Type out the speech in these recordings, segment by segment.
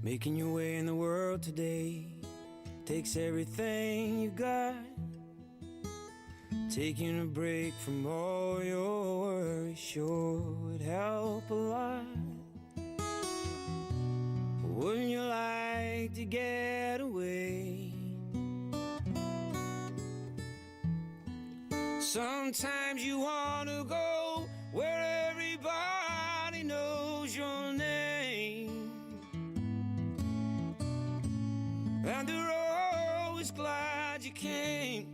Making your way in the world today takes everything you got. Taking a break from all your worries sure would help a lot. Wouldn't you like to get away? Sometimes you want to go where everybody knows your name, and they're always glad you came.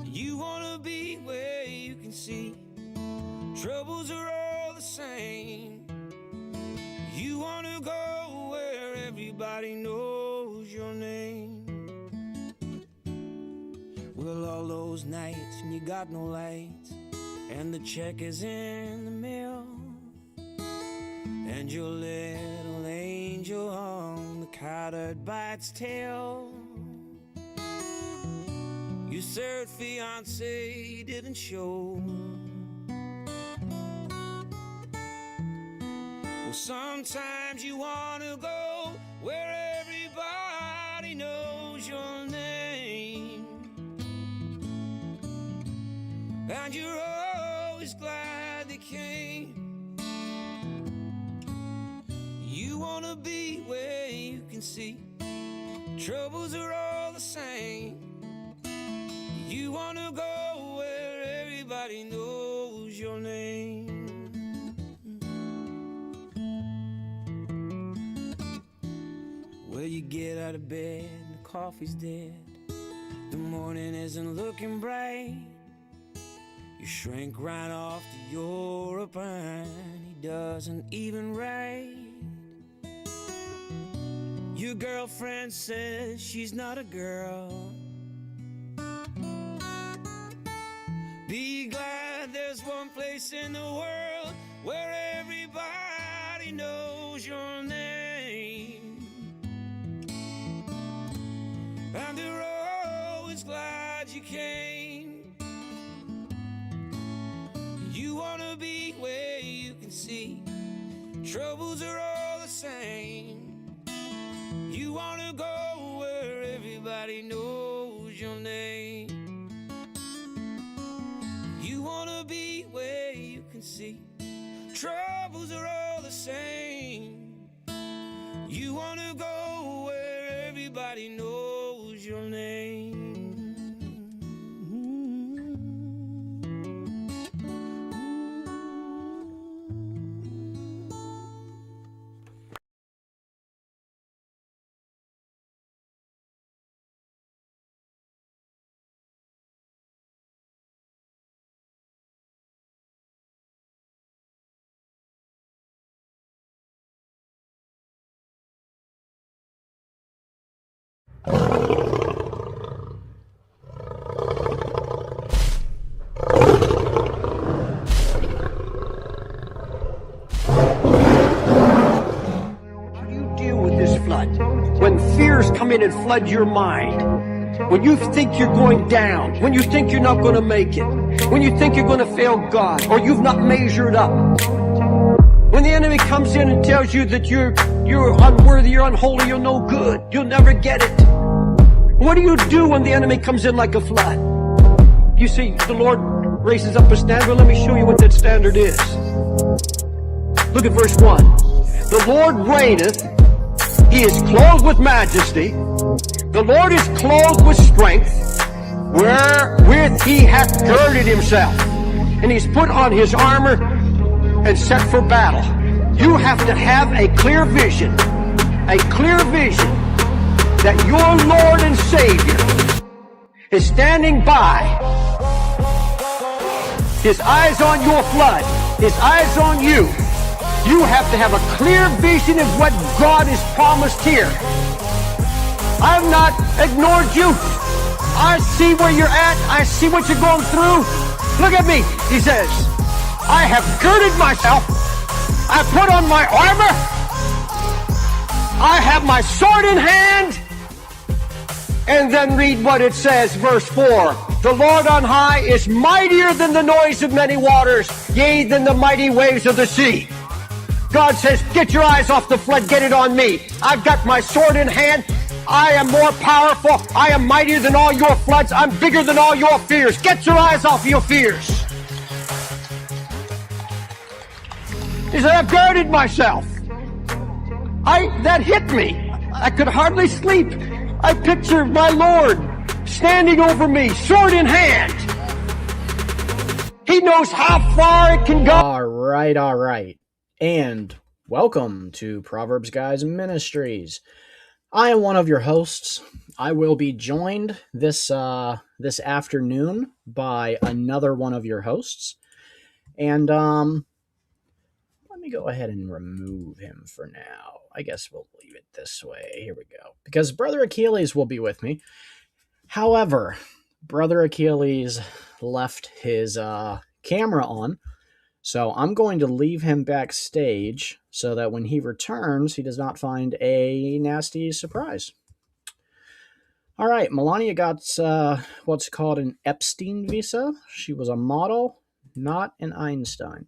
You want to be where you can see troubles are all the same. You want to go where everybody knows your name. Well, all those nights when you got no lights and the check is in the mail, and your little angel hung the collared by its tail. Your third fiancé didn't show. Well, sometimes you want to go where everybody knows your name, and you're always glad they came. You want to be where you can see troubles are all the same. You want to go where everybody knows your name. Well, you get out of bed and the coffee's dead. The morning isn't looking bright. You shrink right off to your opine. He doesn't even write. Your girlfriend says she's not a girl. Be glad there's one place in the world where everybody knows your name, and they're always glad you came. You want to be where you can see troubles are all the same. You want to go where everybody knows your name. You want to be where you can see troubles are all the same. You want to go where everybody knows your name. When fears come in and flood your mind, when you think you're going down, when you think you're not going to make it, when you think you're going to fail God, or you've not measured up, when the enemy comes in and tells you that you're unworthy, you're unholy, you're no good, you'll never get it, what do you do when the enemy comes in like a flood? You see, the Lord raises up a standard. Let me show you what that standard is. Look at verse 1. The Lord reigneth. He is clothed with majesty. The Lord is clothed with strength, wherewith he hath girded himself. And he's put on his armor and set for battle. You have to have a clear vision that your Lord and Savior is standing by. His eyes on your flood, his eyes on you. You have to have a clear vision of what God has promised here. I've not ignored you. I see where you're at. I see what you're going through. Look at me, he says. I have girded myself. I put on my armor. I have my sword in hand. And then read what it says, verse 4. The Lord on high is mightier than the noise of many waters, yea, than the mighty waves of the sea. God says, get your eyes off the flood, get it on me. I've got my sword in hand. I am more powerful. I am mightier than all your floods. I'm bigger than all your fears. Get your eyes off your fears. He said, I've guarded myself. That hit me. I could hardly sleep. I picture my Lord standing over me, sword in hand. He knows how far it can go. All right. And welcome to Proverbs Guys Ministries. I am one of your hosts. I will be joined this afternoon by another one of your hosts. And let me go ahead and remove him for now. I guess we'll leave it this way. Here we go. Because Brother Achilles will be with me. However, Brother Achilles left his camera on, so I'm going to leave him backstage so that when he returns, he does not find a nasty surprise. All right, Melania got what's called an Epstein visa. She was a model, not an Einstein.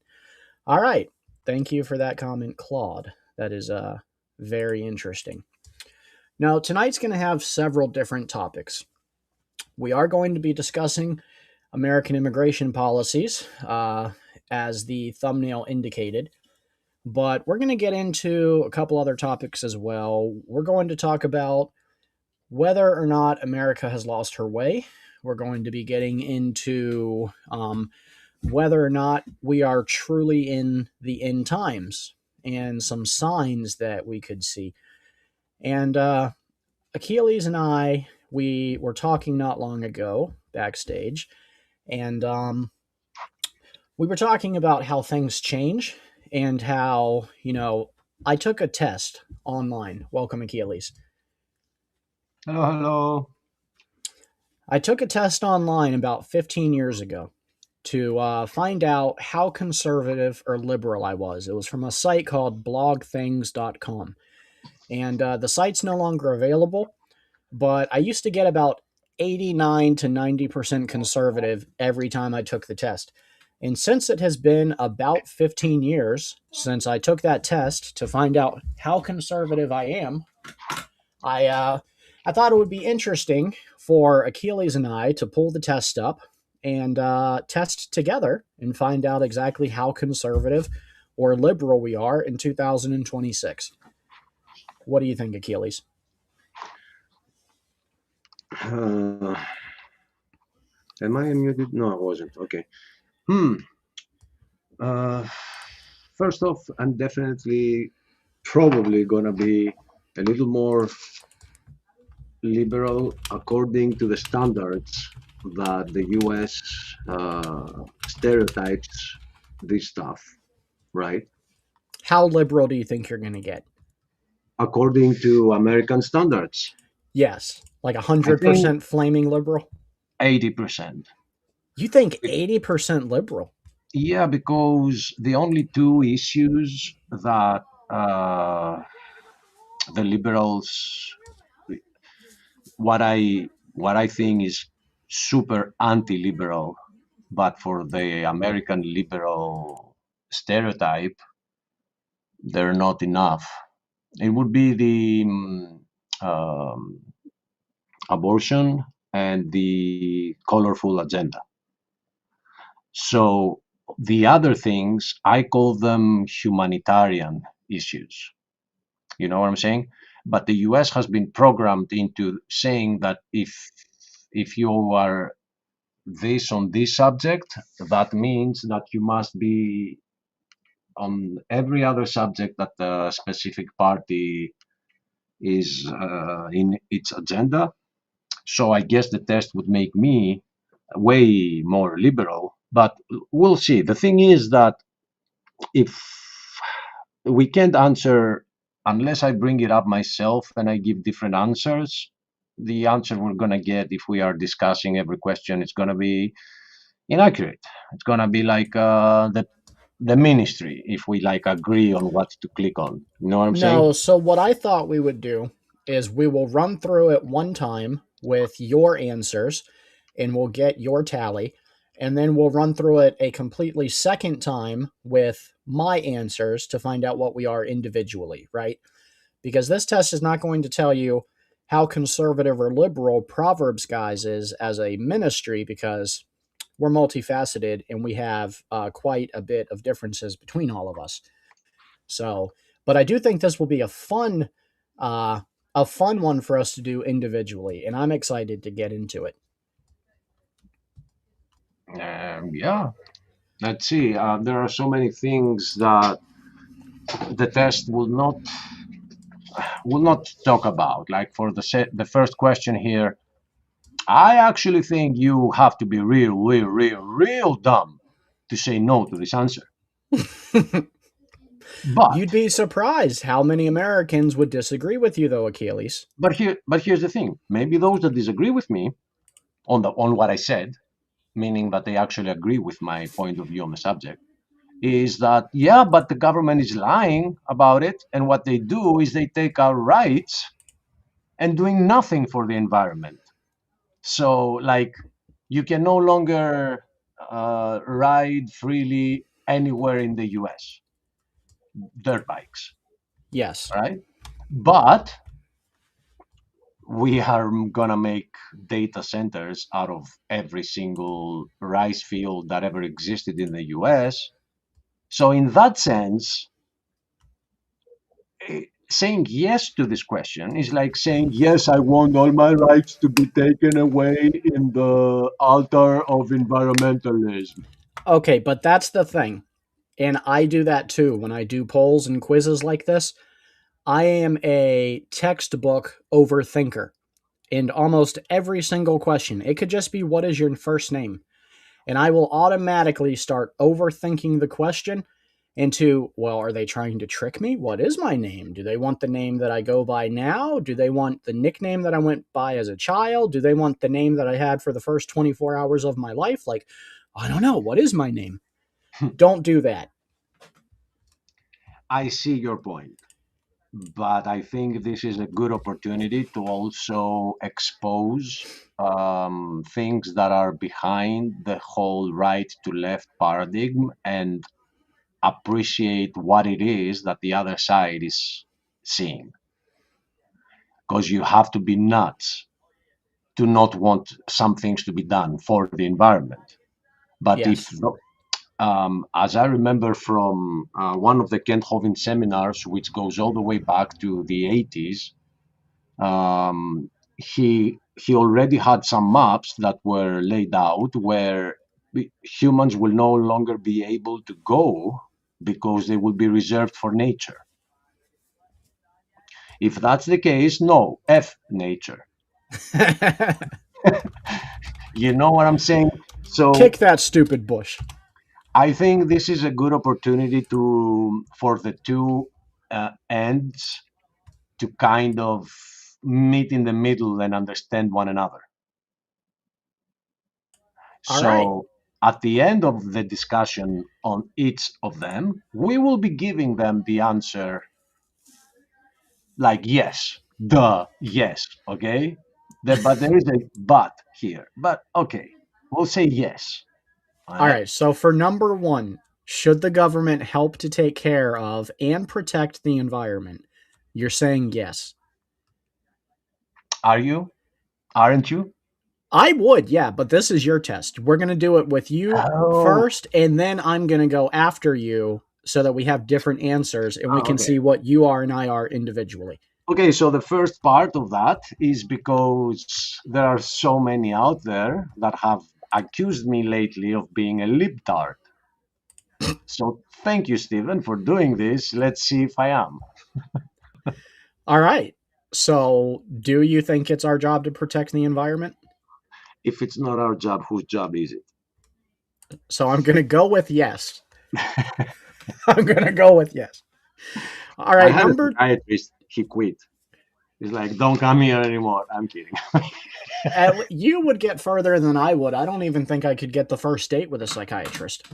All right, thank you for that comment, Claude. That is very interesting. Now, tonight's going to have several different topics. We are going to be discussing American immigration policies, as the thumbnail indicated. But we're going to get into a couple other topics as well. We're going to talk about whether or not America has lost her way. We're going to be getting into whether or not we are truly in the end times and some signs that we could see. And Achilles and I, we were talking not long ago backstage, and we were talking about how things change and how, I took a test online. Welcome, Achilles. Hello. I took a test online about 15 years ago to find out how conservative or liberal I was. It was from a site called blogthings.com. And the site's no longer available, but I used to get about 89 to 90% conservative every time I took the test. And since it has been about 15 years since I took that test to find out how conservative I am, I thought it would be interesting for Achilles and I to pull the test up and test together and find out exactly how conservative or liberal we are in 2026. What do you think, Achilles? Am I muted? No, I wasn't. Okay. First off, I'm definitely probably gonna be a little more liberal according to the standards that the US stereotypes this stuff, right? How liberal do you think you're going to get? According to American standards. Yes, like 100% flaming liberal? 80%. You think 80% liberal? Yeah, because the only two issues that the liberals, what I think is super anti-liberal, but for the American liberal stereotype, they're not enough. It would be the abortion and the colorful agenda. So the other things, I call them humanitarian issues. You know what I'm saying? But the US has been programmed into saying that if you are this on this subject, that means that you must be on every other subject that the specific party is in its agenda. So I guess the test would make me way more liberal, but we'll see. The thing is that if we can't answer unless I bring it up myself and I give different answers, the answer we're going to get if we are discussing every question is going to be inaccurate. It's going to be like the ministry if we like agree on what to click on. You know what I'm saying? No, so what I thought we would do is we will run through it one time with your answers and we'll get your tally. and then we'll run through it a completely second time with my answers to find out what we are individually, right? Because this test is not going to tell you how conservative or liberal Proverbs Guys is as a ministry, because we're multifaceted and we have quite a bit of differences between all of us. So, but I do think this will be a fun one for us to do individually, and I'm excited to get into it. Yeah, let's see. There are so many things that the test will not talk about. Like for the first question here, I actually think you have to be real, real, real, real dumb to say no to this answer. You'd But be surprised how many Americans would disagree with you, though, Achilles. here's the thing. Maybe those that disagree with me on what I said, meaning that they actually agree with my point of view on the subject, is that yeah, but the government is lying about it, and what they do is they take our rights and doing nothing for the environment. So like you can no longer ride freely anywhere in the US, dirt bikes, Yes. right? But we are gonna make data centers out of every single rice field that ever existed in the US. So in that sense, saying yes to this question is like saying yes, I want all my rights to be taken away in the altar of environmentalism. Okay, but that's the thing. And I do that too when I do polls and quizzes like this. I am a textbook overthinker. And almost every single question, it could just be, what is your first name? And I will automatically start overthinking the question into, well, are they trying to trick me? What is my name? Do they want the name that I go by now? Do they want the nickname that I went by as a child? Do they want the name that I had for the first 24 hours of my life? Like, I don't know. What is my name? Don't do that. I see your point, but I think this is a good opportunity to also expose things that are behind the whole right to left paradigm and appreciate what it is that the other side is seeing. Because you have to be nuts to not want some things to be done for the environment. But if, Yes. as I remember from one of the Kent Hovind seminars, which goes all the way back to the 80s, he already had some maps that were laid out where humans will no longer be able to go because they will be reserved for nature. If that's the case, no, F nature. You know what I'm saying? So Kick that stupid bush. I think this is a good opportunity to for the two ends to kind of meet in the middle and understand one another. All right. So at the end of the discussion on each of them, we will be giving them the answer like yes, duh, yes, okay? But there is a but here. But okay, we'll say yes. All All right. right. So for number one, should the government help to take care of and protect the environment? You're saying yes. Are you? Aren't you? I would, yeah, but this is your test. We're going to do it with you Oh, first, and then I'm going to go after you so that we have different answers and we oh, can okay. see what you are and I are individually. Okay, so the first part of that is because there are so many out there that have accused me lately of being a libtard. So thank you, Stephen, for doing this. Let's see if I am. All right. So, do you think it's our job to protect the environment? If it's not our job, whose job is it? So, I'm going to go with yes. I'm going to go with yes. All I right. had a Number, psychiatrist, he quit. He's like, don't come here anymore. I'm kidding. you would get further than I would. I don't even think I could get the first date with a psychiatrist.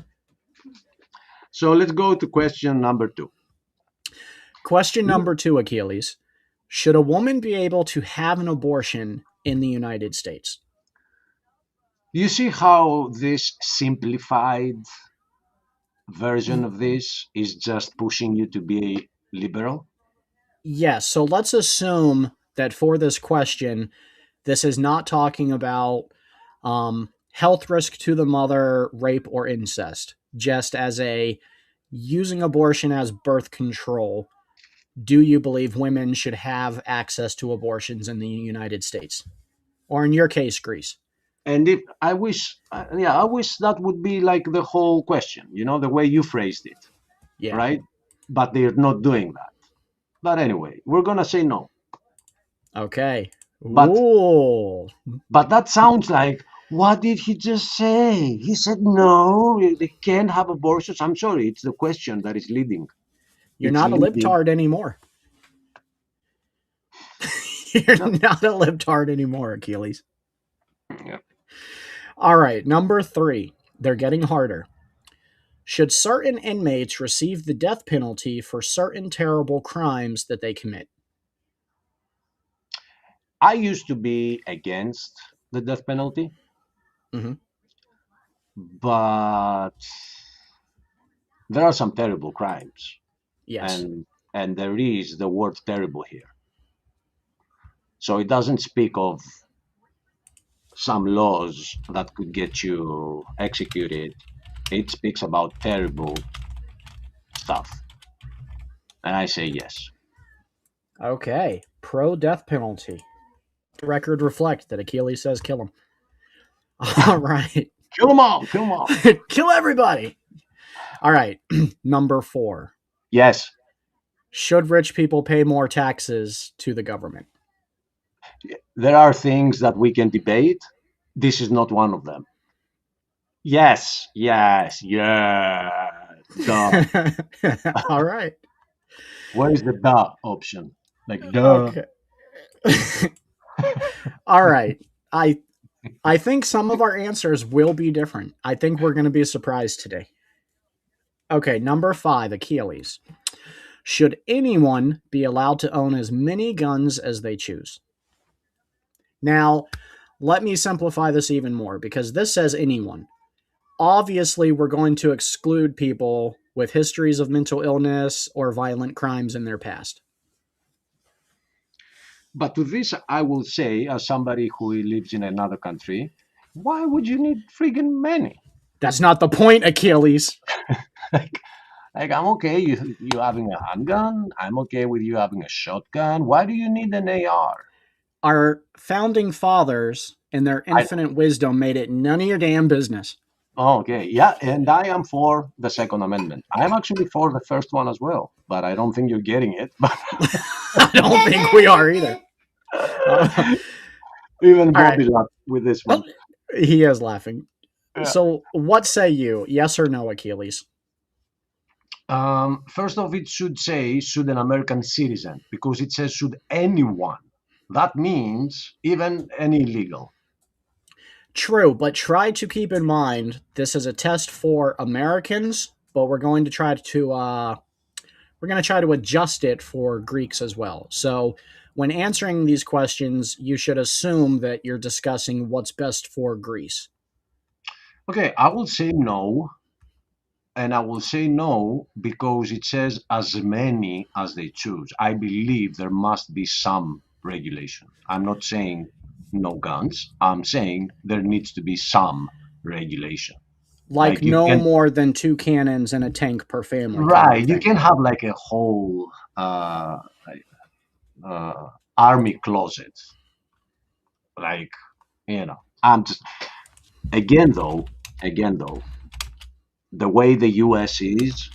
So let's go to question number two. Question number two, Achilles. Should a woman be able to have an abortion in the United States? You see how this simplified version of this is just pushing you to be liberal? Yes, so let's assume that for this question, this is not talking about health risk to the mother, rape, or incest, just as a using abortion as birth control. Do you believe women should have access to abortions in the United States? Or in your case, Greece? And if I wish, yeah, I wish that would be like the whole question, the way you phrased it, Yeah. right? But they're not doing that. But anyway, we're gonna say no. Okay. But Ooh. but that sounds like, what did he just say? He said no, they can't have abortions. I'm sorry, it's the question that is leading. You're It's not a leading. libtard anymore. You're No. not a libtard anymore, Achilles. Yeah. All right, number 3. They're getting harder. Should certain inmates receive the death penalty for certain terrible crimes that they commit? I used to be against the death penalty, Hmm. but there are some terrible crimes, Yes. and there is the word terrible here. So it doesn't speak of some laws that could get you executed. It speaks about terrible stuff. And I say yes. Okay. Pro death penalty. Record reflect that Achilles says kill him. All right. Kill them all. Kill them all. Kill everybody. All right. Number 4. Yes. Should rich people pay more taxes to the government? There are things that we can debate. This is not one of them. Yes. Yes. Yeah. Duh. All right. Where is the duh option? Like, duh. Okay. All right. I think some of our answers will be different. I think we're going to be surprised today. Okay, number 5, Achilles. Should anyone be allowed to own as many guns as they choose? Now, let me simplify this even more because this says anyone. Obviously, we're going to exclude people with histories of mental illness or violent crimes in their past. But to this, I will say, as somebody who lives in another country, why would you need friggin' many? That's not the point, Achilles. like, like, I'm okay you having a handgun. I'm okay with you having a shotgun. Why do you need an AR? Our founding fathers, in their I infinite wisdom, made it none of your damn business. Oh, okay, yeah, and I am for the Second Amendment. I am actually for the first one as well, but I don't think you're getting it. But I don't think we are either. even All right. Bobby laughed with this one. He is laughing. Yeah. So, what say you? Yes or no, Achilles? First off, it should say should an American citizen because it says should anyone. That means even an illegal. True, but try to keep in mind this is a test for Americans, but we're going to try to adjust it for Greeks as well. So, when answering these questions, you should assume that you're discussing what's best for Greece. Okay, I will say no, and I will say no because it says as many as they choose. I believe there must be some regulation. I'm not saying no guns. I'm saying there needs to be some regulation. Like Like you no can, more than 2 cannons and a tank per family kind of right? You thing. can have like a whole army closet. Like I'm just again though, the way the U.S. is,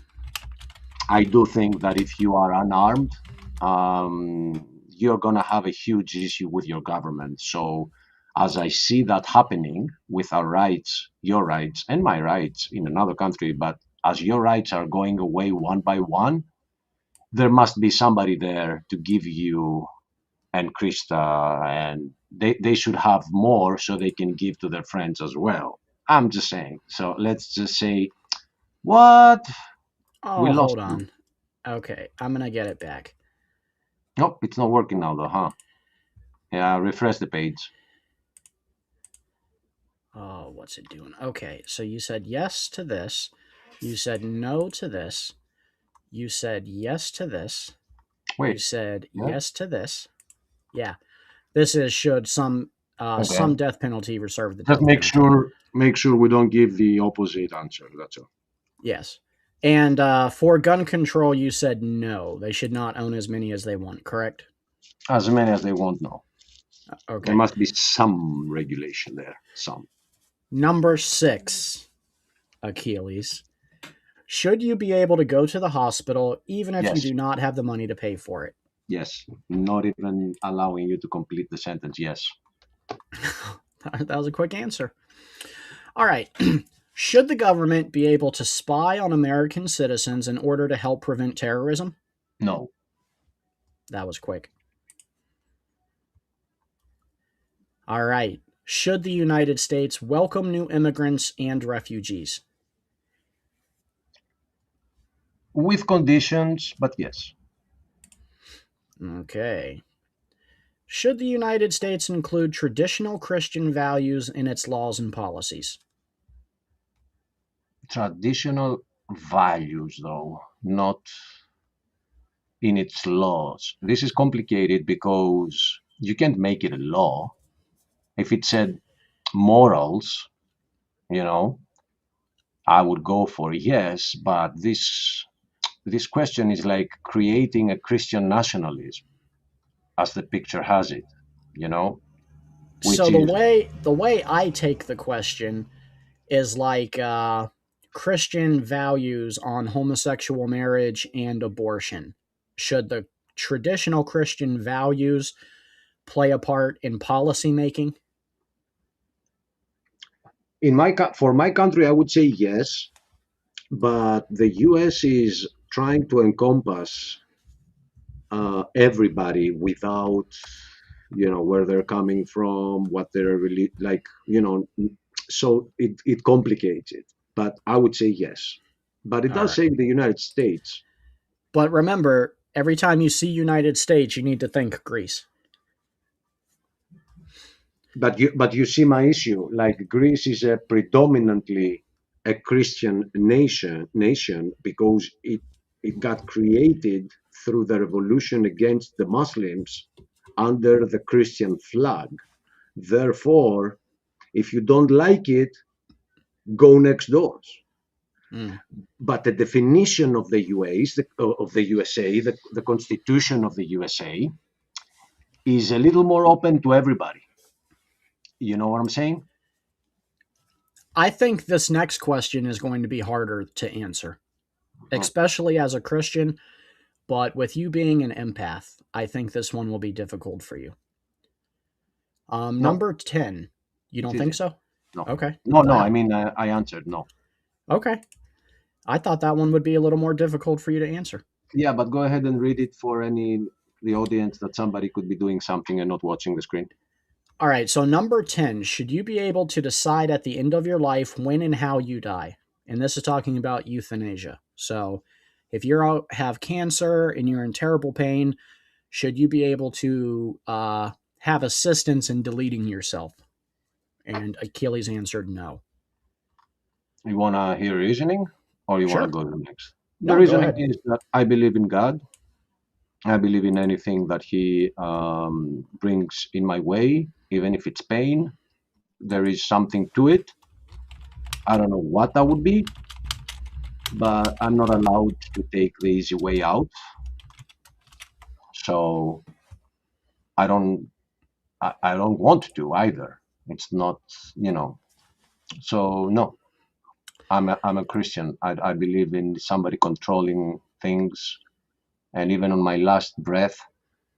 I do think that if you are unarmed, you're going to have a huge issue with your government. So, as I see that happening with our rights, your rights, and my rights in another country, but as your rights are going away one by one, there must be somebody there to give you and Krista, and they should have more so they can give to their friends as well. I'm just saying. So let's just say, what? We Oh, lost hold you. on. Okay, I'm going to get it back. Nope, it's not working now though, huh? Yeah, refresh the page. Oh, what's it doing? Okay, so you said yes to this. You said no to this. You said yes to this. You Wait, said yeah, yes to this. Yeah, this is should okay. some death penalty reserve the Just death penalty. make sure we don't give the opposite answer. That's all. Yes, and for gun control, you said no. They should not own as many as they want. Correct? As many as they want now. There Okay. must be some regulation there. Some. Number 6, Achilles. Should you be able to go to the hospital even if you Yes. do not have the money to pay for it? Yes. Not even allowing you to complete the sentence. Yes. That was a quick answer. All right. Should the government be able to spy on American citizens in order to help prevent terrorism? No. That was quick. All right. Should the United States welcome new immigrants and refugees? With conditions, but yes. Okay. Should the United States include traditional Christian values in its laws and policies? Traditional values, though, not in its laws. This is complicated because you can't make it a law. If it said morals, you know, I would go for yes, but this question is like creating a Christian nationalism, as the picture has it, you know, which So the is way I take the question is like Christian values on homosexual marriage and abortion. Should the traditional Christian values play a part in policy making? for my country, I would say yes, but the U.S. is trying to encompass everybody without, where they're coming from, what they're really like, so it complicates it. But I would say yes. But it All does right. say the United States. But remember, every time you see United States, you need to think Greece. But you see my issue. Like Greece is a predominantly a Christian nation because it got created through the revolution against the Muslims under the Christian flag. Therefore, if you don't like it, go next doors. Mm. But the definition of the of the USA, the Constitution of the USA, is a little more open to everybody. You know what I'm saying? I think this next question is going to be harder to answer, especially as a Christian. But with you being an empath, I think this one will be difficult for you. No, Number 10. You it don't think isn't. so? No, Okay. no. I Wow. mean, I answered no. Okay. I thought that one would be a little more difficult for you to answer. Yeah, but go ahead and read it for the audience that somebody could be doing something and not watching the screen. All right. So, number 10, should you be able to decide at the end of your life when and how you die? And this is talking about euthanasia. So, if you have cancer and you're in terrible pain, should you be able to have assistance in deleting yourself? And Achilles answered no. You want to hear reasoning, or you want to Sure. go to the next? The No, go reasoning ahead. is that I believe in God. I believe in anything that He brings in my way, even if it's pain. There is something to it. I don't know what that would be, but I'm not allowed to take the easy way out. So I don't. I don't want to either. It's not, you know. So no, I'm a Christian. I believe in somebody controlling things, and even on my last breath,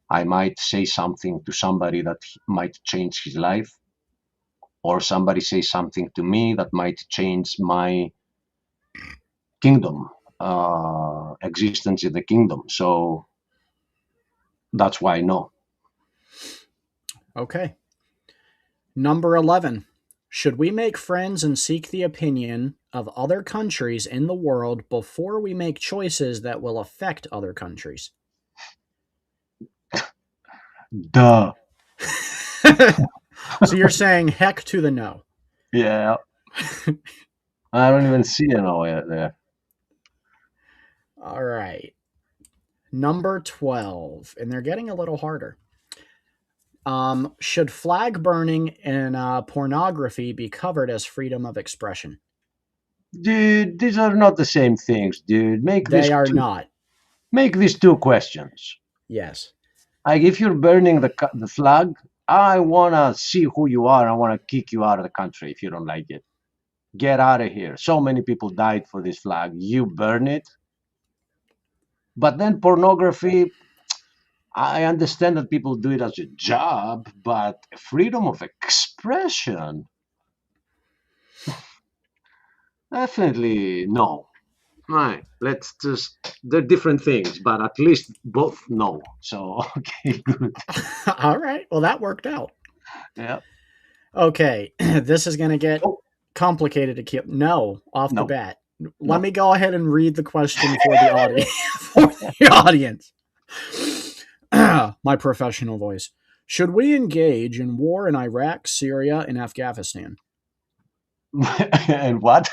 I might say something to somebody that might change his life, or somebody say something to me that might change my kingdom, existence in the kingdom. So that's why no. Okay. Number 11. Should we make friends and seek the opinion of other countries in the world before we make choices that will affect other countries? Duh. So you're saying heck to the no. Yeah, I don't even see an O there. All right. Number 12, and they're getting a little harder. Should flag burning and pornography be covered as freedom of expression? Dude, these are not the same things, dude. They are not. Make these two questions. Yes. Like if you're burning the flag, I wanna see who you are. I wanna kick you out of the country if you don't like it. Get out of here. So many people died for this flag. You burn it. But then pornography, I understand that people do it as a job, but freedom of expression, definitely no. Right. Let's just, they're different things, but at least both no. So, okay, good. All right. Well, that worked out. Yeah. Okay. This is going to get Oh, complicated to keep. No, off the no, bat. Let no. me go ahead and read the question for the audience. For the audience. My professional voice. Should we engage in war in Iraq, Syria, and Afghanistan? And what?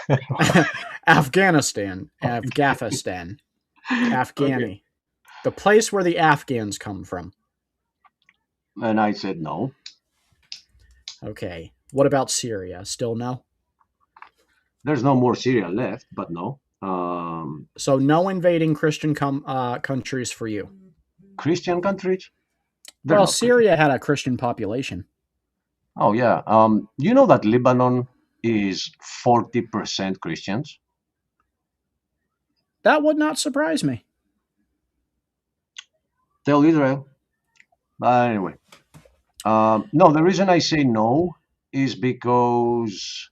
Afghanistan. Okay. Afghanistan. Okay. Afghani. The place where the Afghans come from. And I said no. Okay. What about Syria? Still no? There's no more Syria left, but no. So no invading Christian countries for you. Christian countries? They're Well, not Christian. Syria had a Christian population. Oh, yeah. You know that Lebanon is 40% Christians? That would not surprise me. Tell Israel. But anyway. No, the reason I say no is because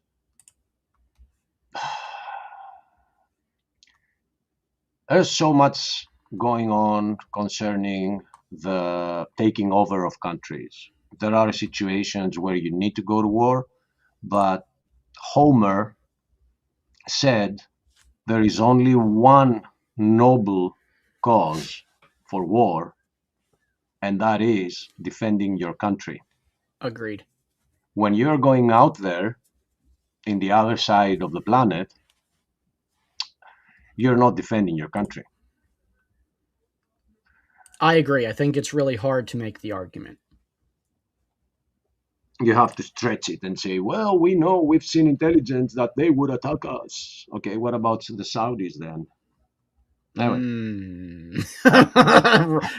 there's so much going on concerning the taking over of countries. There are situations where you need to go to war, but Homer said there is only one noble cause for war, and that is defending your country. Agreed. When you're going out there in the other side of the planet, you're not defending your country. I agree. I think it's really hard to make the argument. You have to stretch it and say, well, we know we've seen intelligence that they would attack us. Okay, what about the Saudis then? Anyway, Mm.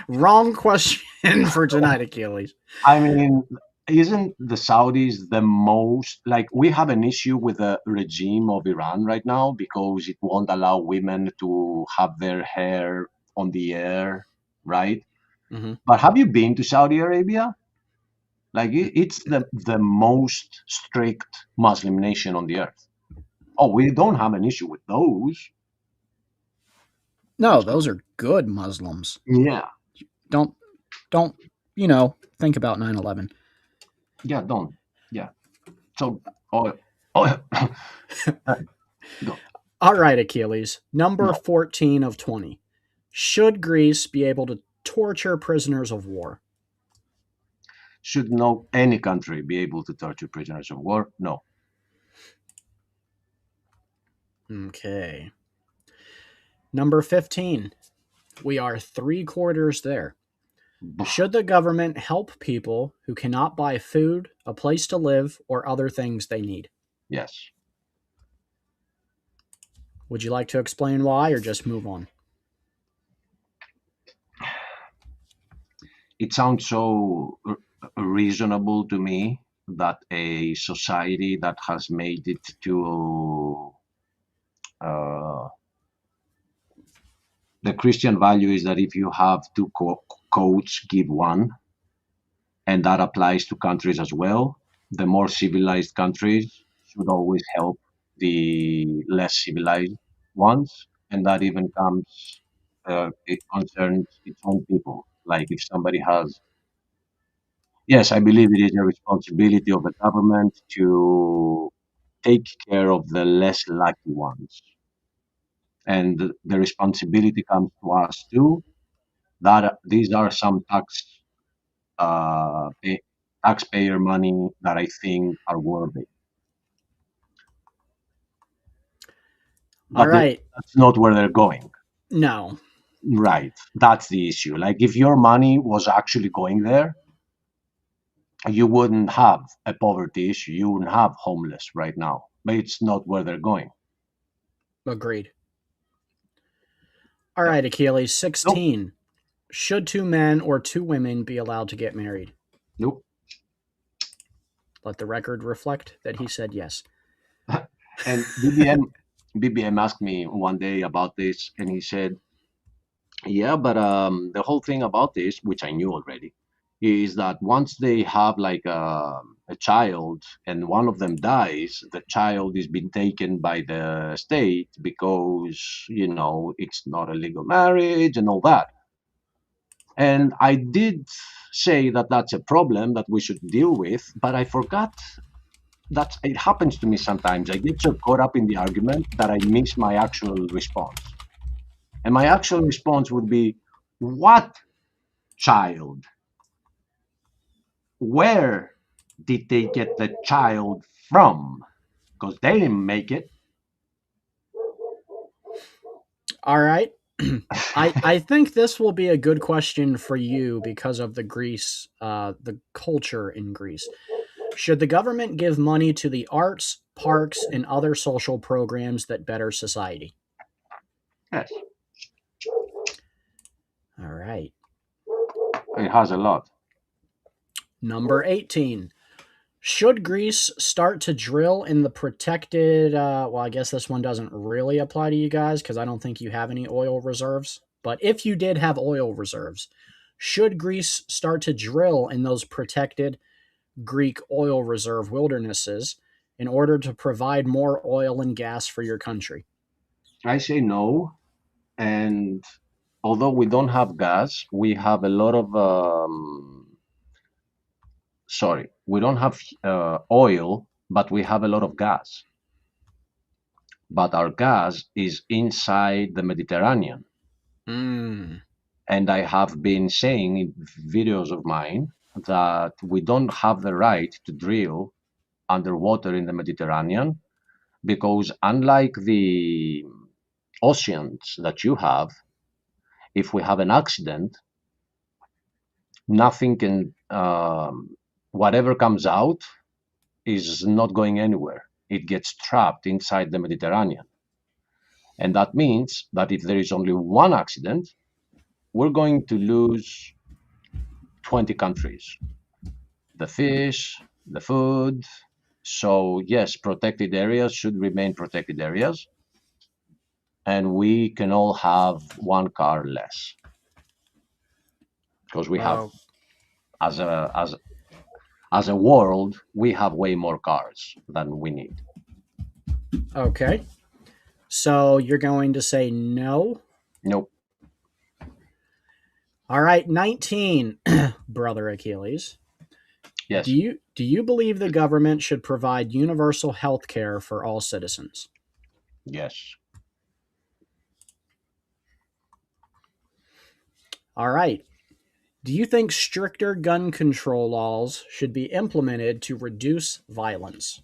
Wrong question for tonight, Achilles. I mean, isn't the Saudis the most like we have an issue with the regime of Iran right now because it won't allow women to have their hair on the air, right? Mm-hmm. But have you been to Saudi Arabia? Like it's the most strict Muslim nation on the earth. Oh, we don't have an issue with those. No, So those are good Muslims. yeah, Don't think about 9/11. yeah, don't, yeah. So oh, oh, uh, go. All right, Achilles. Number No, 14 of 20. Should Greece be able to torture prisoners of war? should no any country be able to torture prisoners of war? No. Okay. Number 15. We are 3/4 there. Should the government help people who cannot buy food, a place to live, or other things they need? Yes. Would you like to explain why or just move on? It sounds so reasonable to me that a society that has made it to uh, the Christian value is that if you have two coats, give one, and that applies to countries as well. The more civilized countries should always help the less civilized ones, and that even comes it concerns its own people. Like if somebody has, yes, I believe it is a responsibility of the government to take care of the less lucky ones, and the responsibility comes to us too. That these are some uh, pay, taxpayer money that I think are worthy. All but right. that's not where they're going. No. Right. That's the issue. Like if your money was actually going there, you wouldn't have a poverty issue. You wouldn't have homeless right now. But it's not where they're going. Agreed. All Yeah. right, Achilles. Nope. 16. Should two men or two women be allowed to get married? Nope. Let the record reflect that he said yes. And BBM asked me one day about this, and he said, "Yeah, but the whole thing about this, which I knew already, is that once they have like a child and one of them dies, the child is being taken by the state because it's not a legal marriage and all that." And I did say that that's a problem that we should deal with, but I forgot that it happens to me sometimes. I get so caught up in the argument that I miss my actual response. And my actual response would be, what child? Where did they get the child from? Because they didn't make it. All right. I think this will be a good question for you because of the culture in Greece. Should the government give money to the arts, parks, and other social programs that better society? Yes, All right. it has a lot. Number 18. Should Greece start to drill in the protected? Well, I guess this one doesn't really apply to you guys because I don't think you have any oil reserves. But if you did have oil reserves, should Greece start to drill in those protected Greek oil reserve wildernesses in order to provide more oil and gas for your country? I say no. And although we don't have gas, we have a lot of, sorry, we don't have oil, but we have a lot of gas. But our gas is inside the Mediterranean. Mm. And I have been saying in videos of mine that we don't have the right to drill underwater in the Mediterranean because, unlike the oceans that you have, if we have an accident, nothing can, whatever comes out is not going anywhere. It gets trapped inside the Mediterranean. And that means that if there is only one accident, we're going to lose 20 countries. The fish, the food. So, yes, protected areas should remain protected areas. And we can all have one car less because we have, Oh, as a world, we have way more cars than we need. okay. So you're going to say no? Nope. All right, 19, brother Achilles. Yes. Do you believe the government should provide universal health care for all citizens? Yes. All right. Do you think stricter gun control laws should be implemented to reduce violence?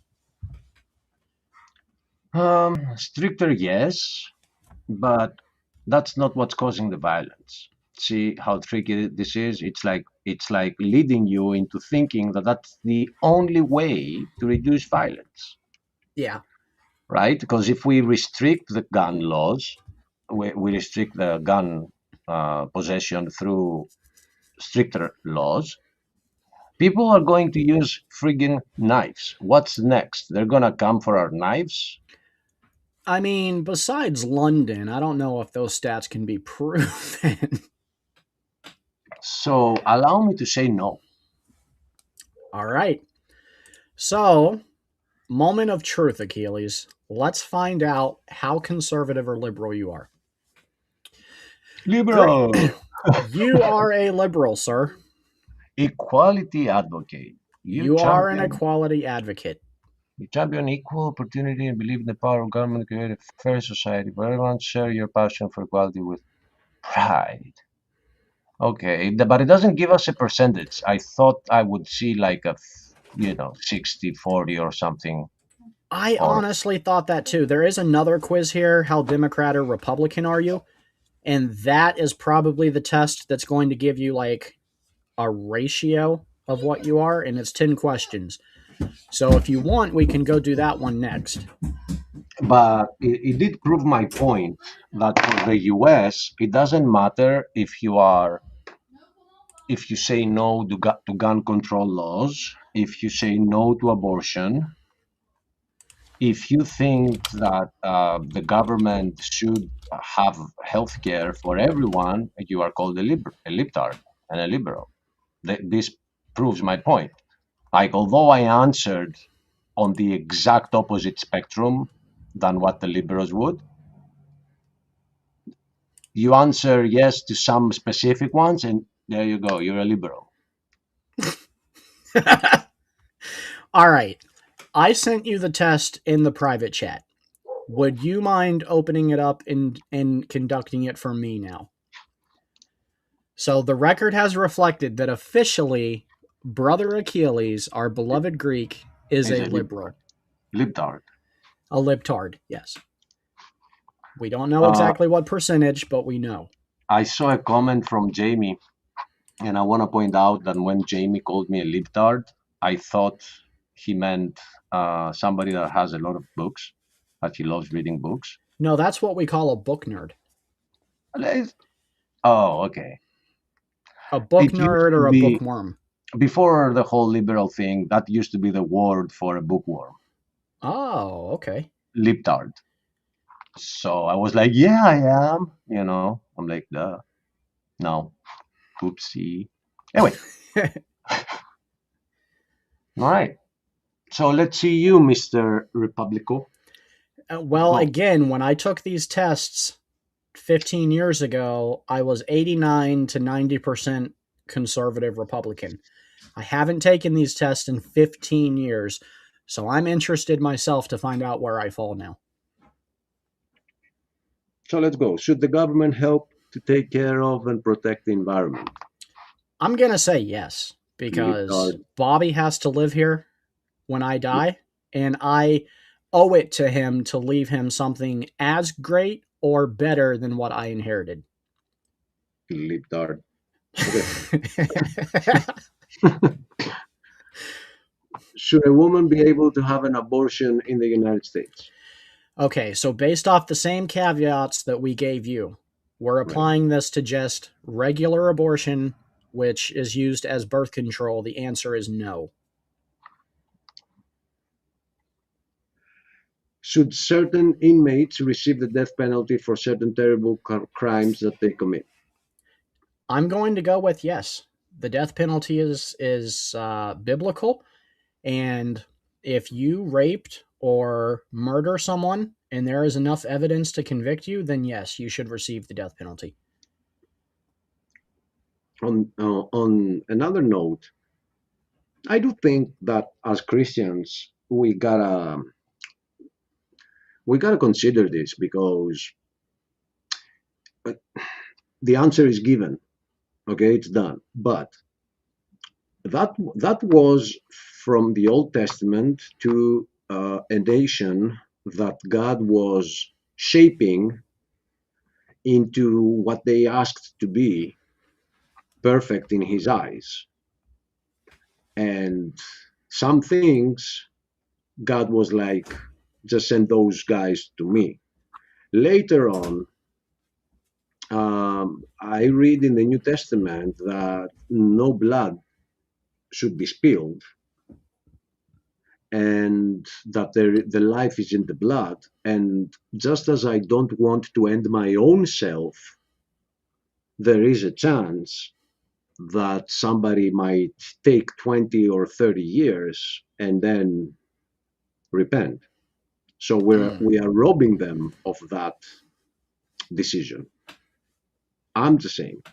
Stricter, yes, but that's not what's causing the violence. See how tricky this is? It's like leading you into thinking that that's the only way to reduce violence, Yeah. right? Because if we restrict the gun laws, we restrict the gun possession through stricter laws. People are going to use friggin' knives. What's next? They're gonna come for our knives? I mean, besides London, I don't know if those stats can be proven. So allow me to say no. All right. So, moment of truth, Achilles. Let's find out how conservative or liberal you are. Great. Liberal. You are a liberal, sir. Equality advocate. You You are an champion equality advocate. you champion equal opportunity and believe in the power of government to create a fair society for everyone. Share your passion for equality with pride. Okay, but it doesn't give us a percentage. I thought I would see like a 60-40 or something. I Or honestly thought that too. There is another quiz here. How Democrat or Republican are you? And that is probably the test that's going to give you like a ratio of what you are. And it's 10 questions. So if you want, we can go do that one next. but it did prove my point that for the US, it doesn't matter if you say no to gun control laws, if you say no to abortion, if you think that the government should have health care for everyone, you are called a libtard and a liberal. This proves my point. Like, although I answered on the exact opposite spectrum than what the liberals would, you answer yes to some specific ones, and there you go, you're a liberal. All right. I sent you the test in the private chat. Would you mind opening it up and conducting it for me now? So the record has reflected that officially, Brother Achilles, our beloved Greek, is He's a a liberal. libtard. A libtard, yes. We don't know Uh, exactly what percentage, but we know. I saw a comment from Jamie, and I want to point out that when Jamie called me a libtard, I thought he meant somebody that has a lot of books, that he loves reading books. No, that's what we call a book nerd. Oh, okay. A book It used nerd to or a be, bookworm. before the whole liberal thing, that used to be the word for a bookworm, Oh, okay. libtard. So I was like, yeah, I am. I'm like, duh. No, oopsie. Anyway, all right. So let's see you, Mr. Republico. Well, Go. again, when I took these tests 15 years ago, I was 89 to 90% conservative Republican. I haven't taken these tests in 15 years, so I'm interested myself to find out where I fall now. So let's go. Should the government help to take care of and protect the environment? I'm going to say yes, because Libtard. Bobby has to live here when I die, and I owe it to him to leave him something as great or better than what I inherited. Libtard. Okay. Should a woman be able to have an abortion in the United States? Okay, so based off the same caveats that we gave you, we're applying this to just regular abortion, which is used as birth control. The answer is no. Should certain inmates receive the death penalty for certain terrible crimes that they commit? I'm going to go with yes. The death penalty is biblical, and if you raped or murder someone and there is enough evidence to convict you, then yes, you should receive the death penalty. On another note, I do think that as Christians we gotta consider this, because the answer is given. Okay, it's done. But that was from the Old Testament to a nation that God was shaping into what they asked to be perfect in His eyes. And some things God was like, just send those guys to me. Later on, I read in the New Testament that no blood should be spilled, and that the life is in the blood. And just as I don't want to end my own self, there is a chance that somebody might take 20 or 30 years and then repent. So we are robbing them of that decision. I'm the same.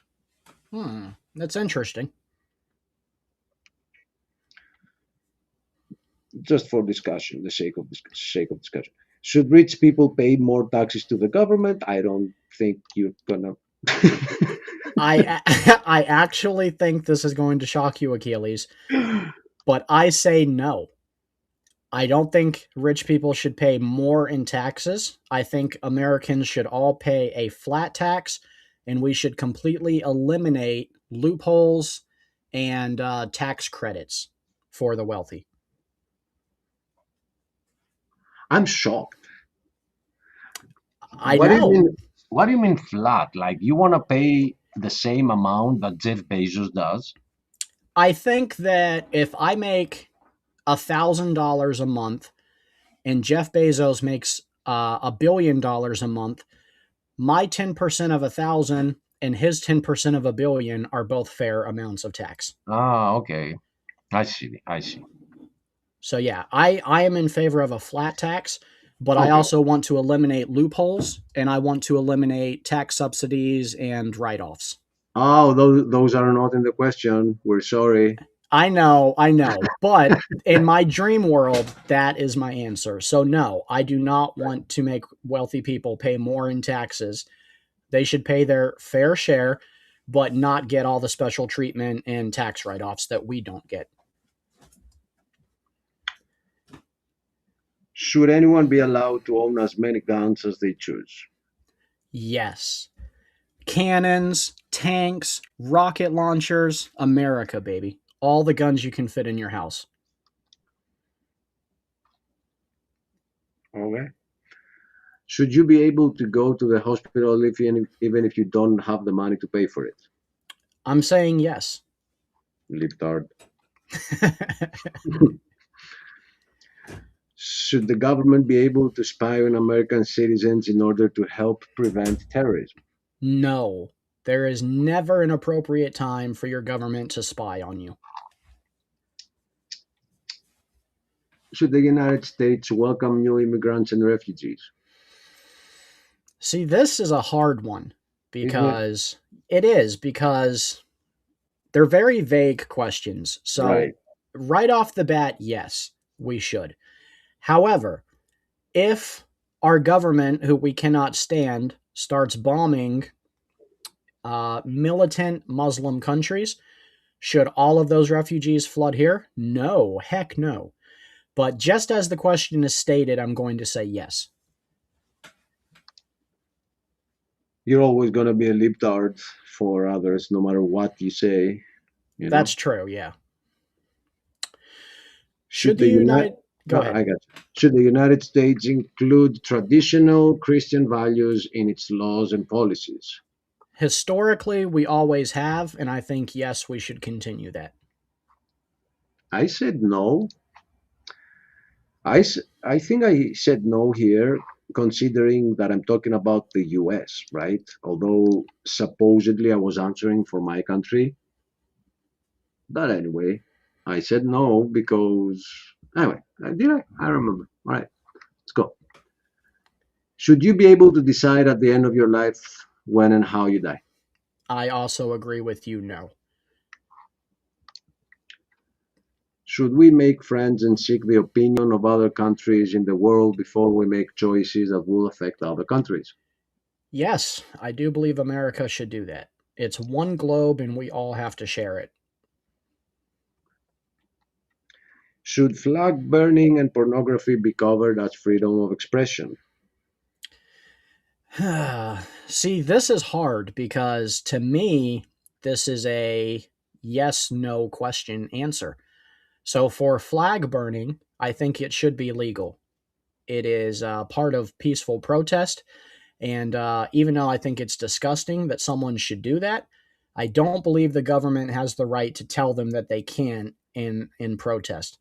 That's interesting. Just for discussion, the sake of discussion. Should rich people pay more taxes to the government? I don't think you're gonna. I actually think this is going to shock you, Achilles, but I say no. I don't think rich people should pay more in taxes. I think Americans should all pay a flat tax, and we should completely eliminate loopholes and tax credits for the wealthy. I'm shocked. I What do you know. mean? What do you mean flat? Like you want to pay the same amount that Jeff Bezos does? I think that if I make $1,000 a month and Jeff Bezos makes $1 billion a month, my 10% of 1,000 and his 10% of $1 billion are both fair amounts of tax. Ah, okay. I see. I see. So yeah, I am in favor of a flat tax, but I Okay. also want to eliminate loopholes and I want to eliminate tax subsidies and write-offs. Oh, those are not in the question. We're sorry. I know, but in my dream world, that is my answer. So no, I do not want to make wealthy people pay more in taxes. They should pay their fair share, but not get all the special treatment and tax write-offs that we don't get. Should anyone be allowed to own as many guns as they choose? Yes. Cannons, tanks, rocket launchers, America, baby. All the guns you can fit in your house. Okay. Should you be able to go to the hospital even if you don't have the money to pay for it? I'm saying yes. Libtard. Should the government be able to spy on American citizens in order to help prevent terrorism? No. There is never an appropriate time for your government to spy on you. Should the United States welcome new immigrants and refugees? See, this is a hard one Isn't it? because it is because they're very vague questions. So, Right. right off the bat, yes, we should. However, if our government, who we cannot stand, starts bombing militant Muslim countries, should all of those refugees flood here? No, heck no. But just as the question is stated, I'm going to say yes. You're always going to be a libtard for others, no matter what you say, you know? That's true, yeah. Should Should the the United United Go I ahead. got you. Should the United States include traditional Christian values in its laws and policies? Historically, we always have, and I think yes, we should continue that. I said no. I think I said no here, considering that I'm talking about the US, right? Although supposedly I was answering for my country. But anyway, I said no because, anyway, did I? I remember. All right, let's go. Should you be able to decide at the end of your life when and how you die? I also agree with you, no. Should we make friends and seek the opinion of other countries in the world before we make choices that will affect other countries? Yes, I do believe America should do that. It's one globe and we all have to share it. Should flag burning and pornography be covered as freedom of expression? See, this is hard because to me, this is a yes no question answer. So for flag burning, I think it should be legal. It is part of peaceful protest. And even though I think it's disgusting that someone should do that, I don't believe the government has the right to tell them that they can't in protest.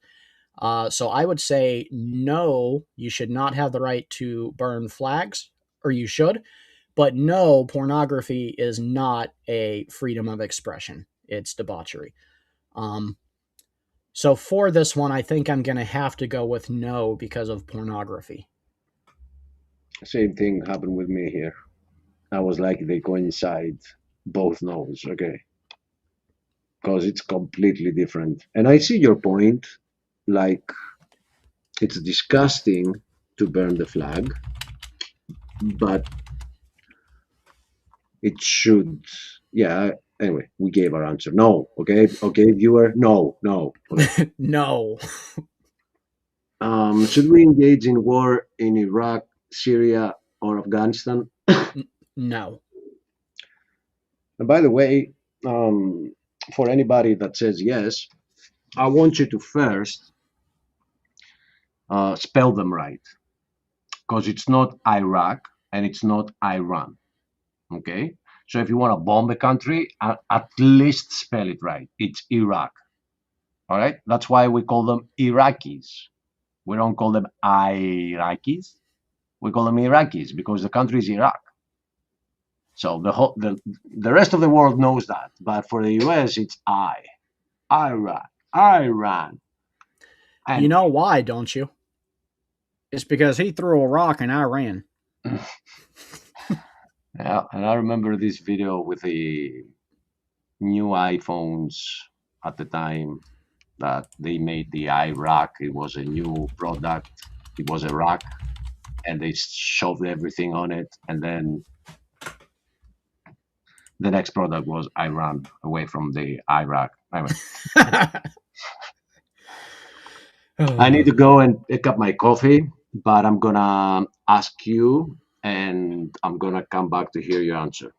So I would say no, you should not have the right to burn flags, or you should, but no, pornography is not a freedom of expression. It's debauchery. Um, so for this one, I think I'm going to have to go with no because of pornography. Same thing happened with me here. I was like, they coincide, both knows, okay? Because it's completely different. And I see your point. Like, it's disgusting to burn the flag, but it should, yeah. Anyway, we gave our answer. No, okay, okay, viewer. No, no. Okay. No. Should we engage in war in Iraq, Syria, or Afghanistan? No. And by the way, um, for anybody that says yes, I want you to first spell them right, because it's not Iraq and it's not Iran. Okay? So if you want to bomb a country, at least spell it right. It's Iraq. All right? That's why we call them Iraqis. We don't call them Iraqis. We call them Iraqis because the country is Iraq. So the rest of the world knows that, but for the U.S. it's Iraq, Iran, You and know why, don't you? It's because he threw a rock and I ran. yeah. And I remember this video with the new iPhones at the time that they made the iRack. It was a new product. It was a rack, and they shoved everything on it, and then the next product was I ran away from the Iraq. Anyway, I need to go and pick up my coffee, but I'm gonna ask you, and I'm gonna come back to hear your answer.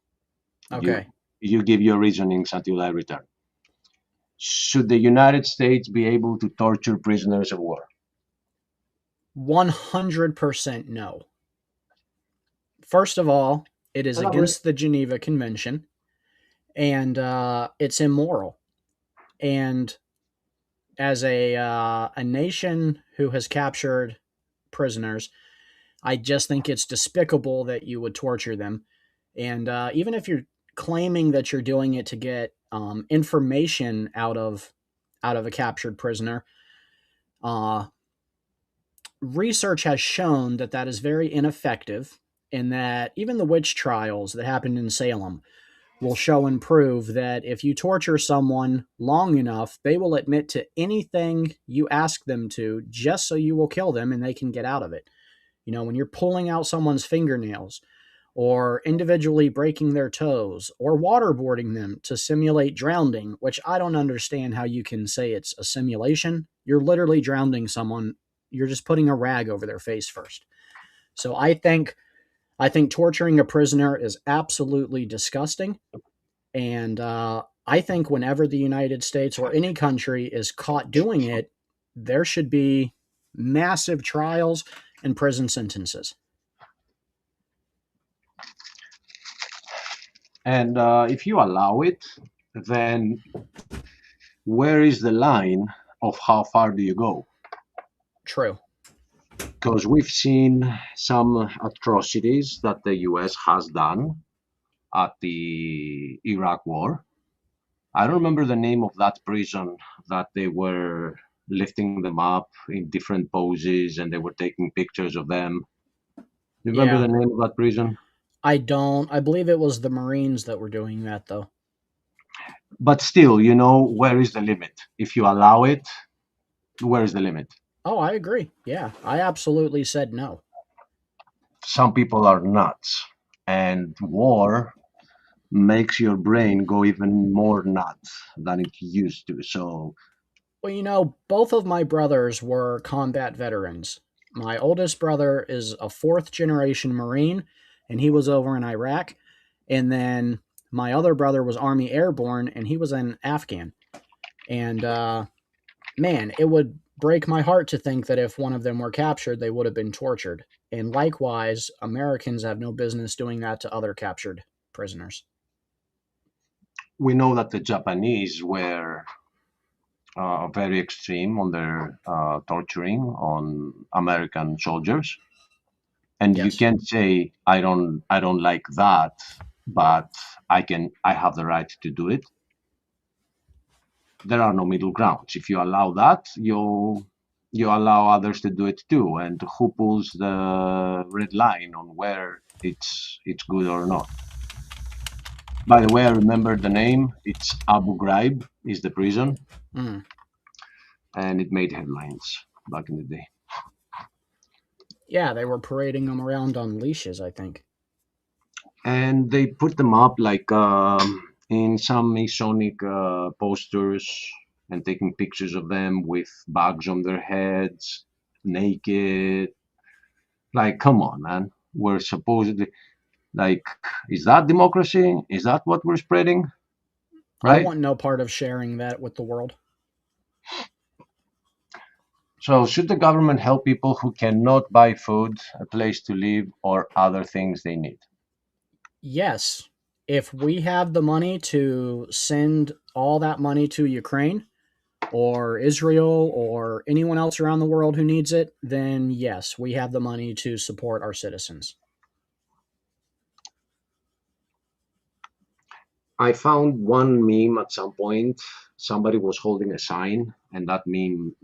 Okay. You give your reasonings until I return. Should the United States be able to torture prisoners of war? 100% no. First of all, it is against the Geneva Convention, and it's immoral. And as a nation who has captured prisoners, I just think it's despicable that you would torture them. And even if you're claiming that you're doing it to get information out of a captured prisoner, research has shown that that is very ineffective, and that even the witch trials that happened in Salem will show and prove that if you torture someone long enough, they will admit to anything you ask them to just so you will kill them and they can get out of it. You know, when you're pulling out someone's fingernails or individually breaking their toes or waterboarding them to simulate drowning, which I don't understand how you can say it's a simulation. You're literally drowning someone. You're just putting a rag over their face first. So I think torturing a prisoner is absolutely disgusting. And I think whenever the United States or any country is caught doing it, there should be massive trials and prison sentences. And if you allow it, then where is the line of how far do you go? True. Because we've seen some atrocities that the US has done at the Iraq War. I don't remember the name of that prison that they were lifting them up in different poses and they were taking pictures of them. You remember Yeah. the name of that prison? I don't. I believe it was the Marines that were doing that, though. But still, you know, where is the limit? If you allow it, where is the limit? Oh, I agree. Yeah, I absolutely said no. Some people are nuts, and war makes your brain go even more nuts than it used to. So, Well, you know, both of my brothers were combat veterans. My oldest brother is a fourth generation Marine, and he was over in Iraq. And then my other brother was Army Airborne, and he was in Afghan. And man, it would break my heart to think that if one of them were captured, they would have been tortured. And likewise, Americans have no business doing that to other captured prisoners. we know that the Japanese were very extreme on their torturing on American soldiers, and you Yes. can't say I don't like that, but I have the right to do it. There are no middle grounds. If you allow that, you allow others to do it too. And who pulls the red line on where it's good or not? By the way, I remember the name. It's Abu Ghraib is the prison, Mm. and it made headlines back in the day. Yeah, they were parading them around on leashes, I think. And they put them up like in some Masonic posters and taking pictures of them with bags on their heads. naked. Like, come on, man. We're supposedly like, is that democracy? Is that what we're spreading? I Right? want no part of sharing that with the world. So, should the government help people who cannot buy food, a place to live, or other things they need? Yes, if we have the money to send all that money to Ukraine or Israel or anyone else around the world who needs it, then yes, we have the money to support our citizens. I found one meme at some point. Somebody was holding a sign, and that meme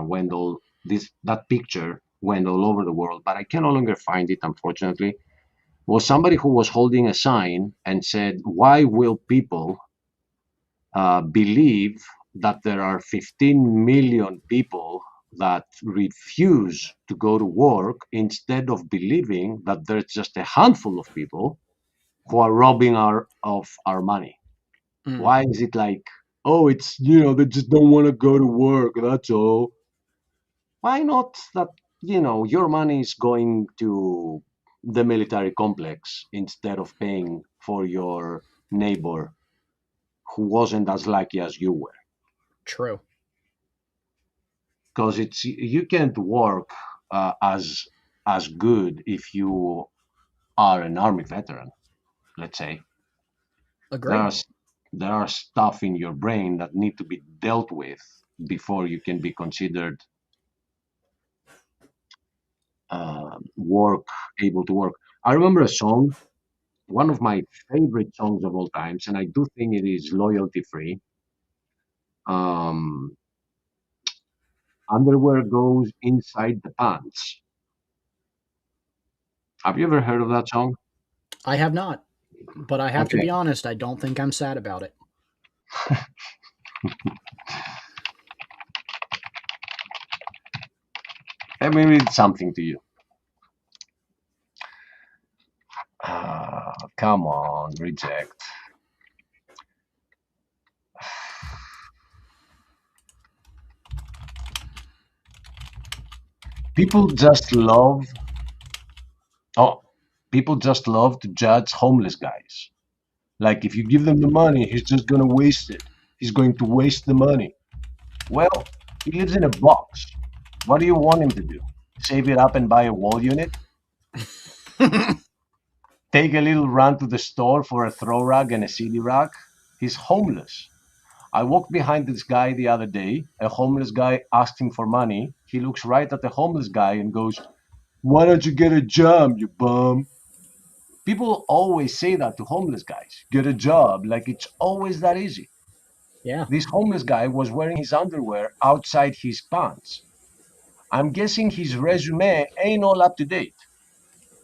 went all this that picture went all over the world. But I can no longer find it, unfortunately. Was somebody who was holding a sign and said, "Why will people believe that there are 15 million people that refuse to go to work instead of believing that there's just a handful of people who are robbing our money?" Mm, Why is it like, oh, it's, they just don't want to go to work, that's all. Why not that, your money is going to the military complex instead of paying for your neighbor who wasn't as lucky as you were? true. Because it's you can't work as good if you are an army veteran, let's say. There are Agree. there are stuff in your brain that need to be dealt with before you can be considered work able to work. I remember a song, one of my favorite songs of all times, and I do think it is loyalty free. Um, Underwear goes inside the pants. Have you ever heard of that song? I have not, but I have to Okay, be honest, I don't think I'm sad about it. let me read something to you. Come on, reject. People just love, oh, people just love to judge homeless guys. Like, if you give them the money, he's just going to waste it. He's going to waste the money. Well, he lives in a box. What do you want him to do? Save it up and buy a wall unit? Take a little run to the store for a throw rug and a CD rack? He's homeless. I walked behind this guy the other day. A homeless guy asked him for money. He looks right at the homeless guy and goes, "Why don't you get a job, you bum?" People always say that to homeless guys. Get a job, like it's always that easy. Yeah. This homeless guy was wearing his underwear outside his pants. I'm guessing his resume ain't all up to date.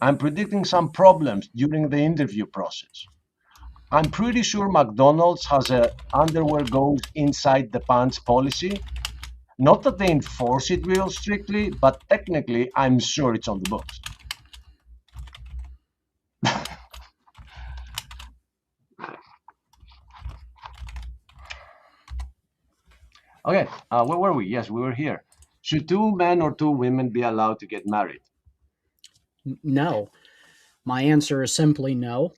I'm predicting some problems during the interview process. I'm pretty sure McDonald's has a underwear goes inside the pants policy. Not that they enforce it real strictly, but technically, I'm sure it's on the books. Okay, where were we? Yes, we were here. Should two men or two women be allowed to get married? No. My answer is simply no.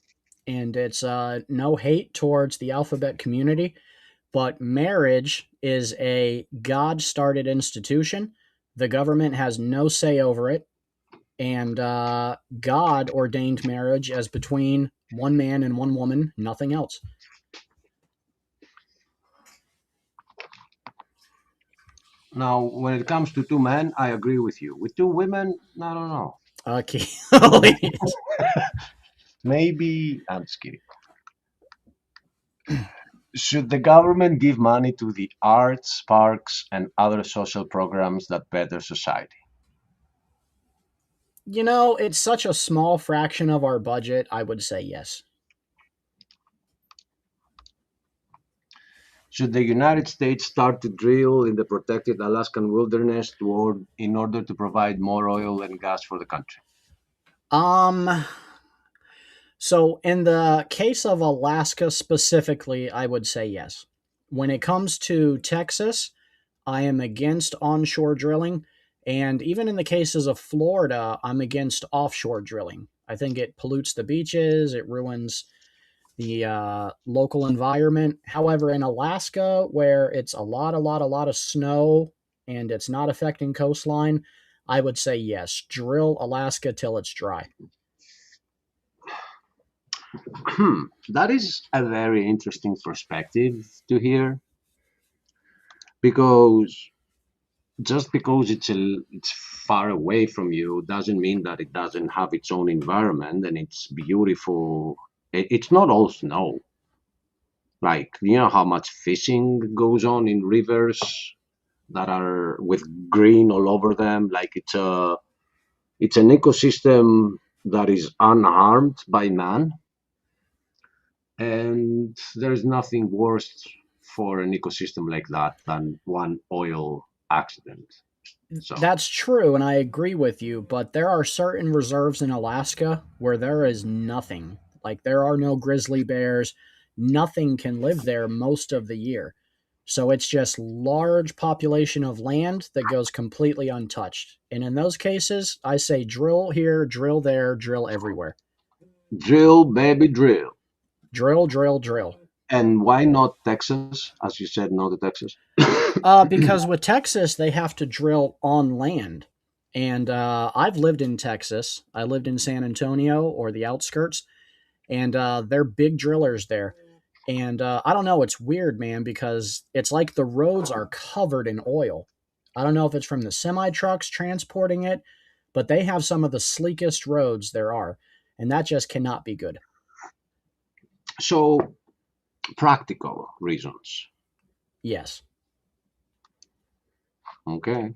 And it's no hate towards the alphabet community, but marriage is a God started institution. The government has no say over it. And God ordained marriage as between one man and one woman, nothing else. Now, when it comes to two men, I agree with you. With two women, I don't know. Okay. Maybe, I'm just kidding. Should the government give money to the arts, parks, and other social programs that better society? It's such a small fraction of our budget. I would say yes. Should the United States start to drill in the protected Alaskan wilderness in order to provide more oil and gas for the country? Um, so in the case of Alaska specifically, I would say yes. When it comes to Texas, I am against onshore drilling, And even in the cases of Florida, I'm against offshore drilling. I think it pollutes the beaches, it ruins the local environment. However, in Alaska, where it's a lot of snow and it's not affecting coastline, I would say yes, drill Alaska till it's dry. That is a very interesting perspective to hear, because just because it's far away from you doesn't mean that it doesn't have its own environment and it's beautiful. It's not all snow. Like, you know how much fishing goes on in rivers that are with green all over them. Like, it's an ecosystem that is unharmed by man, and there's nothing worse for an ecosystem like that than one oil accident. So That's true, and I agree with you, but there are certain reserves in Alaska where there is nothing. Like, there are no grizzly bears, nothing can live there most of the year. So it's just large population of land that goes completely untouched. And in those cases, I say drill here, drill there, drill everywhere. drill, baby, drill. Drill, drill, drill. And why not Texas? As you said, no to Texas. Because with Texas, they have to drill on land. And I've lived in Texas. I lived in San Antonio or the outskirts, and they're big drillers there. And I don't know, it's weird, man, because it's like the roads are covered in oil. I don't know if it's from the semi trucks transporting it, but they have some of the sleekest roads there are. And that just cannot be good. So, practical reasons. Yes. Okay.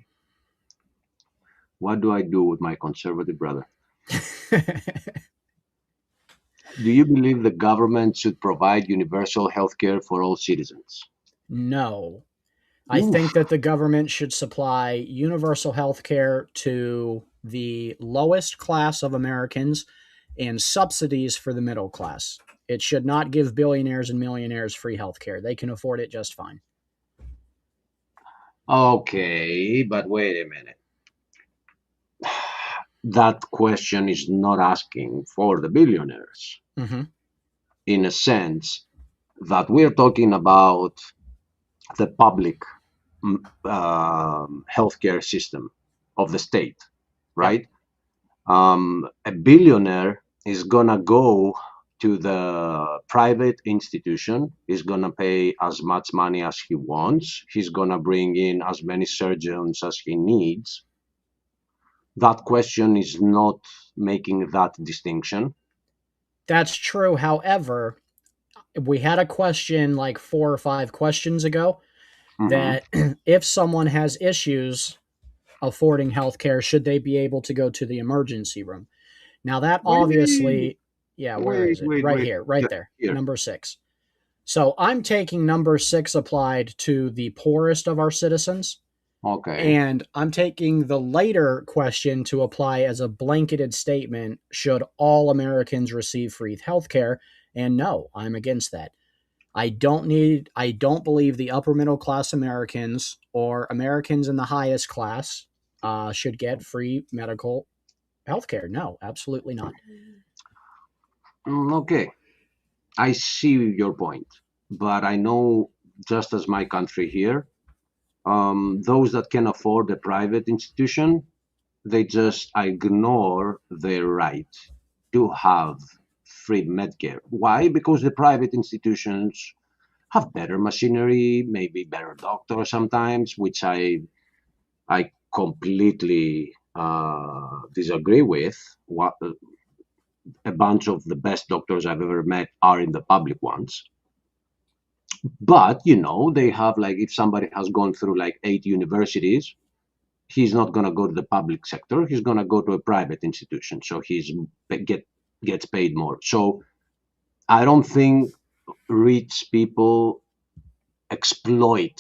What do I do with my conservative brother? Do you believe the government should provide universal health care for all citizens? No. I think Oof. that the government should supply universal health care to the lowest class of Americans and subsidies for the middle class. It should not give billionaires and millionaires free health care. They can afford it just fine. Okay, but wait a minute. That question is not asking for the billionaires, Mm-hmm. in a sense that we're talking about the public healthcare system of the state, Yep. right? A billionaire is gonna go to the private institution, is gonna pay as much money as he wants, he's gonna bring in as many surgeons as he needs. That question is not making that distinction. That's true. However, we had a question like 4 or 5 questions ago Hmm. that if someone has issues affording health care, should they be able to go to the emergency room? Now, that Wait, obviously, yeah, where wait, is it? wait, Right wait. here, right Yeah, there, here. number 6. So I'm taking number 6 applied to the poorest of our citizens. Okay. And I'm taking the later question to apply as a blanketed statement: should all Americans receive free health care? And no, I'm against that. I don't believe the upper middle class Americans or Americans in the highest class should get free medical health care. No, absolutely not. Okay. I see your point, but I know, just as my country here, those that can afford a private institution, they just ignore their right to have free Medicare. Why? Because the private institutions have better machinery, maybe better doctors sometimes, which I completely disagree with. What a bunch of the best doctors I've ever met are in the public ones. But they have, like, if somebody has gone through like 8 universities, he's not gonna go to the public sector. He's gonna go to a private institution, so gets paid more. So I don't think rich people exploit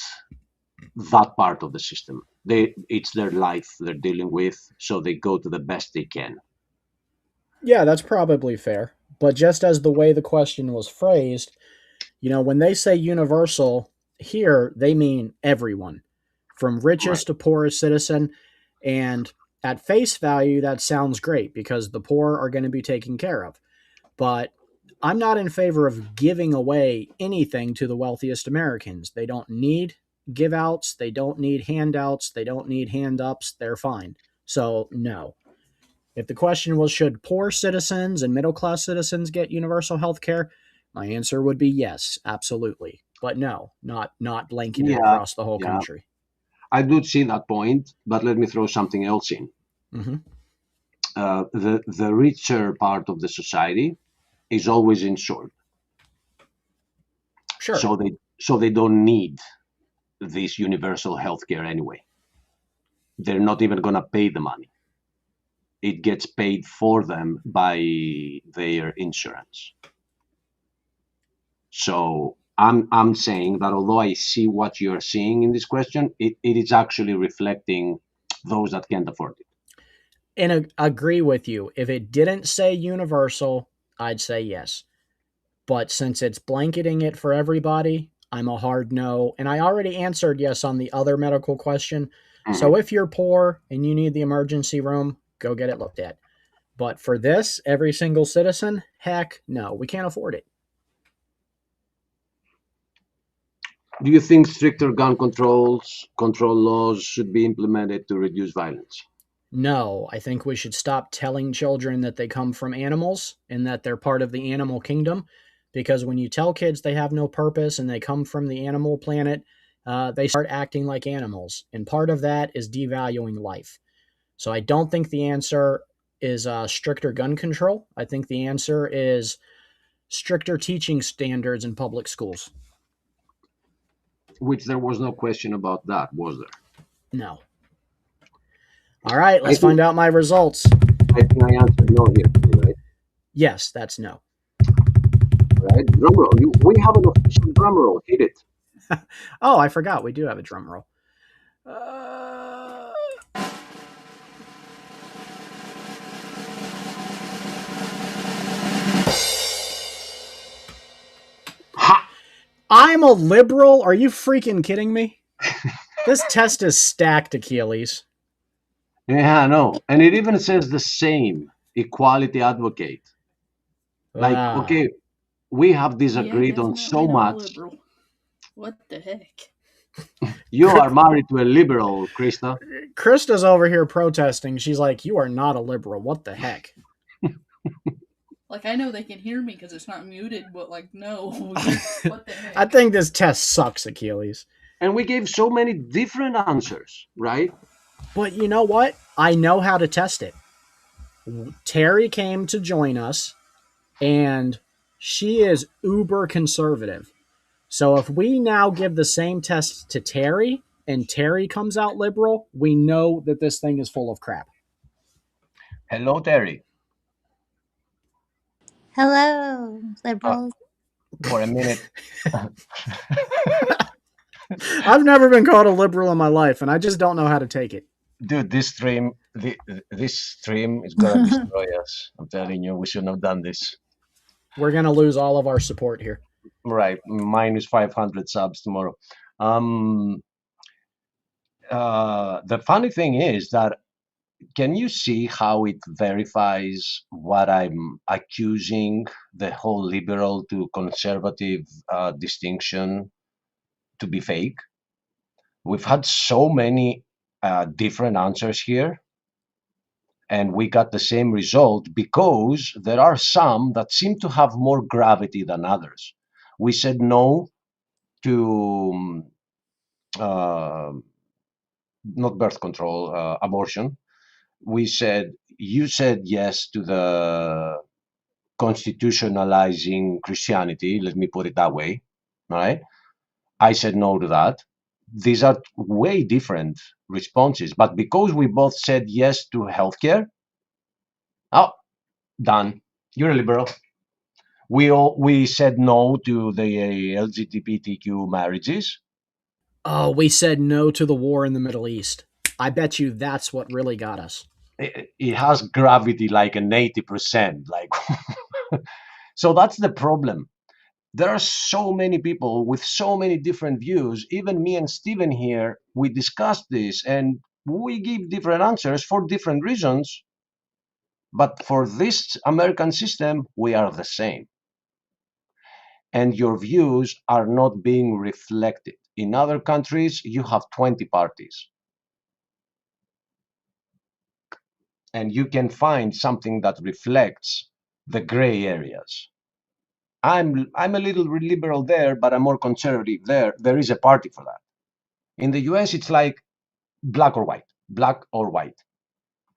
that part of the system. It's their life they're dealing with, so they go to the best they can. Yeah, that's probably fair. But just as the way the question was phrased, when they say universal here, they mean everyone, from Right. richest to poorest citizen. And at face value, that sounds great because the poor are going to be taken care of. But I'm not in favor of giving away anything to the wealthiest Americans. They don't need give outs, they don't need handouts, they don't need hand ups. They're fine. So, no. If the question was, should poor citizens and middle class citizens get universal health care? My answer would be yes, absolutely. But no, not blanketed Yeah, across the whole yeah, country. I do see that point, but let me throw something else in. Mm-hmm. The richer part of the society is always insured, Sure. so they don't need this universal health care anyway. They're not even going to pay the money. It gets paid for them by their insurance. So I'm saying that although I see what you're seeing in this question, it is actually reflecting those that can't afford it. And agree with you. If it didn't say universal, I'd say yes. But since it's blanketing it for everybody, I'm a hard no. And I already answered yes on the other medical question. So Mhm. if you're poor and you need the emergency room, go get it looked at. But for this, every single citizen, heck no, we can't afford it. Do you think stricter gun control laws should be implemented to reduce violence? No, I think we should stop telling children that they come from animals and that they're part of the animal kingdom. Because when you tell kids they have no purpose and they come from the animal planet, they start acting like animals. And part of that is devaluing life. So I don't think the answer is stricter gun control. I think the answer is stricter teaching standards in public schools. Which there was no question about that, was there? No. All right, I let's think find out my results. I answered no here, right? Yes, that's no. Right? Drum roll. We have an official drum roll. Hit it. Oh, I forgot. We do have a drum roll. Uh, Ha! I'm a liberal? Are you freaking kidding me? This test is stacked, Achilles. Yeah, I know. And it even says the same equality advocate. Like, Ah, okay, we have Yeah, disagreed on definitely so not a much. liberal. What the heck? You are married to a liberal, Krista. Krista's over here protesting. She's like, "You are not a liberal. What the heck?" Like, I know they can hear me because it's not muted, but, like, no. What the heck? I think this test sucks, Achilles. And we gave so many different answers, right? But you know what? I know how to test it. Terry came to join us, and she is uber conservative. So if we now give the same test to Terry and Terry comes out liberal, we know that this thing is full of crap. Hello, Terry. Hello, Uh, liberals. for a minute. I've never been called a liberal in my life, and I just don't know how to take it. Dude, this stream is gonna destroy us. I'm telling you, we shouldn't have done this. We're going to lose all of our support here. Right, minus 500 subs tomorrow. The funny thing is that can you see how it verifies what I'm accusing the whole liberal to conservative distinction to be fake? We've had so many different answers here, and we got the same result because there are some that seem to have more gravity than others. We said no to uh, not birth control, abortion. You said yes to the constitutionalizing Christianity, let me put it that way, right? I said no to that. These are way different responses, but because we both said yes to healthcare, oh, done. You're a liberal. We said no to the LGBTQ marriages. Oh, we said no to the war in the Middle East. I bet you that's what really got us. It has gravity like an 80%. Like, so that's the problem. There are so many people with so many different views. Even me and Steven here, we discussed this, and we give different answers for different reasons, but for this American system, we are the same. And your views are not being reflected. In other countries, you have 20 parties. And you can find something that reflects the gray areas. I'm a little liberal there, but I'm more conservative there. There is a party for that. In the US, it's like black or white, black or white.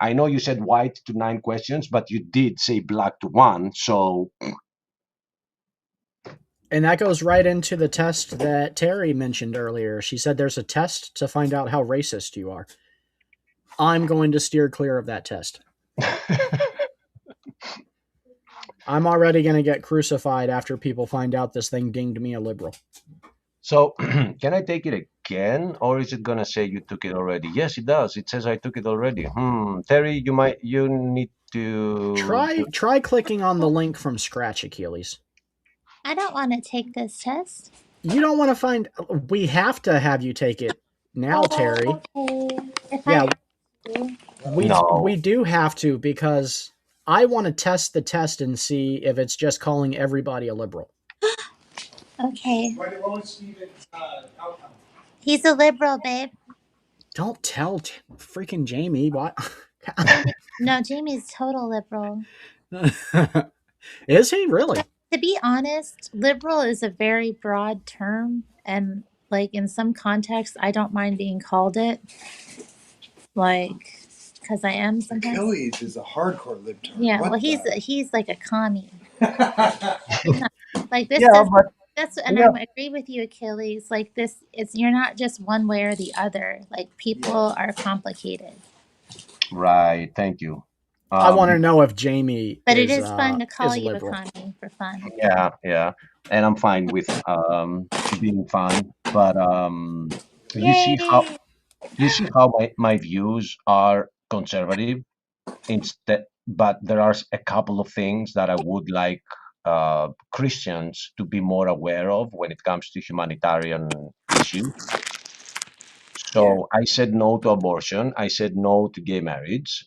I know you said white to 9 questions, but you did say black to 1. So, And that goes right into the test that Terry mentioned earlier. She said there's a test to find out how racist you are. I'm going to steer clear of that test. I'm already going to get crucified after people find out this thing dinged me a liberal. so can I take it again, or is it gonna say you took it already? Yes, it does. It says I took it already. Terry, you need to Try clicking on the link from scratch, Achilles. I don't want to take this test. You don't want to find. We have to have you take it now, Terry. Okay. If Yeah, I we do have to, because I want to test the test and see if it's just calling everybody a liberal. okay. He's a liberal, babe. Don't tell freaking Jamie what. No, Jamie's total liberal. Is he really? To be honest, liberal is a very broad term, and like in some contexts, I don't mind being called it. Like, because I am sometimes. Achilles is a hardcore libtard. Yeah, What well, the- he's like a commie. He's not, like this. Yeah, but That's and yeah. I agree with you, Achilles. Like this, it's you're not just one way or the other. Like people are complicated. Right. Thank you. I want to know if Jamie. But is, it is fun to call you liberal. a commie for fun. Yeah, and I'm fine with being fun. But you see how my views are conservative instead. But there are a couple of things that I would like Christians to be more aware of when it comes to humanitarian issues. So I said no to abortion. I said no to gay marriage.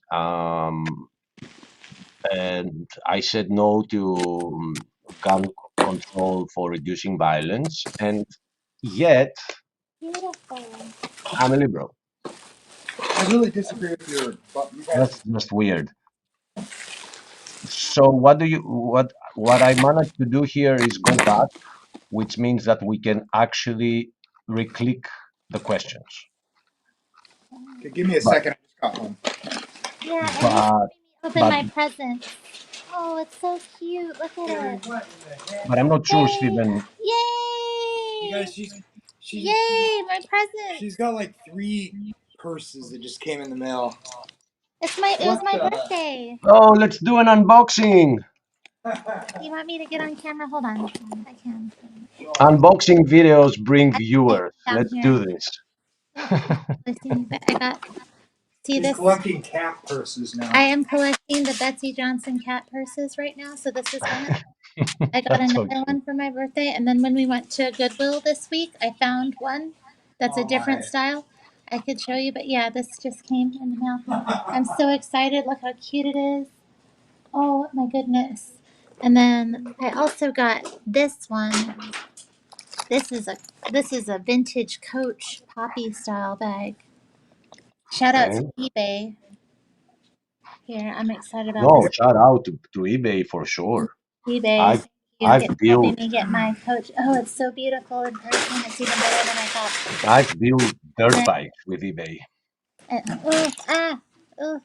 And I said no to gun control for reducing violence. And yet, Beautiful. I'm a liberal. I really disagree with your. But you guys, That's just weird. So what I managed to do here is go back, which means that we can actually re-click the questions. okay, give me a second. I just got home. Yeah, and But open but my present. Oh, it's so cute. Look at it. but I'm not sure, Yay! Stephen. Yay! You guys, she's Yay! My present. she's got like 3 purses that just came in the mail. It was my birthday. Oh, let's do an unboxing. You want me to get on camera? Hold on. I can. Unboxing videos bring viewers. down Let's here. do this. I got. See She's this? collecting cat purses now. I am collecting the Betsy Johnson cat purses right now, so this is one. I got That's another okay. one for my birthday, and then when we went to Goodwill this week, I found one that's a different style. I could show you, but yeah, this just came in the mail. I'm so excited. Look how cute it is. Oh my goodness. And then I also got this one. This is a vintage Coach poppy style bag. Shout out to eBay. Here, I'm excited about No, this. shout out to eBay for sure. eBay. I've Helping built me get my Coach. Oh, it's so beautiful in person. It's even better than I thought. I've built dirt bikes with eBay. Oh.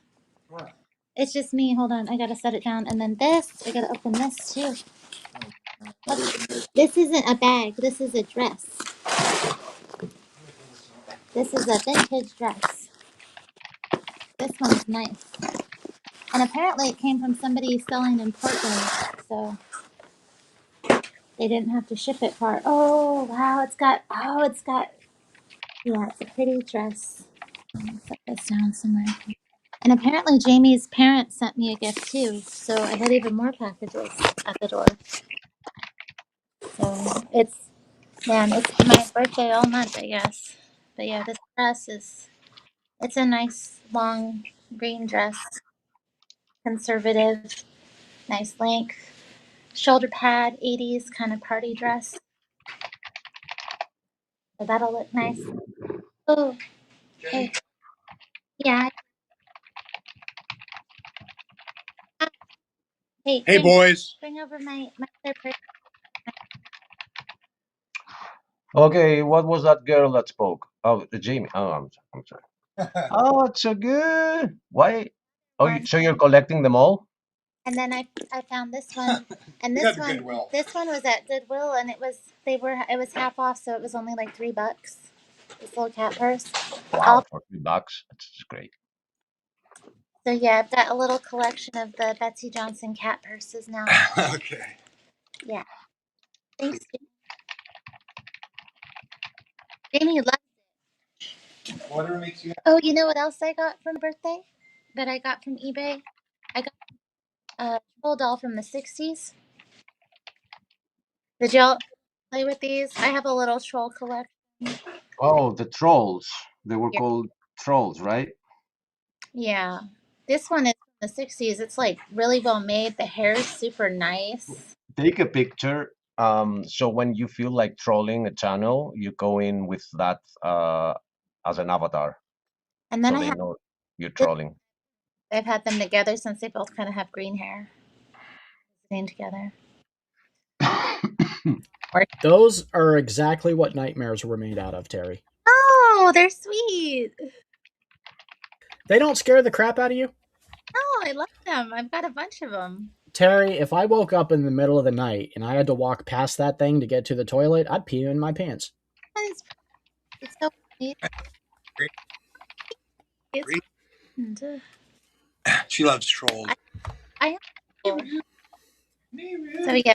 It's just me. Hold on. I gotta set it down. And then this, I gotta open this too. This isn't a bag. This is a dress. This is a vintage dress. This one's nice. And apparently it came from somebody selling in Portland, so they didn't have to ship it far. Oh, wow. It's got, yeah, it's a pretty dress. Set this down somewhere. And apparently Jamie's parents sent me a gift too, so I had even more packages at the door. So it's my birthday all month, I guess. But yeah, this dress is It's a nice long green dress, conservative, nice length, shoulder pad, 80s kind of party dress. So that'll look nice. Oh, hey, yeah. Hey, Hey, Jamie, boys. bring over my other person. Okay, what was that girl that spoke? Oh, Jamie. Oh, I'm sorry. Oh, it's so good. Why? Oh, One. so you're collecting them all? And then I found this one, and We this got the one Goodwill. this one was at Goodwill, and it was half off, so it was only like $3. This little cat purse. Wow, for $3. That's great. So yeah, I've got a little collection of the Betsy Johnson cat purses now. Okay. Yeah, thanks, Jamie. You love. Whatever makes you Oh, you know what else I got for my birthday? That I got from eBay. I got a troll doll from the '60s. Did y'all play with these? I have a little troll collection Oh, the trolls. They were here. called trolls, right? Yeah, this one is from the '60s. It's like really well made. The hair is super nice. Take a picture. So when you feel like trolling a channel, you go in with that as an avatar, And then so I they have know you're this. trolling. I've had them together since they both kind of have green hair. Sitting together. Those are exactly what nightmares were made out of, Terry. Oh, they're sweet. They don't scare the crap out of you? Oh, I love them. I've got a bunch of them. Terry, if I woke up in the middle of the night and I had to walk past that thing to get to the toilet, I'd pee in my pants. It's so sweet. Great. It's Great. and, She loves trolls. I have. So yeah,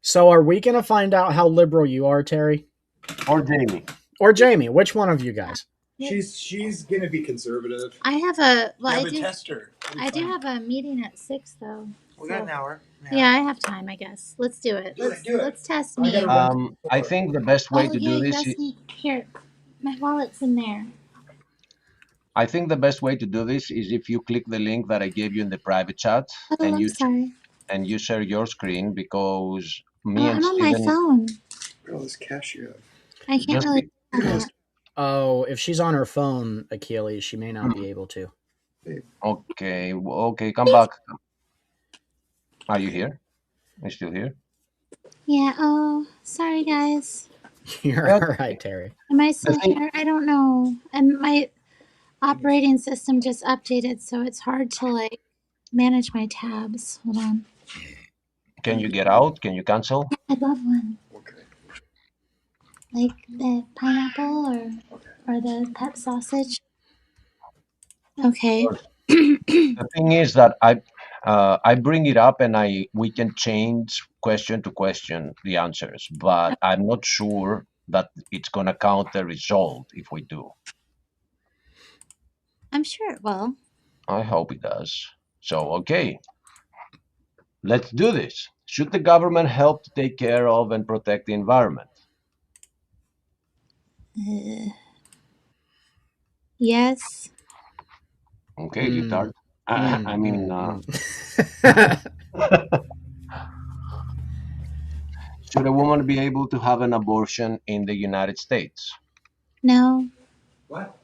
So are we going to find out how liberal you are, Terry? Or Jamie. Or Jamie? Which one of you guys? She's gonna be conservative. I have a well, Yeah, I but do. test her. I do have a meeting at 6 though. We got an hour. Yeah, I have time. I guess. Let's do it. Do it, do it. Let's test I me. gotta run to the I store. think the best way Oh to yeah, do you this asked is, me. Here, my wallet's in there. I think the best way to do this is if you click the link that I gave you in the private chat Oh, and I'm sorry. you share your screen, because me Oh, and I'm on my Steven phone. Look at all this cash you have. I can't just really. be- Do that. Oh, if she's on her phone, Achilles, she may not be able to. okay, okay, come back. Are you here? Are you still here? Yeah. Oh, sorry guys. You're Yeah, all right, Terry. Am I the still thing, here? I don't know. And my operating system just updated, so it's hard to like manage my tabs. Hold on. can you get out? Can you cancel? I love one. Okay. Like the pineapple or the pep sausage. Okay. The thing is that I bring it up and we can change question to question the answers, but I'm not sure that it's gonna count the result if we do. I'm sure it will. I hope it does. So okay, let's do this. Should the government help to take care of and protect the environment? Yes. Okay, Lieutenant. Mm, I mean, mm. should a woman be able to have an abortion in the United States? No. What?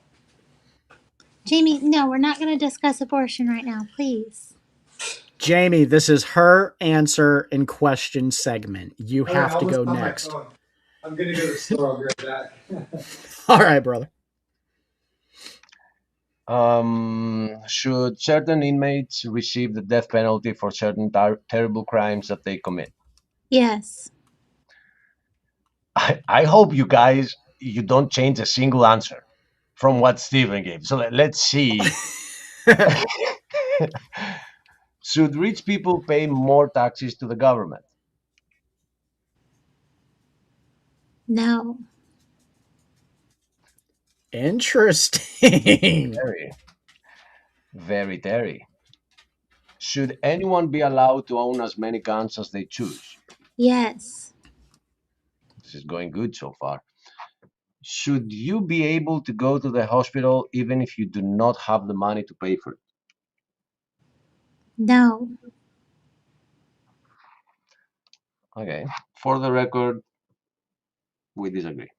Jamie, no, we're not going to discuss abortion right now, please. Jamie, this is her answer and question segment. You All right, have to I'll go listen on my next. phone. I'm gonna go to the store. I'll be right back. All right, brother. Should certain inmates receive the death penalty for certain terrible crimes that they commit? Yes. I hope you guys you don't change a single answer from what Stephen gave. So let's see. Should rich people pay more taxes to the government? No. Interesting. Very, very dairy. Should anyone be allowed to own as many guns as they choose? Yes. This is going good so far. Should you be able to go to the hospital even if you do not have the money to pay for it? No. Okay. For the record, we disagree.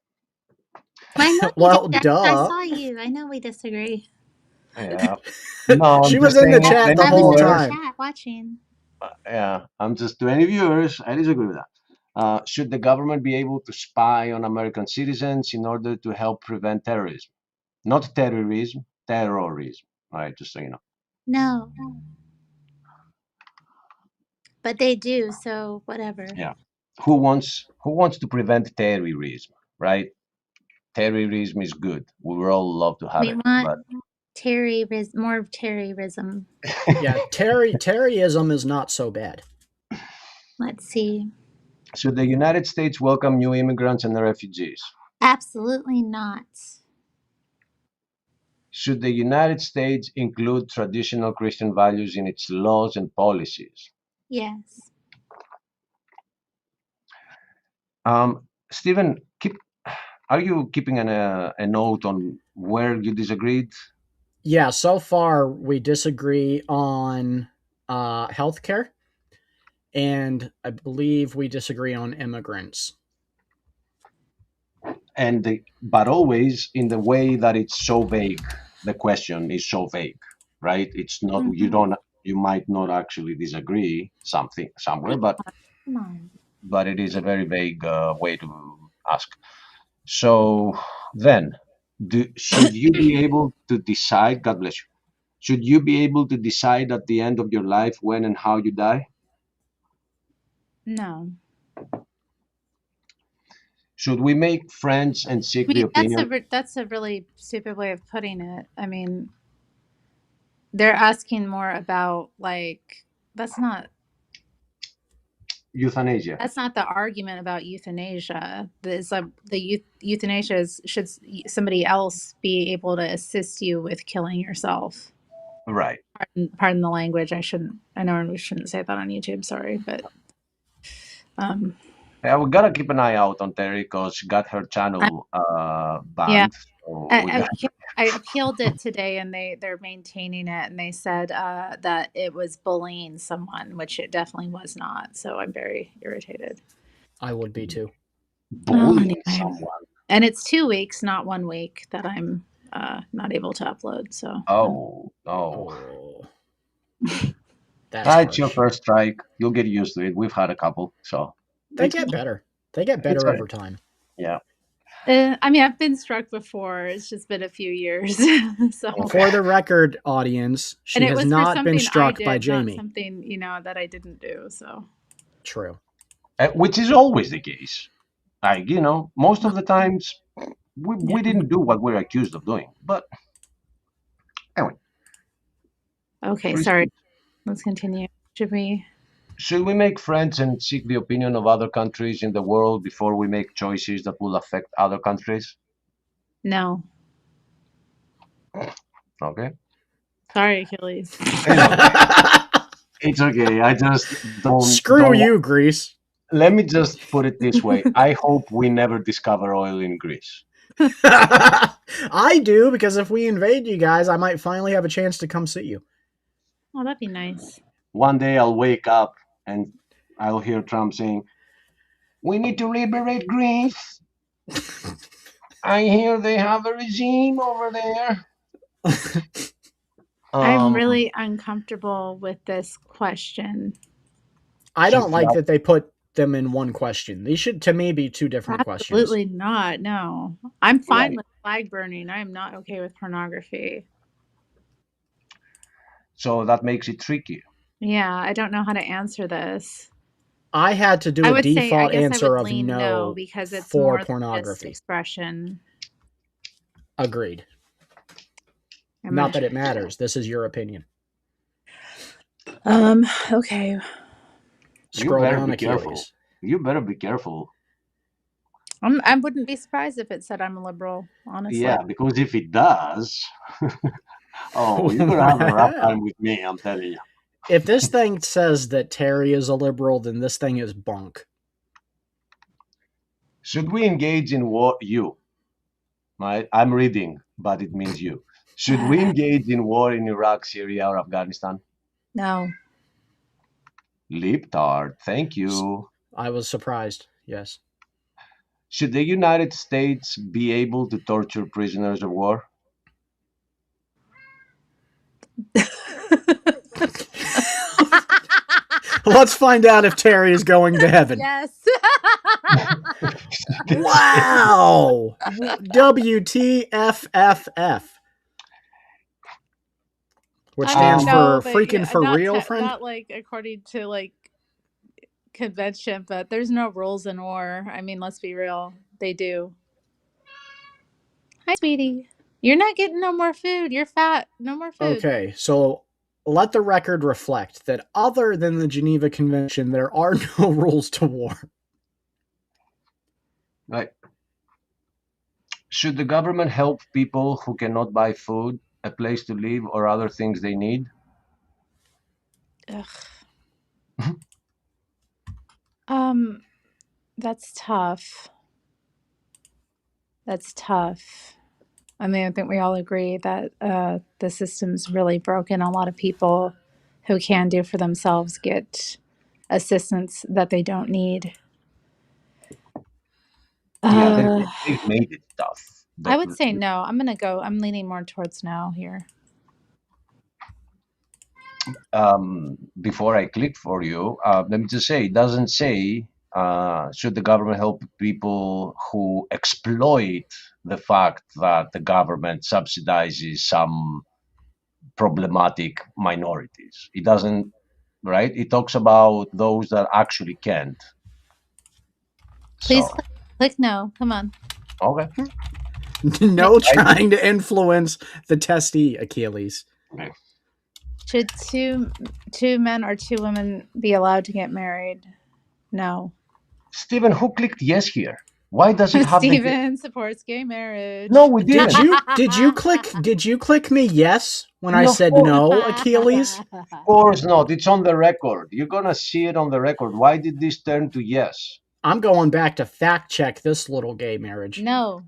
I know we Well, did. I duh. saw you. I know we disagree. Yeah. No, She I'm was just in the saying to chat any the I was whole in the viewers. time. chat watching. Yeah, I'm just to any viewers. I disagree with that. Should the government be able to spy on American citizens in order to help prevent terrorism? Not terrorism, terrorism. All right, just so you know. No. But they do, so whatever. Yeah. Who wants to prevent terrorism, right? Terrorism is good. We would all love to have We it, want but more terrorism. Yeah, Terryism is not so bad. Let's see. should the United States welcome new immigrants and refugees? Absolutely not. Should the United States include traditional Christian values in its laws and policies? Yes. Stephen, are you keeping a note on where you disagreed? Yeah, so far we disagree on healthcare, and I believe we disagree on immigrants. But always in the way that it's so vague. The question is so vague, right? It's not you might not actually disagree something somewhere, Come on. but it is a very vague way to ask. So then, should you be able to decide? God bless you. Should you be able to decide at the end of your life when and how you die? No. Should we make friends and seek I the mean, opinion? that's a really stupid way of putting it. I mean, they're asking more about like that's not Euthanasia. that's not the argument about euthanasia. Euthanasia is should somebody else be able to assist you with killing yourself? Right. Pardon the language. I know we shouldn't say that on YouTube. Sorry, but Yeah, we gotta keep an eye out on Terry because she got her I, channel yeah, banned. So we got I appealed it today, and they're maintaining it, and they said that it was bullying someone, which it definitely was not. So I'm very irritated. I would be too. Oh, bullying anyway. someone. And it's 2 weeks, not 1 week, that I'm not able to upload. So Oh, no. Oh, that's It's your harsh. first strike. You'll get used to it. We've had a couple, so They get better. They get it's better over time. yeah. I mean, I've been struck before. It's just been a few years. So Okay. For the record, audience, she and it has was for not something been struck I did, by not Jamie. something that I didn't do. So True. Which is always the case. Like, most of the times we didn't do what we're accused of doing. But anyway, okay, free sorry. speech. Let's continue. Should we make friends and seek the opinion of other countries in the world before we make choices that will affect other countries? No. Okay. Sorry, Achilles. It's okay. I just don't. Screw you, Greece. Let me just put it this way. I hope we never discover oil in Greece. I do, because if we invade you guys, I might finally have a chance to come see you. Oh, that'd be nice. One day I'll wake up and I'll hear Trump saying, "We need to liberate Greece. I hear they have a regime over there." I'm really uncomfortable with this question. I don't like that they put them in one question. These should, to me, be two different questions. Absolutely not. No. I'm fine with flag burning. I am not okay with pornography. So that makes it tricky. Yeah, I don't know how to answer this. I had to do a default answer of no because it's for more pornography. Expression. Agreed. Not that it matters. This is your opinion. Okay. Scroll down, Achilles. Careful. You better be careful. I wouldn't be surprised if it said I'm a liberal, honestly. Yeah, because if it does, you're going to have a rough time with me, I'm telling you. If this thing says that Terry is a liberal, then this thing is bunk. Should we engage in war? I'm reading, but it means you. Should we engage in war in Iraq, Syria, or Afghanistan? No. Liptard, thank you. I was surprised. Yes. Should the United States be able to torture prisoners of war? Let's find out if Terry is going to heaven. Yes. Wow. WTFFF. Which stands No, for but freaking for not real, friend? Not like according to like convention, but there's no rules in war. I mean, let's be real. They do. Hi, sweetie. You're not getting no more food. You're fat. No more food. Okay, so let the record reflect that other than the Geneva Convention, there are no rules to war. Right. Should the government help people who cannot buy food, a place to live, or other things they need? Ugh. That's tough. That's tough. I mean, I think we all agree that the system's really broken. A lot of people who can do for themselves get assistance that they don't need. Yeah, they've made it tough. I would say no. I'm leaning more towards no here. Before I click for you, let me just say, it doesn't say should the government help people who exploit the fact that the government subsidizes some problematic minorities. It doesn't, right? It talks about those that actually can't. Please So, click no. Come on. okay. No trying to influence the testee, Achilles. Okay. Should two men or two women be allowed to get married? No. Stephen, who clicked yes here? Why does it have Stephen supports gay marriage. No, we didn't. Did you click me yes when I said no, Achilles? Of course not. It's on the record. You're gonna see it on the record. Why did this turn to yes? I'm going back to fact check this little gay marriage. No.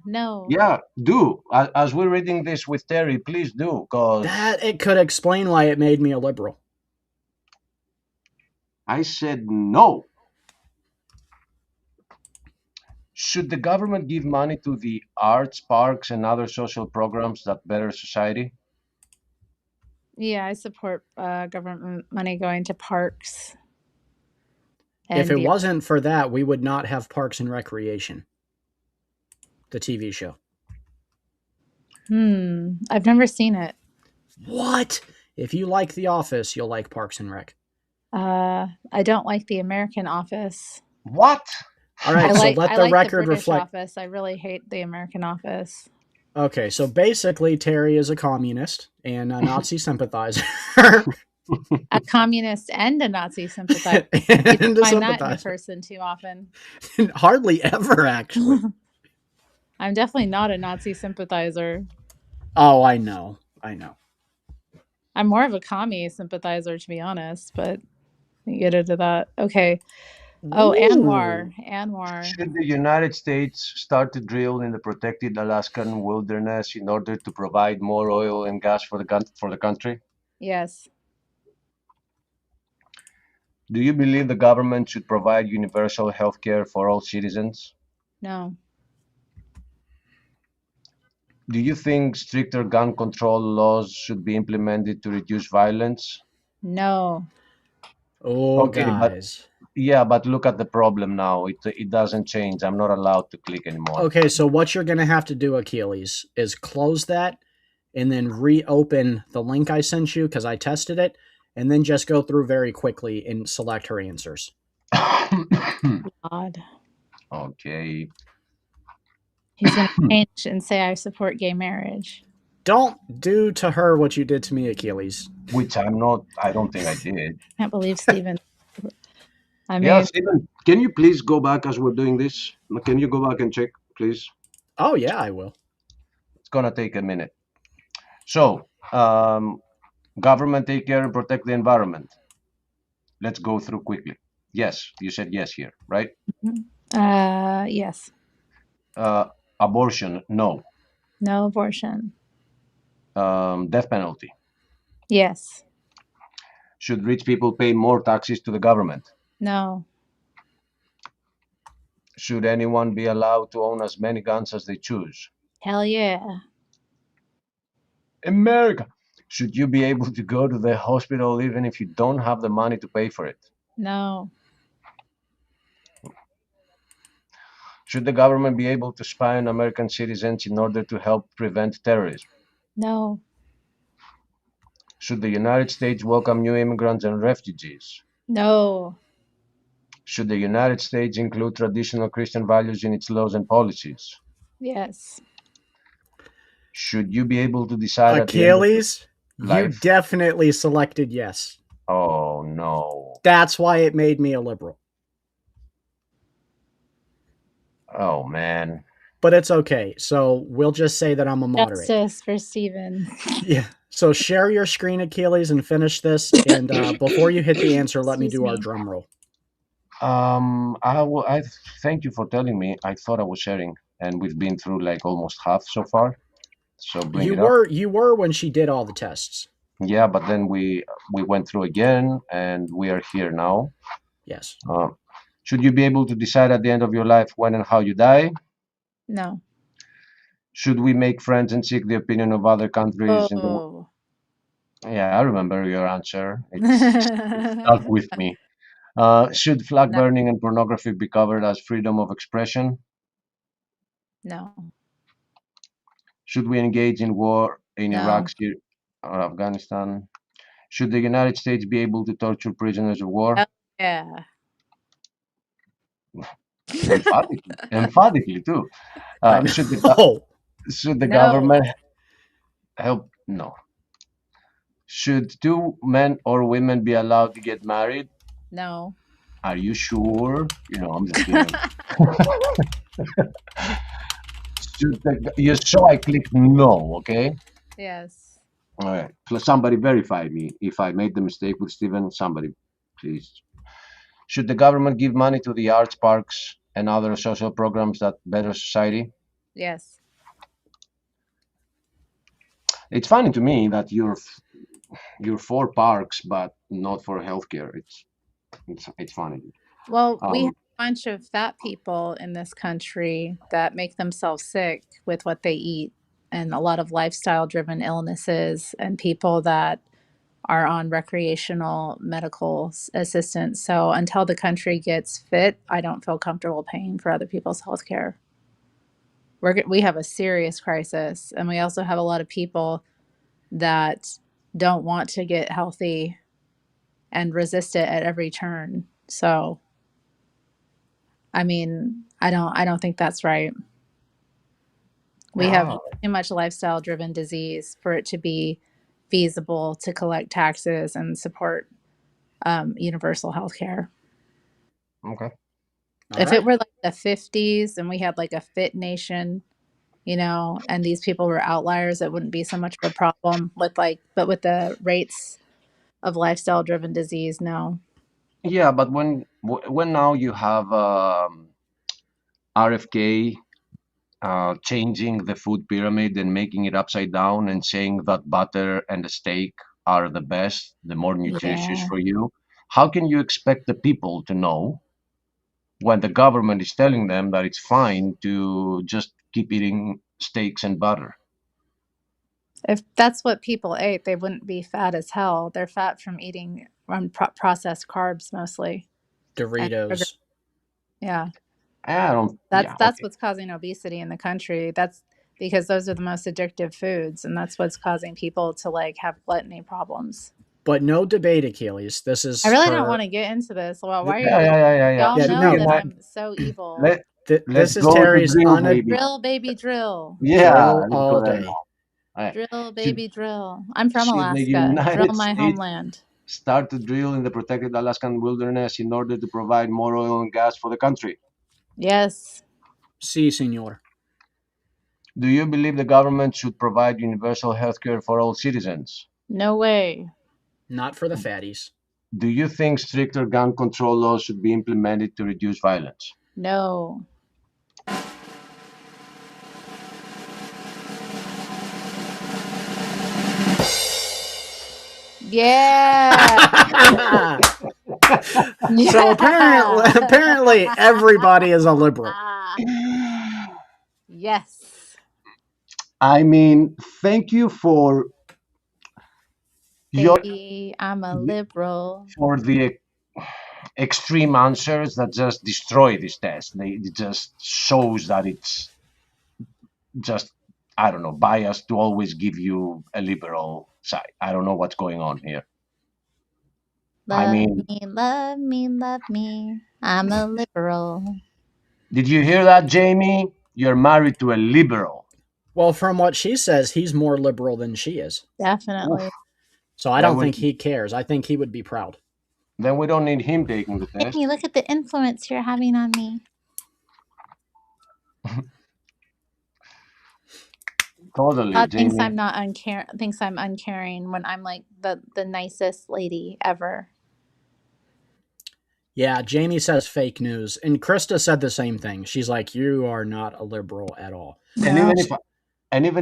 Yeah, do. As we're reading this with Terry, please do, because That it could explain why it made me a liberal. I said no. Should the government give money to the arts, parks, and other social programs that better society? Yeah, I support government money going to parks. If it wasn't for that, we would not have Parks and Recreation, the TV show. I've never seen it. What? If you like The Office, you'll like Parks and Rec. I don't like the American Office. What? All right, so let the record the British reflect. Office. I really hate the American Office. Okay, so basically, Terry is a communist and a Nazi sympathizer. A communist and a Nazi sympathizer. And You a find that in a sympathizer. person too often. Hardly ever, actually. I'm definitely not a Nazi sympathizer. Oh, I know. I'm more of a commie sympathizer, to be honest, but we get into that. Okay. Oh, Anwar. Should the United States start to drill in the protected Alaskan wilderness in order to provide more oil and gas for the country? Yes. Do you believe the government should provide universal health care for all citizens? No. Do you think stricter gun control laws should be implemented to reduce violence? No. Oh, Okay, guys. But look at the problem now. It doesn't change. I'm not allowed to click anymore. Okay, so what you're going to have to do, Achilles, is close that and then reopen the link I sent you because I tested it, and then just go through very quickly and select her answers. God. Okay. He's going to change and say, I support gay marriage. Don't do to her what you did to me, Achilles. Which I don't think I did. I can't believe Stephen. Stephen, can you please go back as we're doing this? Can you go back and check, please? Oh, yeah, I will. It's going to take a minute. So, government take care and protect the environment. Let's go through quickly. Yes, you said yes here, right? Yes. Abortion, no. No abortion. Death penalty. Yes. Should rich people pay more taxes to the government? No. Should anyone be allowed to own as many guns as they choose? Hell yeah. America! Should you be able to go to the hospital even if you don't have the money to pay for it? No. Should the government be able to spy on American citizens in order to help prevent terrorism? No. Should the United States welcome new immigrants and refugees? No. Should the United States include traditional Christian values in its laws and policies? Yes. Should you be able to decide at the end of Achilles, you life? definitely selected yes. Oh no. That's why it made me a liberal. Oh man. But it's okay. So we'll just say that I'm a moderate. Justice for Steven. Yeah. So share your screen, Achilles, and finish this. And before you hit the answer, let me Excuse do our me. drum roll. I thank you for telling me. I thought I was sharing, and we've been through like almost half so far. So bring it up. You were when she did all the tests. Yeah, but then we went through again, and we are here now. Yes. Should you be able to decide at the end of your life when and how you die? No. Should we make friends and seek the opinion of other countries in the world? Oh. Yeah, I remember your answer. It stuck with me. Should flag No. burning and pornography be covered as freedom of expression? No. Should we engage in war in No. Iraq, Syria, or Afghanistan? Should the United States be able to torture prisoners of war? Hell yeah. Emphatically too. I Should the know. should the No. government help? No. Should two men or women be allowed to get married? No. Are you sure? I'm just kidding. You saw I clicked no, okay? Yes. All right. So somebody verify me. If I made the mistake with Steven, somebody please. Should the government give money to the arts, parks, and other social programs that better society? Yes. It's funny to me that you're for parks but not for healthcare. It's funny. Well, we have Um, a bunch of fat people in this country that make themselves sick with what they eat, and a lot of lifestyle driven illnesses, and people that are on recreational medical assistance. So until the country gets fit, I don't feel comfortable paying for other people's health care. We have a serious crisis, and we also have a lot of people that don't want to get healthy and resist it at every turn. So I mean, I don't think that's right. We have wow. too much lifestyle driven disease for it to be feasible to collect taxes and support universal health care. Okay. If it were like the 50s and we had like a fit nation, and these people were outliers, it wouldn't be so much of a problem but with the rates of lifestyle driven disease, no. Yeah, but when now you have RFK changing the food pyramid and making it upside down and saying that butter and the steak are the best, the more nutritious Yeah. for you, how can you expect the people to know when the government is telling them that it's fine to just keep eating steaks and butter? If that's what people ate, they wouldn't be fat as hell. They're fat from eating processed carbs mostly. And sugar. Doritos. Yeah. I don't. That's Yeah. that's Okay. what's causing obesity in the country. That's because those are the most addictive foods, and that's what's causing people to have gluttony problems. But no debate, Achilles. This is I really her. don't want to get into this. Well, why are Yeah. y'all? Yeah. Y'all Yeah, know no. that I'm so evil. Let's This is go to Terry's drill, baby. Drill, baby, drill. Yeah. drill Let's all go there day. now. All right. Drill, baby, drill. I'm from Should the Alaska. United Drill my States homeland. start to drill in the protected Alaskan wilderness in order to provide more oil and gas for the country? Yes. Si, senor. Do you believe the government should provide universal health care for all citizens? No way. Not for the fatties. Do you think stricter gun control laws should be implemented to reduce violence? No. Yeah. So apparently everybody is a liberal. Yes. I mean, thank you for your Baby, I'm a liberal. for the extreme answers that just destroy this test. It just shows that it's just, I don't know, biased to always give you a liberal side. I don't know what's going on here. I Love mean, me, love me, love me. I'm a liberal. did you hear that, Jamie? You're married to a liberal. Well, from what she says, he's more liberal than she is. Oof. Definitely. So I Then don't we, think he cares. I think he would be proud. then we don't need him taking the test. Jamie, look at the influence you're having on me. Totally, God thinks Jamie. thinks I'm uncaring when I'm like the nicest lady ever. Yeah, Jamie says fake news. And Krista said the same thing. She's like, you are not a liberal at all. And No. even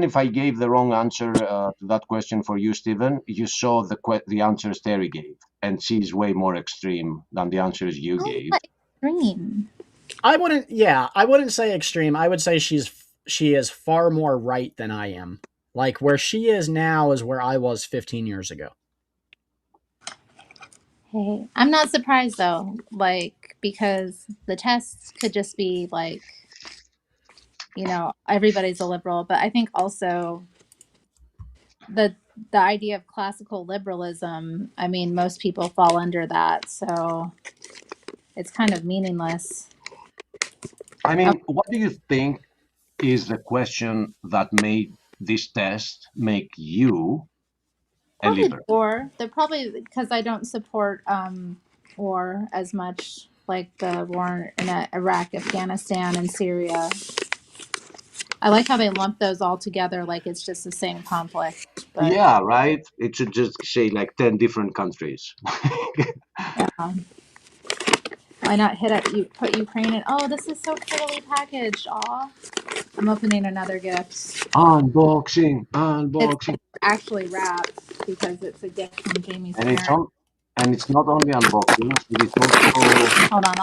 if I gave the wrong answer to that question for you, Stephen, you saw the answers Terry gave, and she's way more extreme than the answers you I'm gave. not extreme. I wouldn't say extreme. I would say she is far more right than I am. Like where she is now is where I was 15 years ago. Hey, I'm not surprised though, like because the tests could just be like, everybody's a liberal, but I think also the the idea of classical liberalism, I mean, most people fall under that, so it's kind of meaningless. I Oh, mean, what do you think is the question that made this test make you a probably liberal? war. They're probably because I don't support war as much, like the war in Iraq, Afghanistan, and Syria. I like how they lump those all together like it's just the same conflict. But Yeah, right. It should just say like 10 different countries. um, why not put Ukraine in? Oh, this is so prettily packaged. Aw. I'm opening another gift. Unboxing, It's unboxing, actually wrapped because it's a gift from Jamie's and it's parents. on, and it's not only unboxing. It is also, Hold on,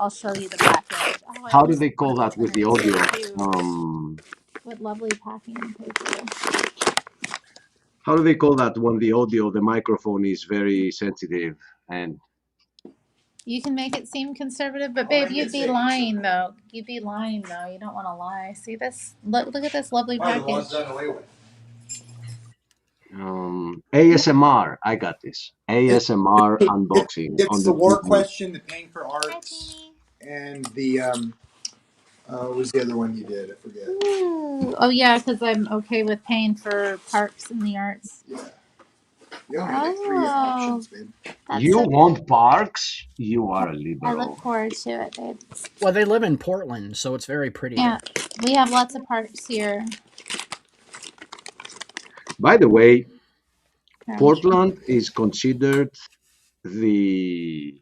I'll show you the package. Oh, I how do almost they call that with the it's so audio? cute. What lovely packing paper. How do they call that when the audio, the microphone is very sensitive and You can make it seem conservative, but babe, you'd be lying though. You'd be lying though. You don't want to lie. See this? Look at this lovely package. ASMR? I got this. ASMR unboxing on It's the the war TV. question, the paying for Hi, arts, Jamie. and the what was the other one you did? I forget. Ooh. Oh yeah, because I'm okay with paying for parks and the arts. Yeah, you only have like three options, babe. That's You so. want parks? You are a I look liberal. forward to it, babe. Well, they live in Portland, so it's very pretty Yeah, there. we have lots of parks here. By the way, Very true. Portland is considered the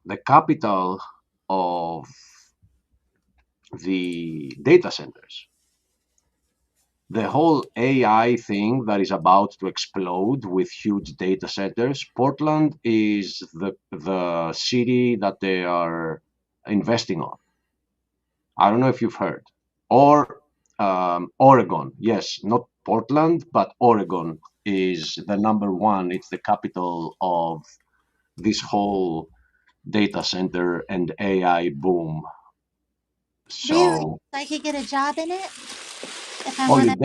the capital of the data centers. The whole AI thing that is about to explode with huge data centers, Portland is the city that they are investing on. I don't know if you've heard. Or Oregon. Yes, not Portland, but Oregon is the number one. It's the capital of this whole data center and AI boom. Really? So, I could get a job in it if I oh, want to.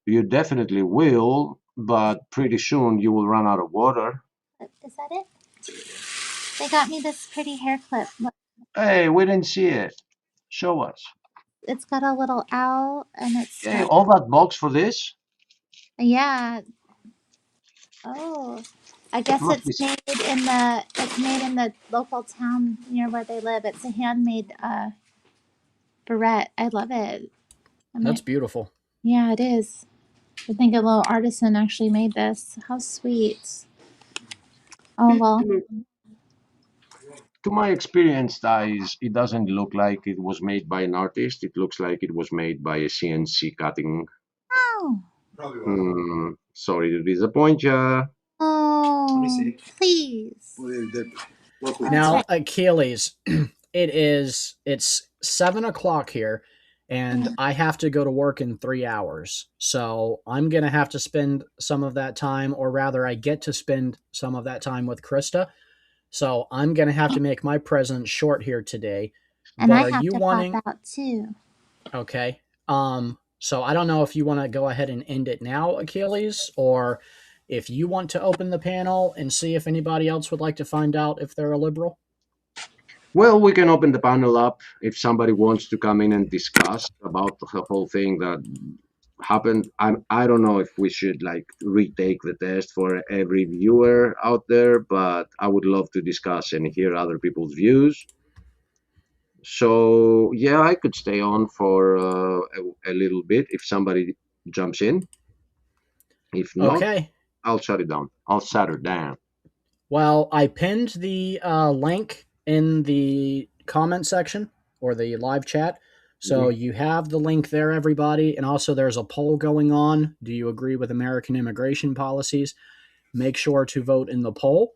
you definitely will, but pretty soon you will run out of water. Is that it? They got me this pretty hair clip. Look, Hey, we didn't see it. Show us. it's got a little owl and it's Hey, stuck. all that box for this Yeah. Oh, I guess must be. it's made in the local town near where they live. It's a handmade barrette. I love it. I That's might, beautiful. yeah, it is. I think a little artisan actually made this. How sweet. Oh well. To my experienced eyes, it doesn't look like it was made by an artist. It looks like it was made by a CNC cutting. Oh, Probably won't. Sorry to disappoint ya. Oh, Let me see. please. Well, they work with That's Now, right. Achilles, it's 7 o'clock here, and I have to go to work in 3 hours. So I'm gonna have to spend some of that time, or rather, I get to spend some of that time with Krista. So I'm gonna have to make my presence short here today. And But I are have you to pop wanting? out too. Okay. So I don't know if you want to go ahead and end it now, Achilles, or if you want to open the panel and see if anybody else would like to find out if they're a liberal. Well, we can open the panel up if somebody wants to come in and discuss about the whole thing that happened. I don't know if we should like retake the test for every viewer out there, but I would love to discuss and hear other people's views. So yeah, I could stay on for a little bit if somebody jumps in. If not, Okay. I'll shut it down. I'll shut it down. Well, I pinned the link in the comment section or the live chat. So Mhm. you have the link there, everybody. And also, there's a poll going on. Do you agree with American immigration policies? Make sure to vote in the poll.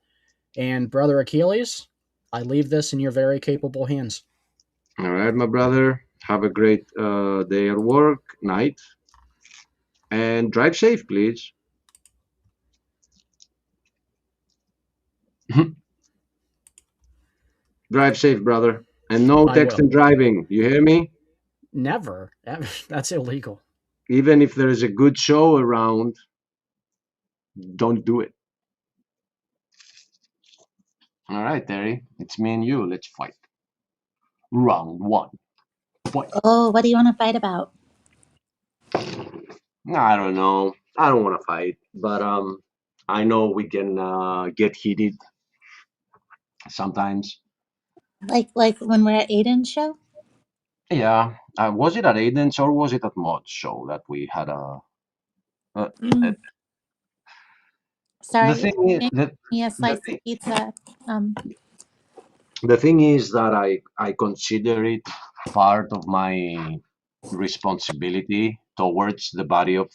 And, Brother Achilles, I leave this in your very capable hands. All right, my brother. Have a great day at work, night, and drive safe, please. Drive safe, brother. And no I text will. and driving. You hear me? Never. That's illegal. Even if there is a good show around, don't do it. All right, Terry. It's me and you. Let's fight. Round one. Fight. Oh, what do you want to fight about? I don't know. I don't want to fight, but I know we can get heated sometimes. Like when we're at Aiden's show? Yeah. Was it at Aiden's or was it at Mod's show that we had uh, uh, the Sorry, thing is make that me a the slice of pizza. Um, the thing is that I consider it part of my responsibility towards the body of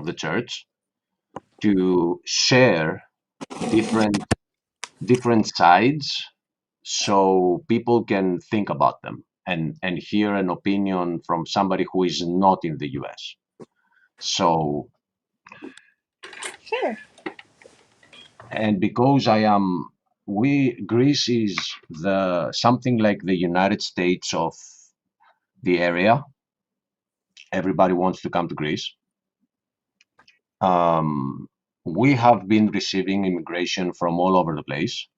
the church to share different different sides so people can think about them and hear an opinion from somebody who is not in the US. So, sure. and because Greece is the something like the United States of the area. Everybody wants to come to Greece. Um, we have been receiving immigration from all over the place,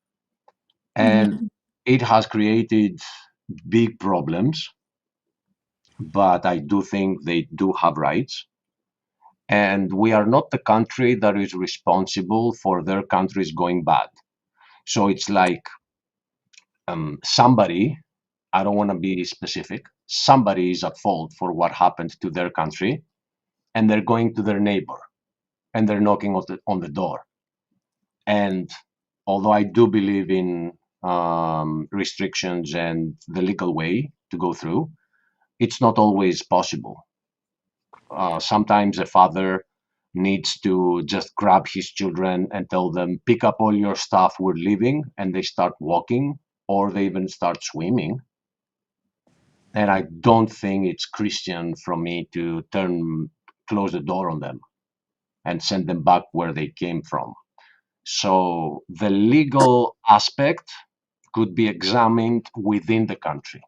and Hmm. it has created big problems. But I do think they do have rights, and we are not the country that is responsible for their countries going bad. So it's like somebody, I don't want to be specific, somebody is at fault for what happened to their country, and they're going to their neighbor and they're knocking on the door. And although I do believe in restrictions and the legal way to go through, it's not always possible. Sometimes a father needs to just grab his children and tell them, pick up all your stuff, we're leaving, and they start walking or they even start swimming. And I don't think it's Christian from me to close the door on them and send them back where they came from. So the legal aspect could be examined within the country.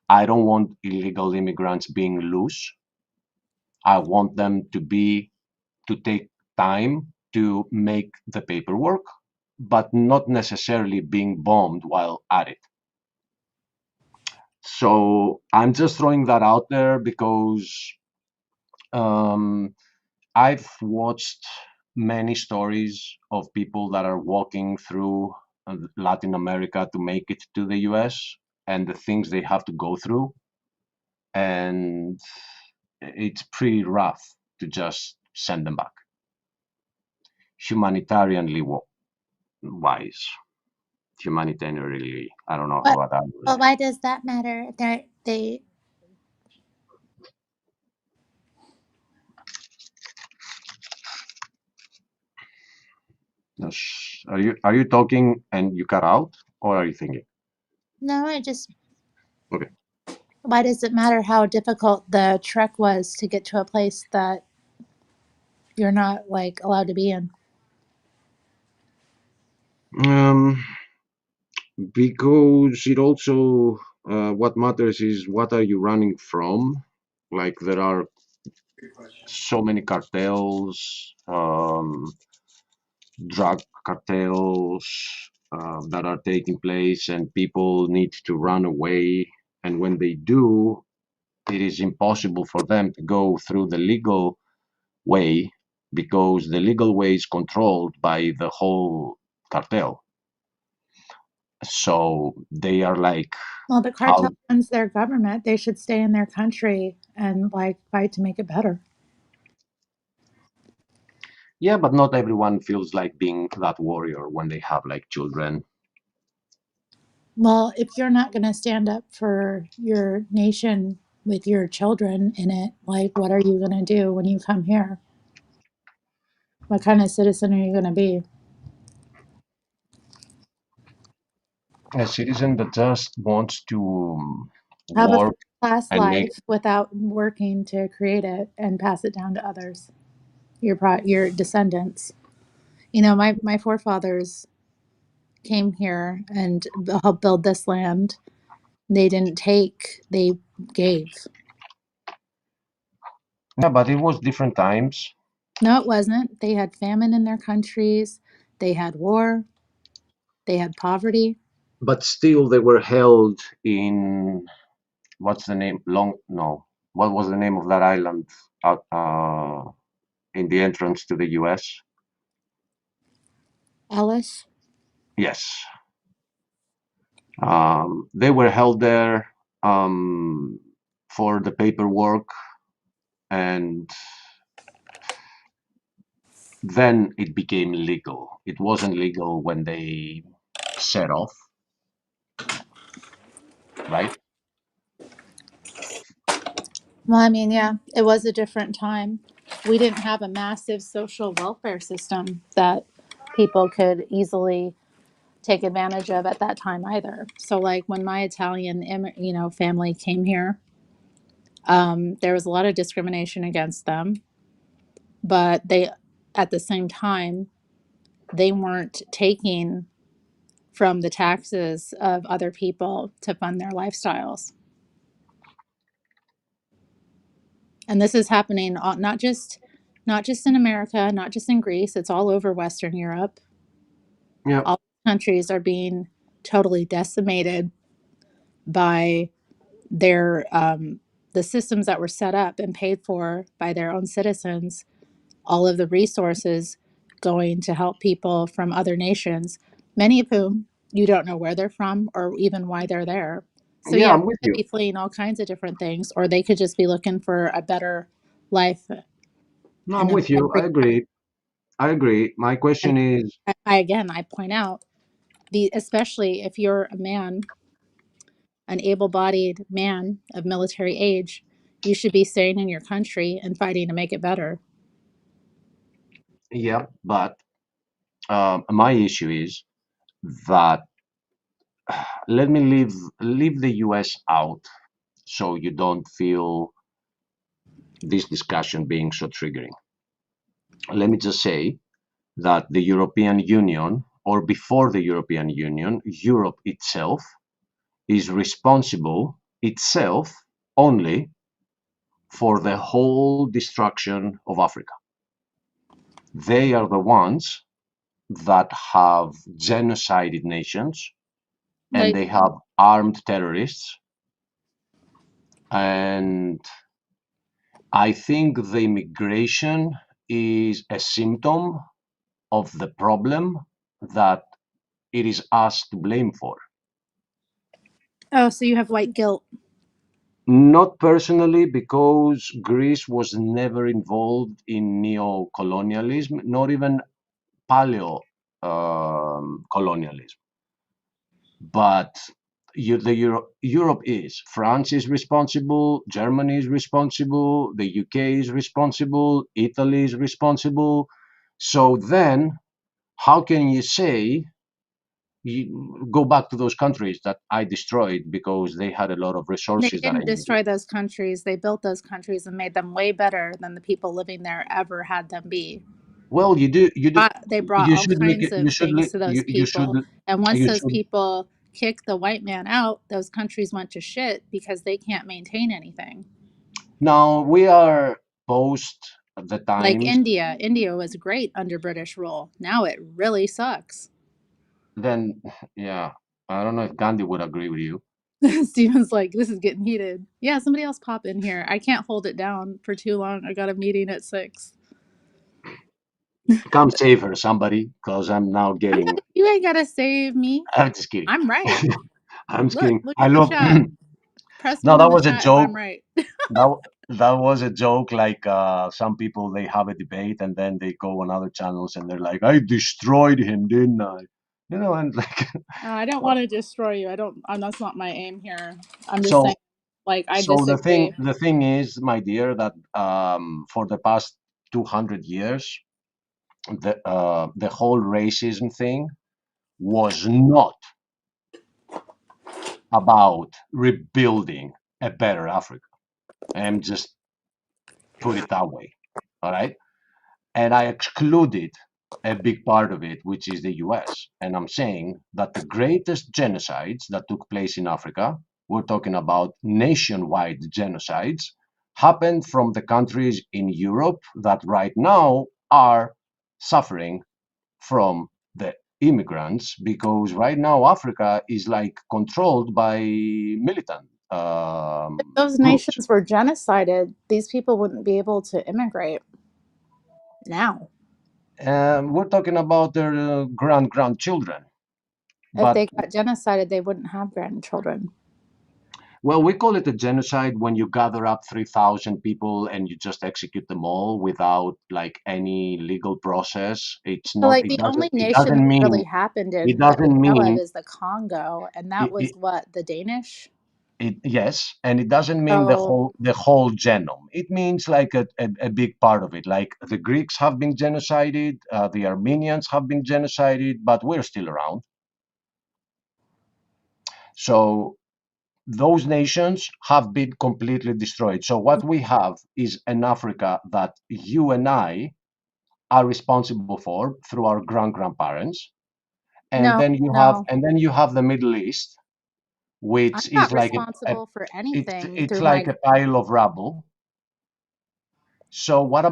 I don't want illegal immigrants being loose. I want them to take time to make the paperwork, but not necessarily being bombed while at it. So I'm just throwing that out there because um, I've watched many stories of people that are walking through Latin America to make it to the US and the things they have to go through. And it's pretty rough to just send them back. Humanitarianly wise, humanitarianly, I don't know But how that. why does that matter? They Are you talking and you cut out, or are you thinking? No, I just. Okay. Why does it matter how difficult the trek was to get to a place that you're not like allowed to be in? Um, because it also what matters is what are you running from? Like there are so many cartels, drug cartels that are taking place, and people need to run away. And when they do, it is impossible for them to go through the legal way because the legal way is controlled by the whole cartel. So they are like, Well, the cartel how? funds their government. They should stay in their country and like fight to make it better. Yeah, but not everyone feels like being that warrior when they have like children. Well, if you're not going to stand up for your nation with your children in it, like what are you going to do when you come here? What kind of citizen are you going to be? A citizen that just wants to Have a work class and make. life without working to create it and pass it down to others, your descendants. You know, my forefathers came here and helped build this land. They didn't take, they gave. Yeah, but it was different times. No, it wasn't. They had famine in their countries. They had war. They had poverty. But still, they were held in what's the name? Long no. What was the name of that island out in the entrance to the U.S.? Ellis. Yes, they were held there for the paperwork, and then it became legal. It wasn't legal when they set off, right? Well, I mean, yeah, it was a different time. We didn't have a massive social welfare system that people could easily take advantage of at that time either. So, like when my Italian, family came here, there was a lot of discrimination against them, but they, at the same time, they weren't taking from the taxes of other people to fund their lifestyles. And this is happening not just in America, not just in Greece, it's all over Western Europe. Yeah, All countries are being totally decimated by their the systems that were set up and paid for by their own citizens, all of the resources going to help people from other nations, many of whom you don't know where they're from or even why they're there. So yeah, yeah, I'm they with could you. be fleeing all kinds of different things, or they could just be looking for a better life No, I'm and with you. free. I agree. I agree. My And question is, I point out the especially if you're a man, an able-bodied man of military age, you should be staying in your country and fighting to make it better. yeah, but my issue is that let me leave the US out so you don't feel this discussion being so triggering. Let me just say that the European Union, or before the European Union, Europe itself is responsible itself only for the whole destruction of Africa. They are the ones that have genocided nations, and Like, they have armed terrorists. And I think the immigration is a symptom of the problem that it is us to blame for. oh, so you have white guilt. Not personally, because Greece was never involved in neo-colonialism, not even paleo colonialism. But Europe is. France is responsible, Germany is responsible, the UK is responsible, Italy is responsible. So then how can you say you go back to those countries that I destroyed because they had a lot of They resources that I didn't needed? destroy those countries. They built those countries and made them way better than the people living there ever had them be. Well, They brought you all should look kinds at, of things to those people. And once you those should. people kicked the white man out, those countries went to shit because they can't maintain anything. Now we are post the Like times. India. India was great under British rule. Now it really sucks. Then, yeah, I don't know if Gandhi would agree with you. Steven's like, this is getting heated. Yeah, somebody else pop in here. I can't hold it down for too long. I got a meeting at 6. Come save her, somebody, because I'm now getting. You ain't gotta save me. I'm just kidding. I'm right. I'm just Look, kidding. look I at the love. chat. Press No, one that in the was a chat if I'm joke. right. That that was a joke. Like some people, they have a debate and then they go on other channels and they're like, "I destroyed him, didn't I?" You know, and like, I don't want to destroy you. I don't. That's not my aim here. I'm just saying, so like, I so disagree. the thing is, my dear, that for the past 200 years, the whole racism thing was not about rebuilding a better Africa. I'm just put it that way. All right. And I excluded a big part of it, which is the US. And I'm saying that the greatest genocides that took place in Africa, we're talking about nationwide genocides, happened from the countries in Europe that right now are suffering from the immigrants, because right now Africa is like controlled by militant If those groups. nations were genocided, these people wouldn't be able to immigrate now. We're talking about their grandchildren. If But they got genocided, they wouldn't have grandchildren. well, we call it a genocide when you gather up 3,000 people and you just execute them all without like any legal process. It's So, not. like, the only It nation doesn't that really mean. happened It in that we doesn't know of mean. is the Congo, and that It, was it, what, the Danish? yes, and it doesn't mean So, the whole genome. It means like a big part of it. Like the Greeks have been genocided, the Armenians have been genocided, but we're still around. So those nations have been completely destroyed. So what we have is an Africa that you and I are responsible for through our grandparents, no, no, and then you have the Middle East, I'm which not is like responsible for anything it's through like my. a pile of rubble. So what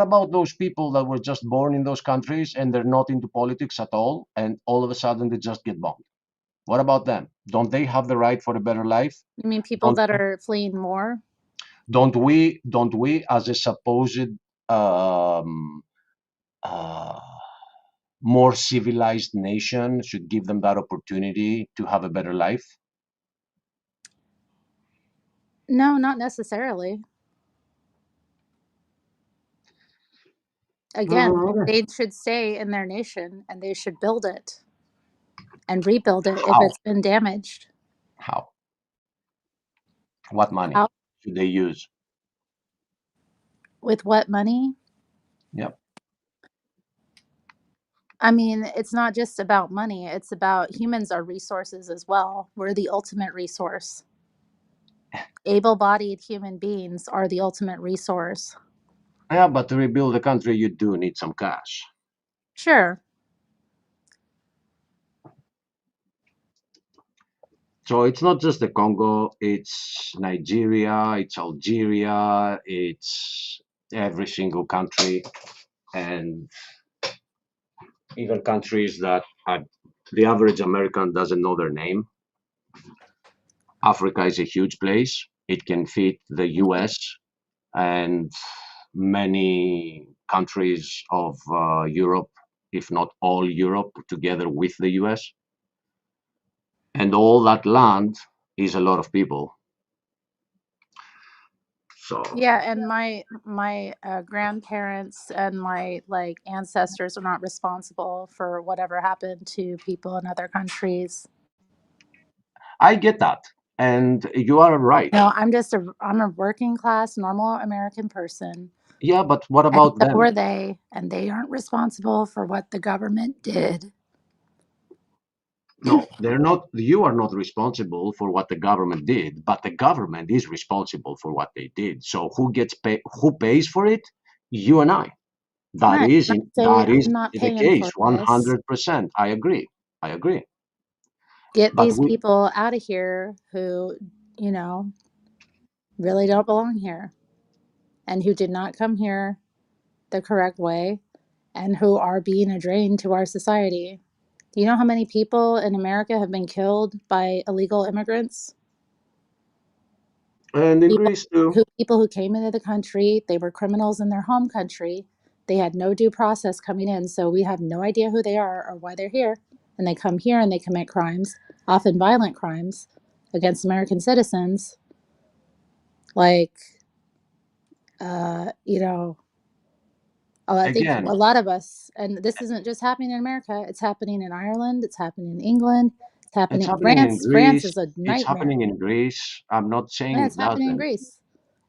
about those people that were just born in those countries and they're not into politics at all, and all of a sudden they just get bombed? What about them? Don't they have the right for a better life? You mean people Don't that are fleeing war? don't we as a supposed um, uh, more civilized nation should give them that opportunity to have a better life? No, not necessarily. Again, Okay. they should stay in their nation and they should build it and rebuild it if How? it's been damaged. How? What money How? should they use? With what money? Yep. I mean, it's not just about money, it's about humans are resources as well. We're the ultimate resource. Able bodied human beings are the ultimate resource. Yeah, but to rebuild the country, you do need some cash. Sure. So it's not just the Congo, it's Nigeria, it's Algeria, it's every single country, and even countries that the average American doesn't know their name. Africa is a huge place. It can fit the US and many countries of Europe, if not all Europe, together with the US. And all that land is a lot of people. So Yeah, and my grandparents and my like ancestors are not responsible for whatever happened to people in other countries. I get that. And you are right. No, I'm a working class normal American person Yeah, but what And about so them? were they, and they aren't responsible for what the government did. No, they're not. You are not responsible for what the government did, but the government is responsible for what they did. So who gets paid? Who pays for it? You and I. That Right. is I'm in, not saying that is I'm not the paying case. for this. 100%. I agree. I agree. Get But these we people out of here who, you know, really don't belong here and who did not come here the correct way and who are being a drain to our society. Do you know how many people in America have been killed by illegal immigrants? and in People Greece too. people who came into the country, they were criminals in their home country. They had no due process coming in, so we have no idea who they are or why they're here. And they come here and they commit crimes, often violent crimes, against American citizens. Like, you know, I think Again, a lot of us, and this isn't just happening in America, it's happening in Ireland, it's happening in England, it's it's happening in happening in France. France Greece. is a It's nightmare. happening in Greece. I'm not saying Yeah, it it's happening in doesn't. Greece.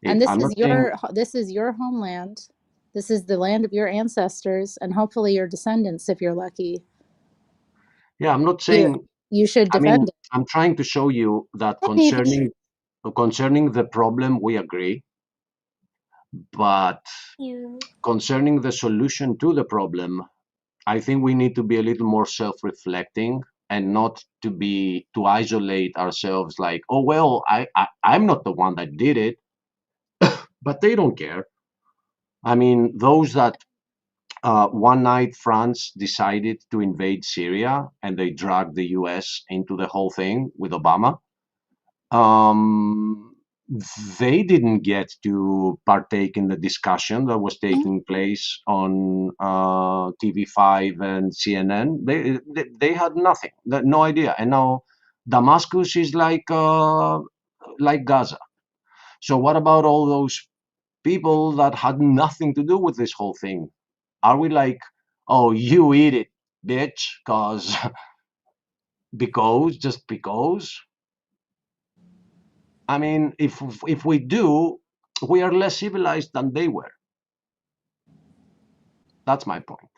And I'm not saying. this is your homeland. This is the land of your ancestors and hopefully your descendants if you're lucky. Yeah, I'm not You saying. you should I mean, defend it. I'm trying to show you that I mean, concerning the problem, we agree, but concerning the solution to the problem, I think we need to be a little more self-reflecting and not to isolate ourselves like, oh well, I'm not the one that did it, but they don't care. I mean, those that one night France decided to invade Syria and they dragged the US into the whole thing with Obama. Um, they didn't get to partake in the discussion that was taking place on TV5 and CNN. They had nothing, no idea. And now Damascus is like Gaza. So what about all those people that had nothing to do with this whole thing? Are we like, oh, you eat it, bitch, cause because just because? I mean, if we do, we are less civilized than they were. That's my point.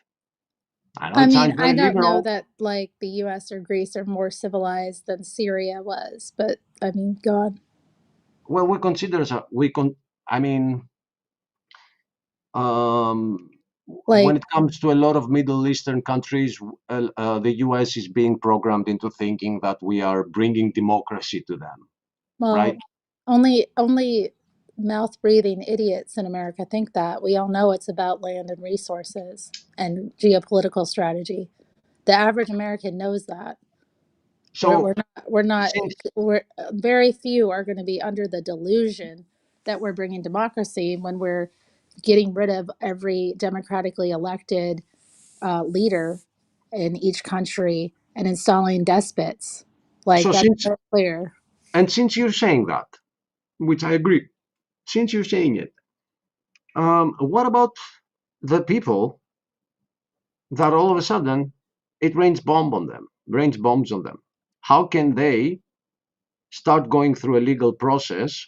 I know I it mean, sounds I very don't know liberal. that like the US or Greece are more civilized than Syria was, but I mean, go on. Well, we consider we con. I mean, um, when Like, it comes to a lot of Middle Eastern countries, the U.S. is being programmed into thinking that we are bringing democracy to them, right? well, only mouth breathing idiots in America think that. We all know it's about land and resources and geopolitical strategy. The average American knows that. So We're not since we're very few are going to be under the delusion that we're bringing democracy when we're getting rid of every democratically elected leader in each country and installing despots. Like so that's since very clear. and since you're saying that, which I agree, since you're saying it, what about the people that all of a sudden it rains bombs on them? How can they start going through a legal process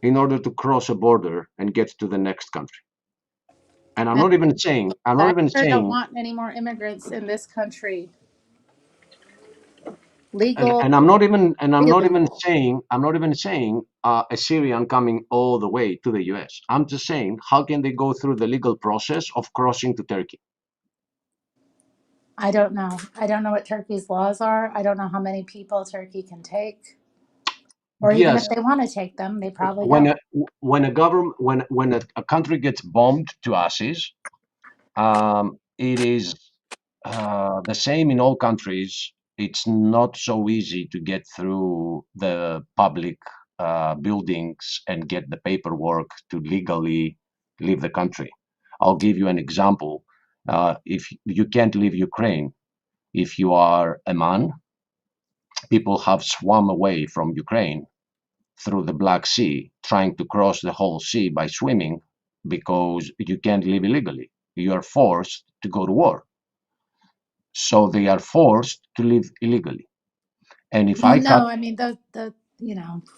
in order to cross a border and get to the next country? And And I'm not I even sure don't saying, want any more immigrants in this country. and, Legal, and I'm not even, and illegal. I'm not even saying a Syrian coming all the way to the US. I'm just saying, how can they go through the legal process of crossing to Turkey? I don't know. I don't know what Turkey's laws are. I don't know how many people Turkey can take. Or even if Yes, they want to take them, they probably when don't. a government when a country gets bombed to ashes, it is the same in all countries. It's not so easy to get through the public buildings and get the paperwork to legally leave the country. I'll give you an example. If you can't leave Ukraine, if you are a man, people have swum away from Ukraine through the Black Sea, trying to cross the whole sea by swimming because you can't live illegally. You are forced to go to war. So they are forced to live illegally. And if Well, I cut, no, I mean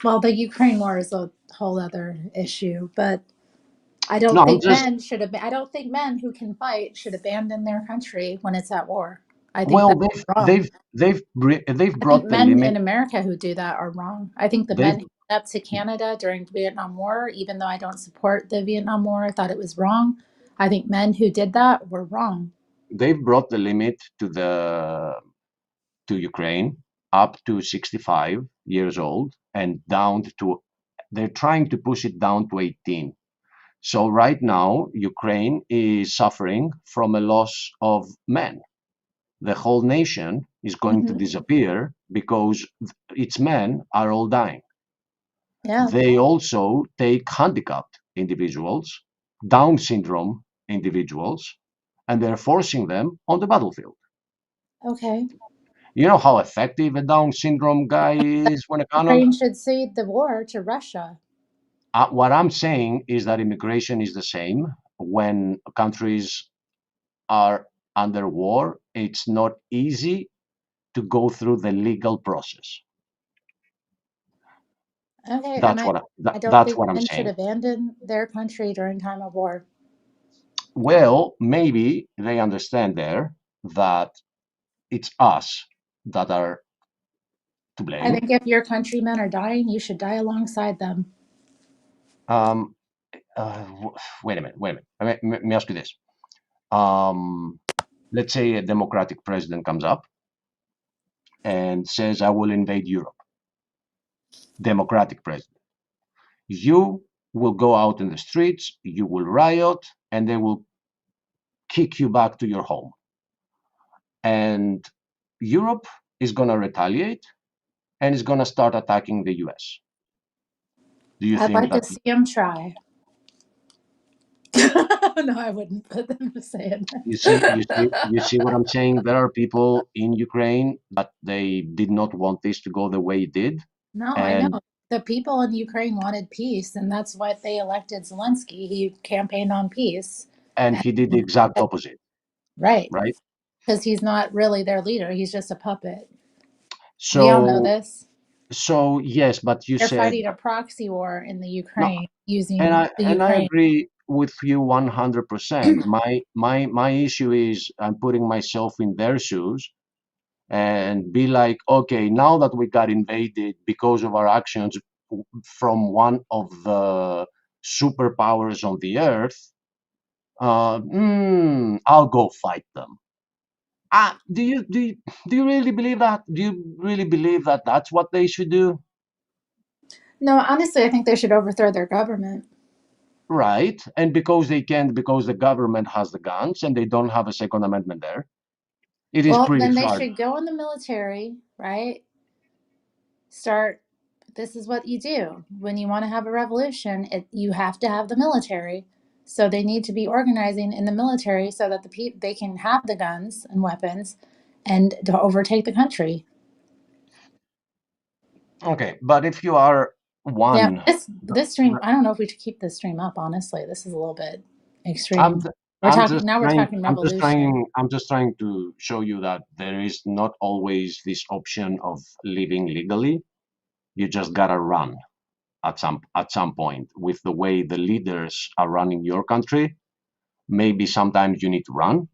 well, the Ukraine war is a whole other issue, but I don't No, I'm think just men should have. I don't think men who can fight should abandon their country when it's at war. I think well, that's wrong. they've I think brought the men limit. in America who do that are wrong. I think the They've men who went up to Canada during the Vietnam War, even though I don't support the Vietnam War, I thought it was wrong. I think men who did that were wrong. they've brought the limit to Ukraine up to 65 years old and down to, they're trying to push it down to 18. So right now, Ukraine is suffering from a loss of men. The whole nation is going to Hmm. disappear because its men are all dying. Yeah. They also take handicapped individuals, Down syndrome individuals, and they're forcing them on the battlefield. Okay. You know how effective a Down syndrome guy is when a cannon? Ukraine should cede the war to Russia. What I'm saying is that immigration is the same when countries are under war. It's not easy to go through the legal process. Okay, and I don't That's think what I'm men should saying. abandon their country during time of war. Well, maybe they understand there that it's us that are to I blame. think if your countrymen are dying, you should die alongside them. Um, Wait a minute. Wait a minute. Let me ask you this. Um, let's say a democratic president comes up and says, "I will invade Europe." Democratic president. You will go out in the streets, you will riot, and they will kick you back to your home. And Europe is going to retaliate and is going to start attacking the US. Do you I'd think like to that see them try. No, I wouldn't, but I'm just saying. you see what I'm saying? There are people in Ukraine that they did not want this to go the way it did, No, I know. and The people in Ukraine wanted peace, and that's what they elected Zelensky. He campaigned on peace. he did the And, exact opposite, right, right? because he's not really their leader. He's just a puppet. We all know So this. yes, but you They're said fighting a proxy war in the no, Ukraine using the and I Ukraine. agree with you 100%. My issue is I'm putting myself in their shoes and be like, okay, now that we got invaded because of our actions from one of the superpowers on the earth, I'll go fight them. Do you really believe that? Do you really believe that that's what they should do? No, honestly, I think they should overthrow their government. Right. And because they can't, because the government has the guns and they don't have a Second Amendment there, it is Well, pretty then they hard. should go in the military, right? Start. This is what you do when you want to have a revolution. You have to have the military. So they need to be organizing in the military so that they can have the guns and weapons and to overtake the country. Okay. But if you are Yeah, one, this stream. I don't know if we should keep this stream up. Honestly, this is a little bit I'm, extreme. th- I'm just We're trying, talking revolution. I'm just trying to show you that there is not always this option of living legally. You just gotta run at some point with the way the leaders are running your country. Maybe sometimes you need to run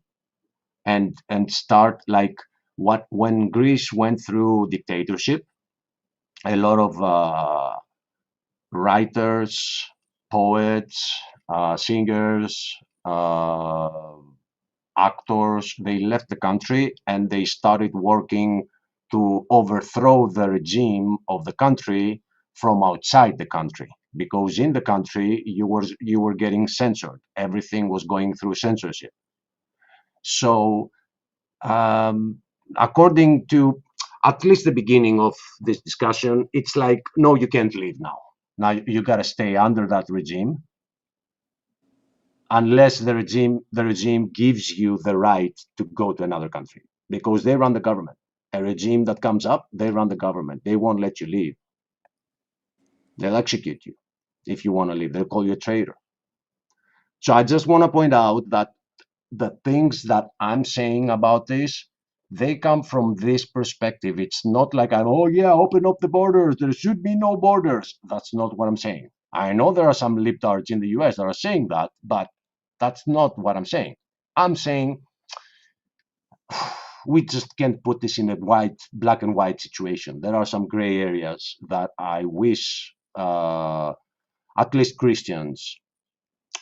and start like what when Greece went through dictatorship, a lot of writers, poets, singers, uh, actors, they left the country and they started working to overthrow the regime of the country from outside the country, because in the country you were getting censored, everything was going through censorship. So um, according to at least the beginning of this discussion, it's like, no, you can't leave now. Now you got to stay under that regime unless the regime gives you the right to go to another country, because they run the government. A regime that comes up, they run the government. They won't let you leave. They'll execute you if you want to leave. They'll call you a traitor. So I just want to point out that the things that I'm saying about this, they come from this perspective. It's not like I'm, oh yeah, open up the borders. There should be no borders. That's not what I'm saying. I know there are some libtards in the US that are saying that, but that's not what I'm saying. I'm saying we just can't put this in a black and white situation. There are some gray areas that I wish at least Christians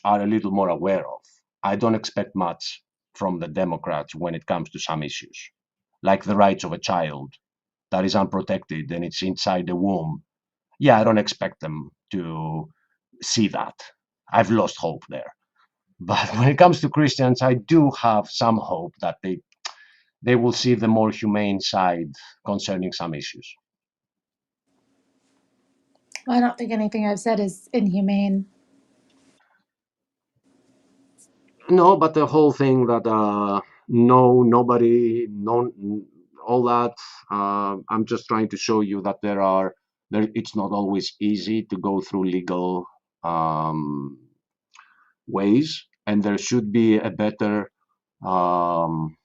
are a little more aware of. I don't expect much from the Democrats when it comes to some issues, like the rights of a child that is unprotected and it's inside the womb. Yeah, I don't expect them to see that. I've lost hope there. But when it comes to Christians, I do have some hope that they will see the more humane side concerning some issues. Well, I don't think anything I've said is inhumane. No, but the whole thing that no, nobody, no, all that. I'm just trying to show you that there. It's not always easy to go through legal um, ways, and there should be um,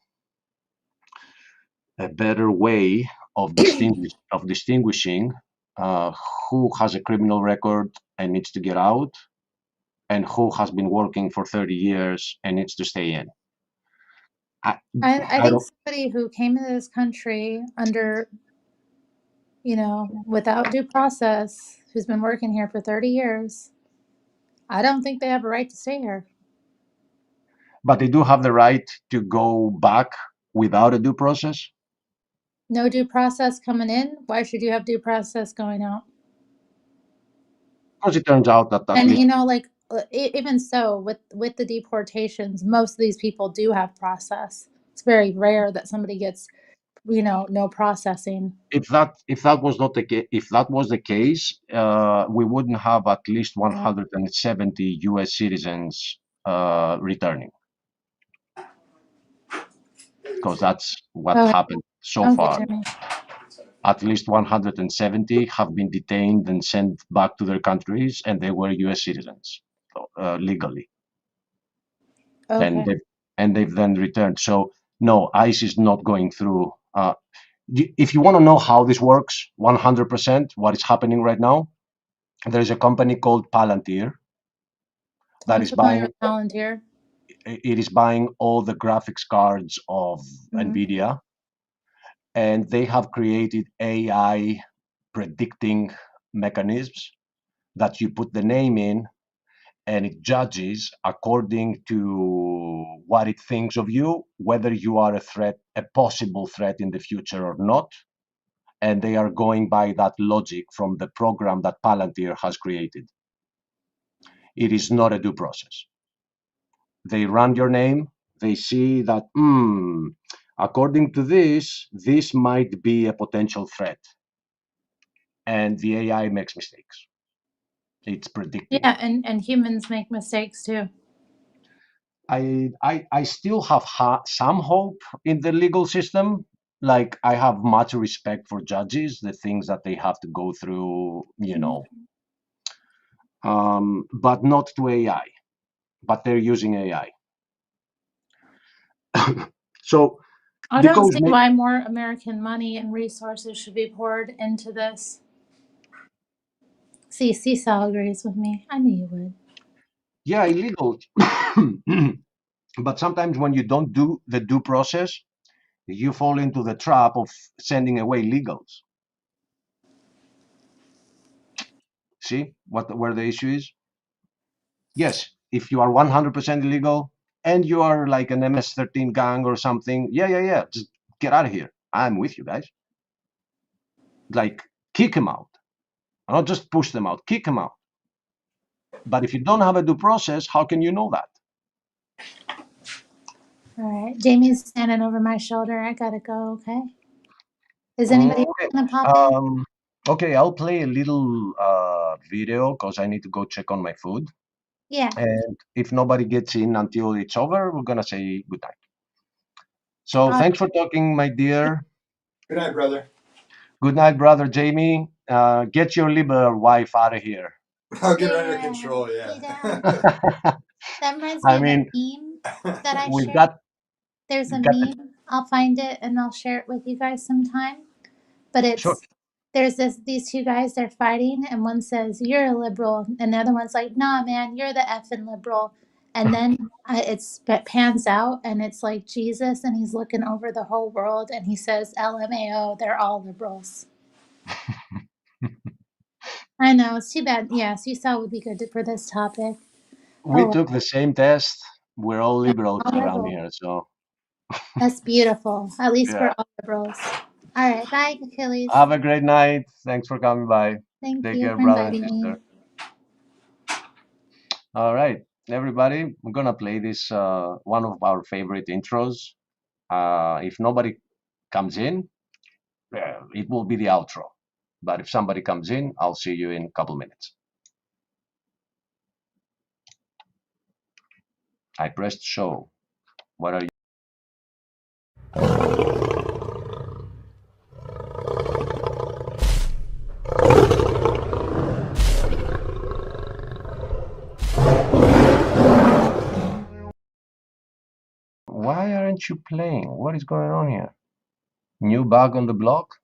a better way of distinguishing uh, who has a criminal record and needs to get out, and who has been working for 30 years and needs to stay in. I, I I think don't. somebody who came into this country under, without due process, who's been working here for 30 years, I don't think they have a right to stay here. But they do have the right to go back without a due process. No due process coming in. Why should you have due process going out? Because it turns out that at And least even so, with the deportations, most of these people do have process. It's very rare that somebody gets, no processing. if that was the case, we wouldn't have at least 170 U.S. citizens returning, because that's what Oh, happened so okay, far. Jimmy. At least 170 have been detained and sent back to their countries, and they were U.S. citizens legally. Okay. And they've then returned. So no, ICE is not going through. If you want to know how this works, 100%, what is happening right now, there is a company called Palantir that I'm is familiar buying. with Palantir. It is buying all the graphics cards of Mhm. Nvidia, and they have created AI predicting mechanisms that you put the name in, and it judges according to what it thinks of you, whether you are a possible threat in the future or not. And they are going by that logic from the program that Palantir has created. It is not a due process. They run your name, they see that, according to this might be a potential threat. And the AI makes mistakes. It's predicting. Yeah, and humans make mistakes too. I still have some hope in the legal system. Like, I have much respect for judges, the things that they have to go through, but not to AI. But they're using AI. So I don't because see why more American money and resources should be poured into this. See, Seesaw agrees with me. I knew you would. yeah, illegal. But sometimes when you don't do the due process, you fall into the trap of sending away legals. See where the issue is? Yes, if you are 100% illegal and you are like an MS-13 gang or something, yeah, just get out of here. I'm with you guys. Like, kick them out. Not just push them out, kick them out. But if you don't have a due process, how can you know that? All right. Jamie's standing over my shoulder. I gotta go, okay? Is anybody else Okay. gonna pop in? Okay, I'll play a little video because I need to go check on my food. Yeah. And if nobody gets in until it's over, we're gonna say good night. So thanks for talking, my dear. Good night, brother. Good night, brother Jamie. Get your liberal wife out of here. I'll get her under control, yeah. That reminds me I of a mean, meme that I we've shared. got There's a we've got meme. I'll find it and I'll share it with you guys sometime. But sure. there's these two guys, they're fighting, and one says, "You're a liberal," and the other one's like, "Nah, man, you're the effing liberal." And then it pans out, and it's like Jesus, and he's looking over the whole world, and he says, "LMAO, they're all liberals." I know, it's too bad. Yes, you saw would be good for this topic. We Oh, took the same test. We're all yeah, liberals all around liberal. here, so That's beautiful. At least yeah. we're all liberals. All right, bye, Achilles. Have a great night. Thanks for coming by. Thank Take you care, for brother and inviting me. sister. All right, everybody, I'm gonna play this one of our favorite intros. If nobody comes in, it will be the outro. But if somebody comes in, I'll see you in a couple minutes. I pressed show. What are you? Why aren't you playing? What is going on here? New bug on the block?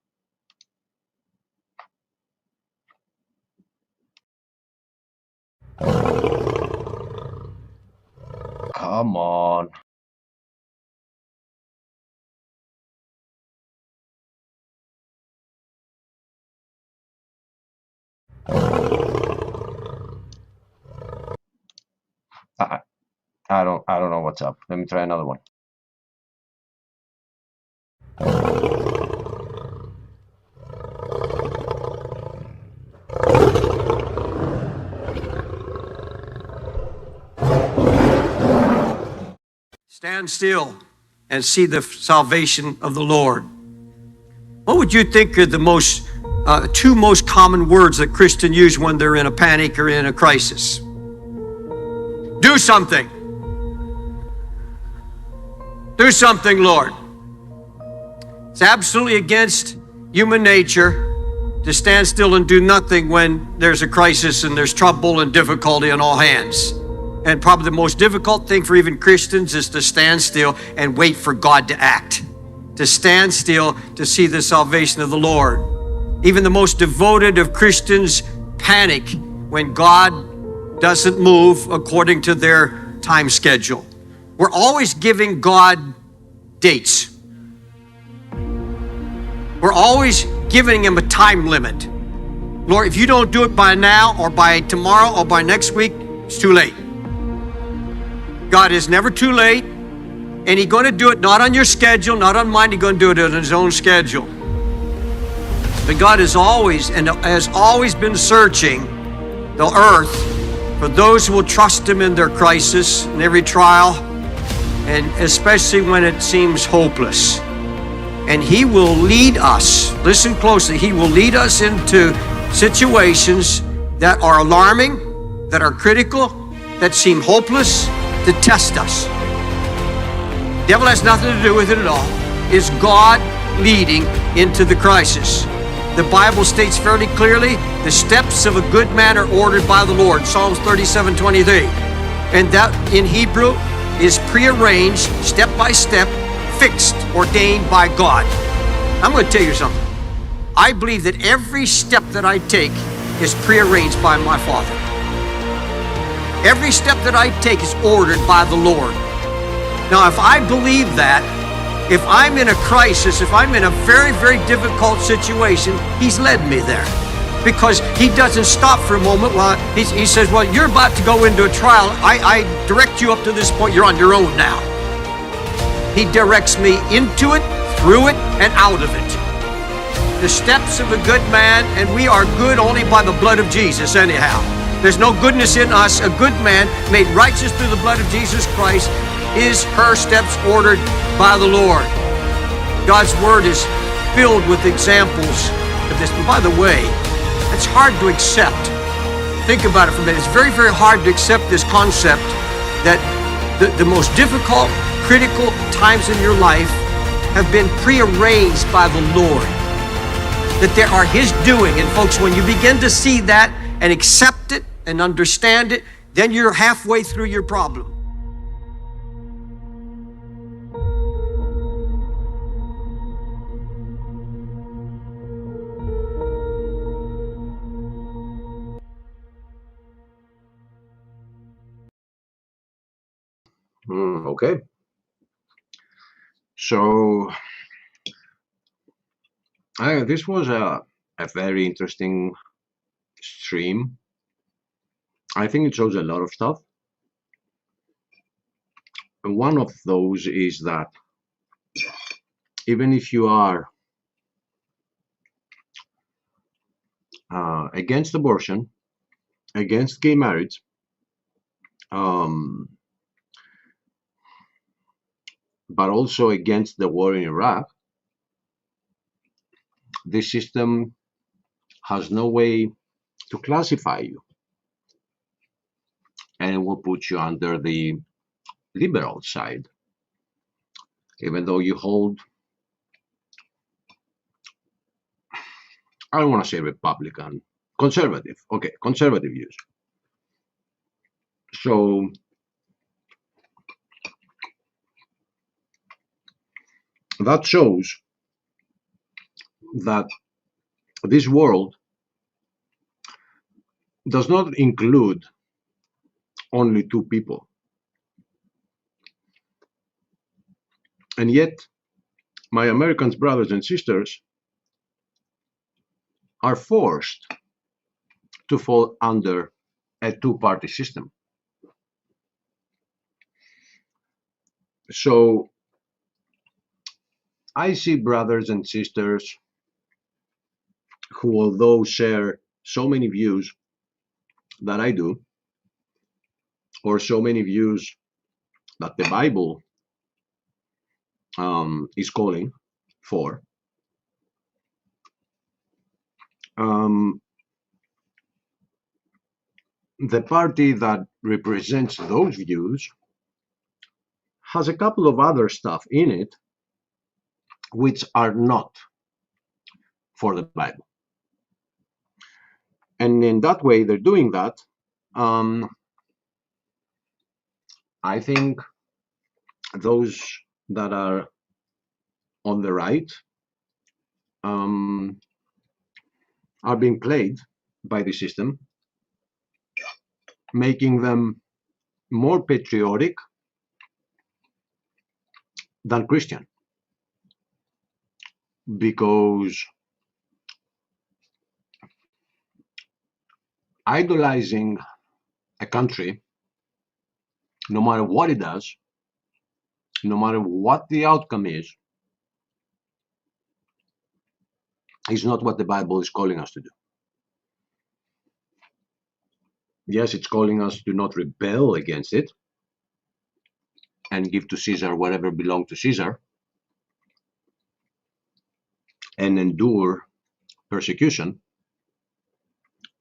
Come on. I, I don't know what's up. Let me try another one. Stand still and see the salvation of the Lord. What would you think are the two most common words that Christians use when they're in a panic or in a crisis? Do something. Do something, Lord. It's absolutely against human nature to stand still and do nothing when there's a crisis and there's trouble and difficulty on all hands. And probably the most difficult thing for even Christians is to stand still and wait for God to act. To stand still to see the salvation of the Lord. Even the most devoted of Christians panic when God doesn't move according to their time schedule. We're always giving God dates. We're always giving him a time limit. Lord, if you don't do it by now or by tomorrow or by next week, it's too late. God is never too late, and he's going to do it not on your schedule, not on mine. He's going to do it on his own schedule. But God is always and has always been searching the earth for those who will trust him in their crisis, in every trial, and especially when it seems hopeless. And he will lead us, listen closely, he will lead us into situations that are alarming, that are critical, that seem hopeless, to test us. The devil has nothing to do with it at all. It's God leading into the crisis. The Bible states fairly clearly, the steps of a good man are ordered by the Lord, Psalms 37:23. And that in Hebrew is prearranged, step by step, fixed, ordained by God. I'm going to tell you something. I believe that every step that I take is prearranged by my Father. Every step that I take is ordered by the Lord. Now, if I believe that, if I'm in a crisis, if I'm in a very, very difficult situation, he's led me there. Because he doesn't stop for a moment while he says, well, you're about to go into a trial. I direct you up to this point. You're on your own now. He directs me into it, through it, and out of it. The steps of a good man, and we are good only by the blood of Jesus anyhow. There's no goodness in us. A good man made righteous through the blood of Jesus Christ is her steps ordered by the Lord. God's word is filled with examples of this. And by the way, it's hard to accept. Think about it for a minute. It's very, very hard to accept this concept that the most difficult, critical times in your life have been prearranged by the Lord. That they are his doing. And folks, when you begin to see that and accept it and understand it, then you're halfway through your problem. Okay. So this was a very interesting stream. I think it shows a lot of stuff. And one of those is that even if you are against abortion, against gay marriage, um, but also against the war in Iraq, this system has no way to classify you, and it will put you under the liberal side, even though you hold, I don't want to say Republican, conservative, okay, conservative views. So that shows that this world does not include only two people. And yet, my American brothers and sisters are forced to fall under a two-party system. So I see brothers and sisters who, although share so many views that I do, or so many views that the Bible is calling for, the party that represents those views has a couple of other stuff in it which are not for the Bible. And in that way, they're doing that. I think those that are on the right are being played by the system, making them more patriotic than Christian, because idolizing a country, no matter what it does, no matter what the outcome is not what the Bible is calling us to do. Yes, it's calling us to not rebel against it and give to Caesar whatever belongs to Caesar and endure persecution,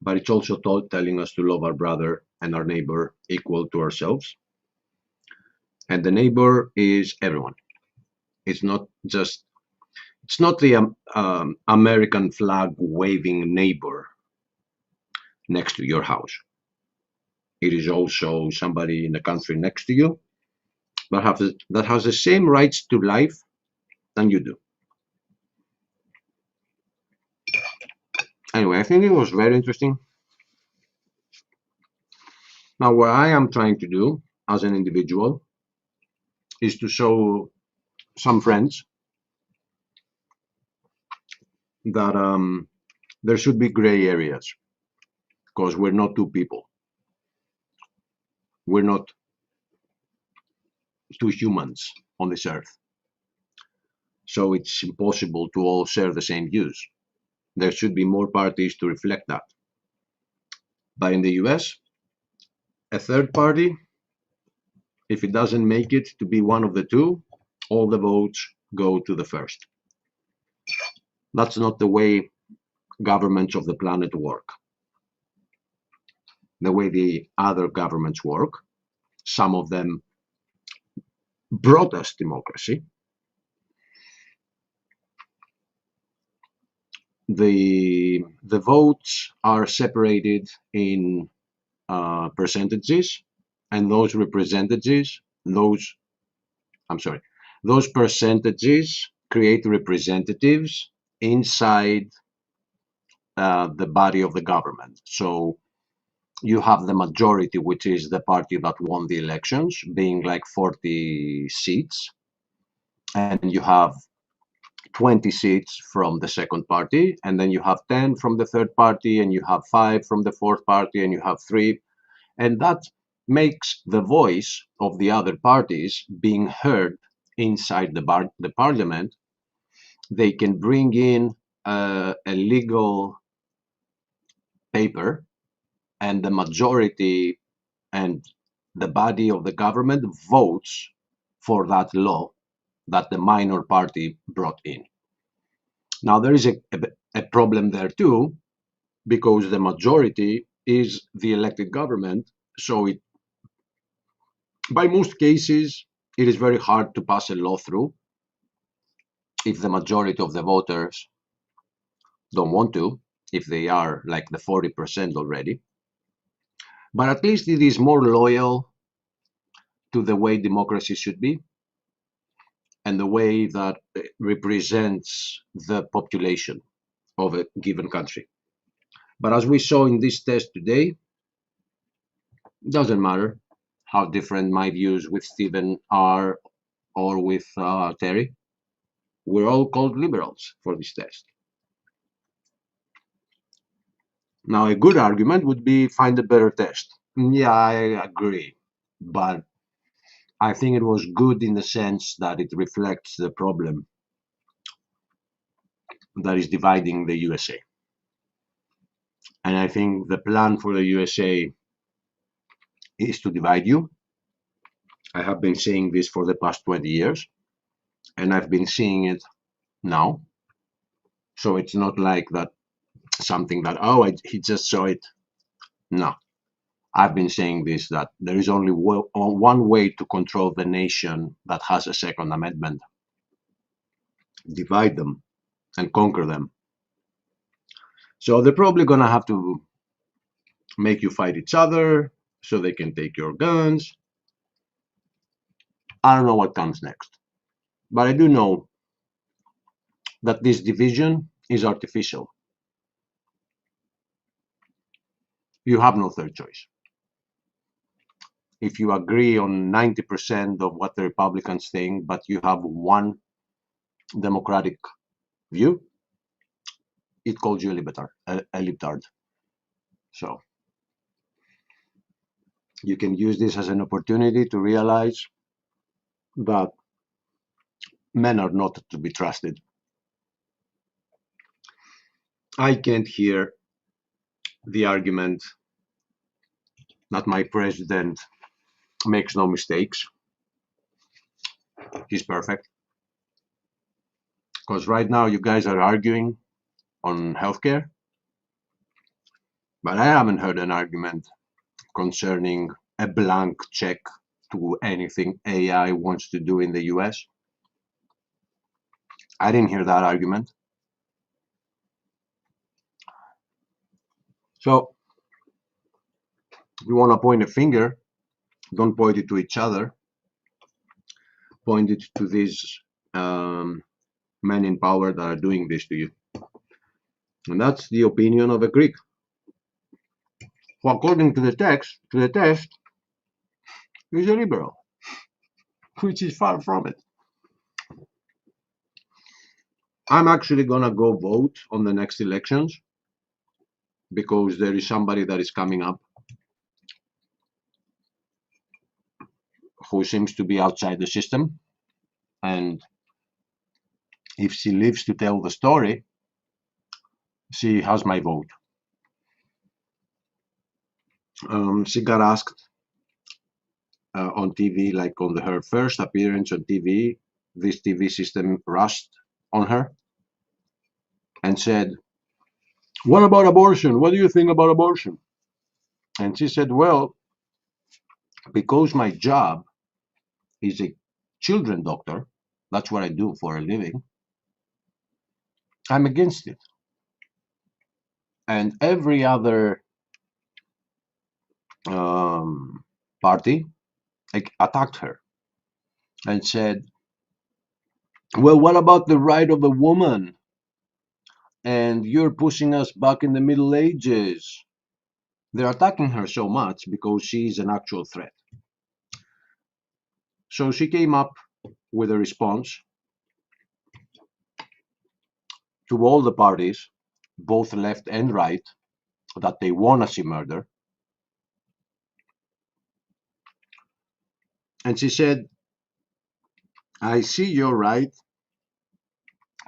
but it's also telling us to love our brother and our neighbor equal to ourselves. And the neighbor is everyone. It's not the American flag waving neighbor next to your house. It is also somebody in the country next to you that has the same rights to life than you do. Anyway, I think it was very interesting. Now, what I am trying to do as an individual is to show some friends that there should be gray areas, because we're not two people. We're not two humans on this earth. So it's impossible to all share the same views. There should be more parties to reflect that. But in the US, a third party, if it doesn't make it to be one of the two, all the votes go to the first. That's not the way governments of the planet work. The way the other governments work, some of them brought us democracy. The votes are separated in percentages, and those percentages create representatives inside the body of the government. So you have the majority, which is the party that won the elections, being like 40 seats, and you have 20 seats from the second party, and then you have 10 from the third party, and you have 5 from the fourth party, and you have 3. And that makes the voice of the other parties being heard inside the parliament. They can bring in a legal paper, and the majority and the body of the government votes for that law that the minor party brought in. Now, there is a problem there too, because the majority is the elected government. So, by most cases, it is very hard to pass a law through if the majority of the voters don't want to, if they are like the 40% already. But at least it is more loyal to the way democracy should be and the way that it represents the population of a given country. But as we saw in this test today, it doesn't matter how different my views with Stephen are or with Terry. We're all called liberals for this test. Now, a good argument would be find a better test. Yeah, I agree. But I think it was good in the sense that it reflects the problem that is dividing the USA. And I think the plan for the USA is to divide you. I have been saying this for the past 20 years, and I've been seeing it now. So it's not like that something that, he just saw it. No, I've been saying this, that there is only one way to control the nation that has a Second Amendment. Divide them and conquer them. So they're probably going to have to make you fight each other so they can take your guns. I don't know what comes next. But I do know that this division is artificial. You have no third choice. If you agree on 90% of what the Republicans think, but you have one Democratic view, it calls you a libtard. So you can use this as an opportunity to realize that men are not to be trusted. I can't hear the argument that my president makes no mistakes. He's perfect. Because right now you guys are arguing on healthcare, but I haven't heard an argument concerning a blank check to anything AI wants to do in the US. I didn't hear that argument. So if you want to point a finger, don't point it to each other. Point it to these men in power that are doing this to you. And that's the opinion of a Greek. Who, according to the test, is a liberal, which is far from it. I'm actually gonna go vote on the next elections because there is somebody that is coming up who seems to be outside the system, and if she lives to tell the story, she has my vote. She got asked on TV, like on her first appearance on TV, this TV system rushed on her and said, "What about abortion? What do you think about abortion?" And she said, "Well, because my job is a children doctor, that's what I do for a living, I'm against it." And every other party attacked her and said, "Well, what about the right of a woman? And you're pushing us back in the Middle Ages." They're attacking her so much because she's an actual threat. So she came up with a response to all the parties, both left and right, that they want to see murder. And she said, I see your right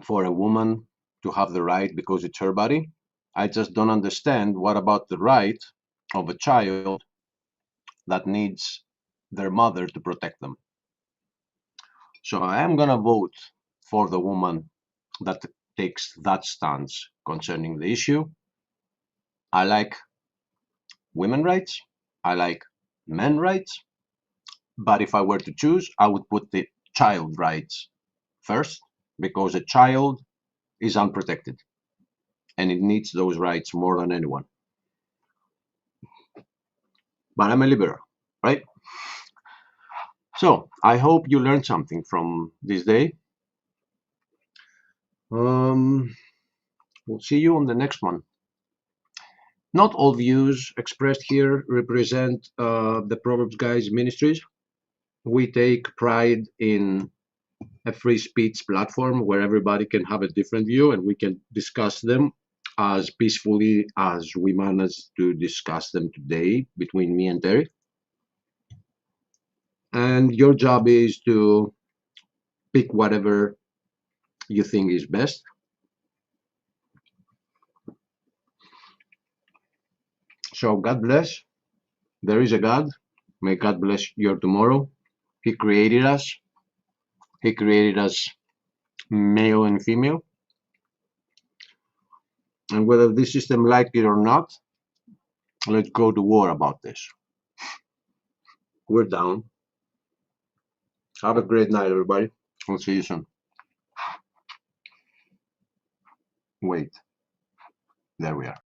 for a woman to have the right because it's her body. I just don't understand what about the right of a child that needs their mother to protect them. So I am going to vote for the woman that takes that stance concerning the issue. I like women rights. I like men rights. But if I were to choose, I would put the child rights first because a child is unprotected and it needs those rights more than anyone. But I'm a liberal, right? So I hope you learned something from this day. We'll see you on the next one. Not all views expressed here represent the Proverbs Guys Ministries. We take pride in a free speech platform where everybody can have a different view and we can discuss them as peacefully as we managed to discuss them today between me and Terry. And your job is to pick whatever you think is best. So God bless. There is a God. May God bless your tomorrow. He created us. He created us male and female. And whether this system liked it or not, let's go to war about this. We're down. Have a great night, everybody. We'll see you soon. Wait. There we are.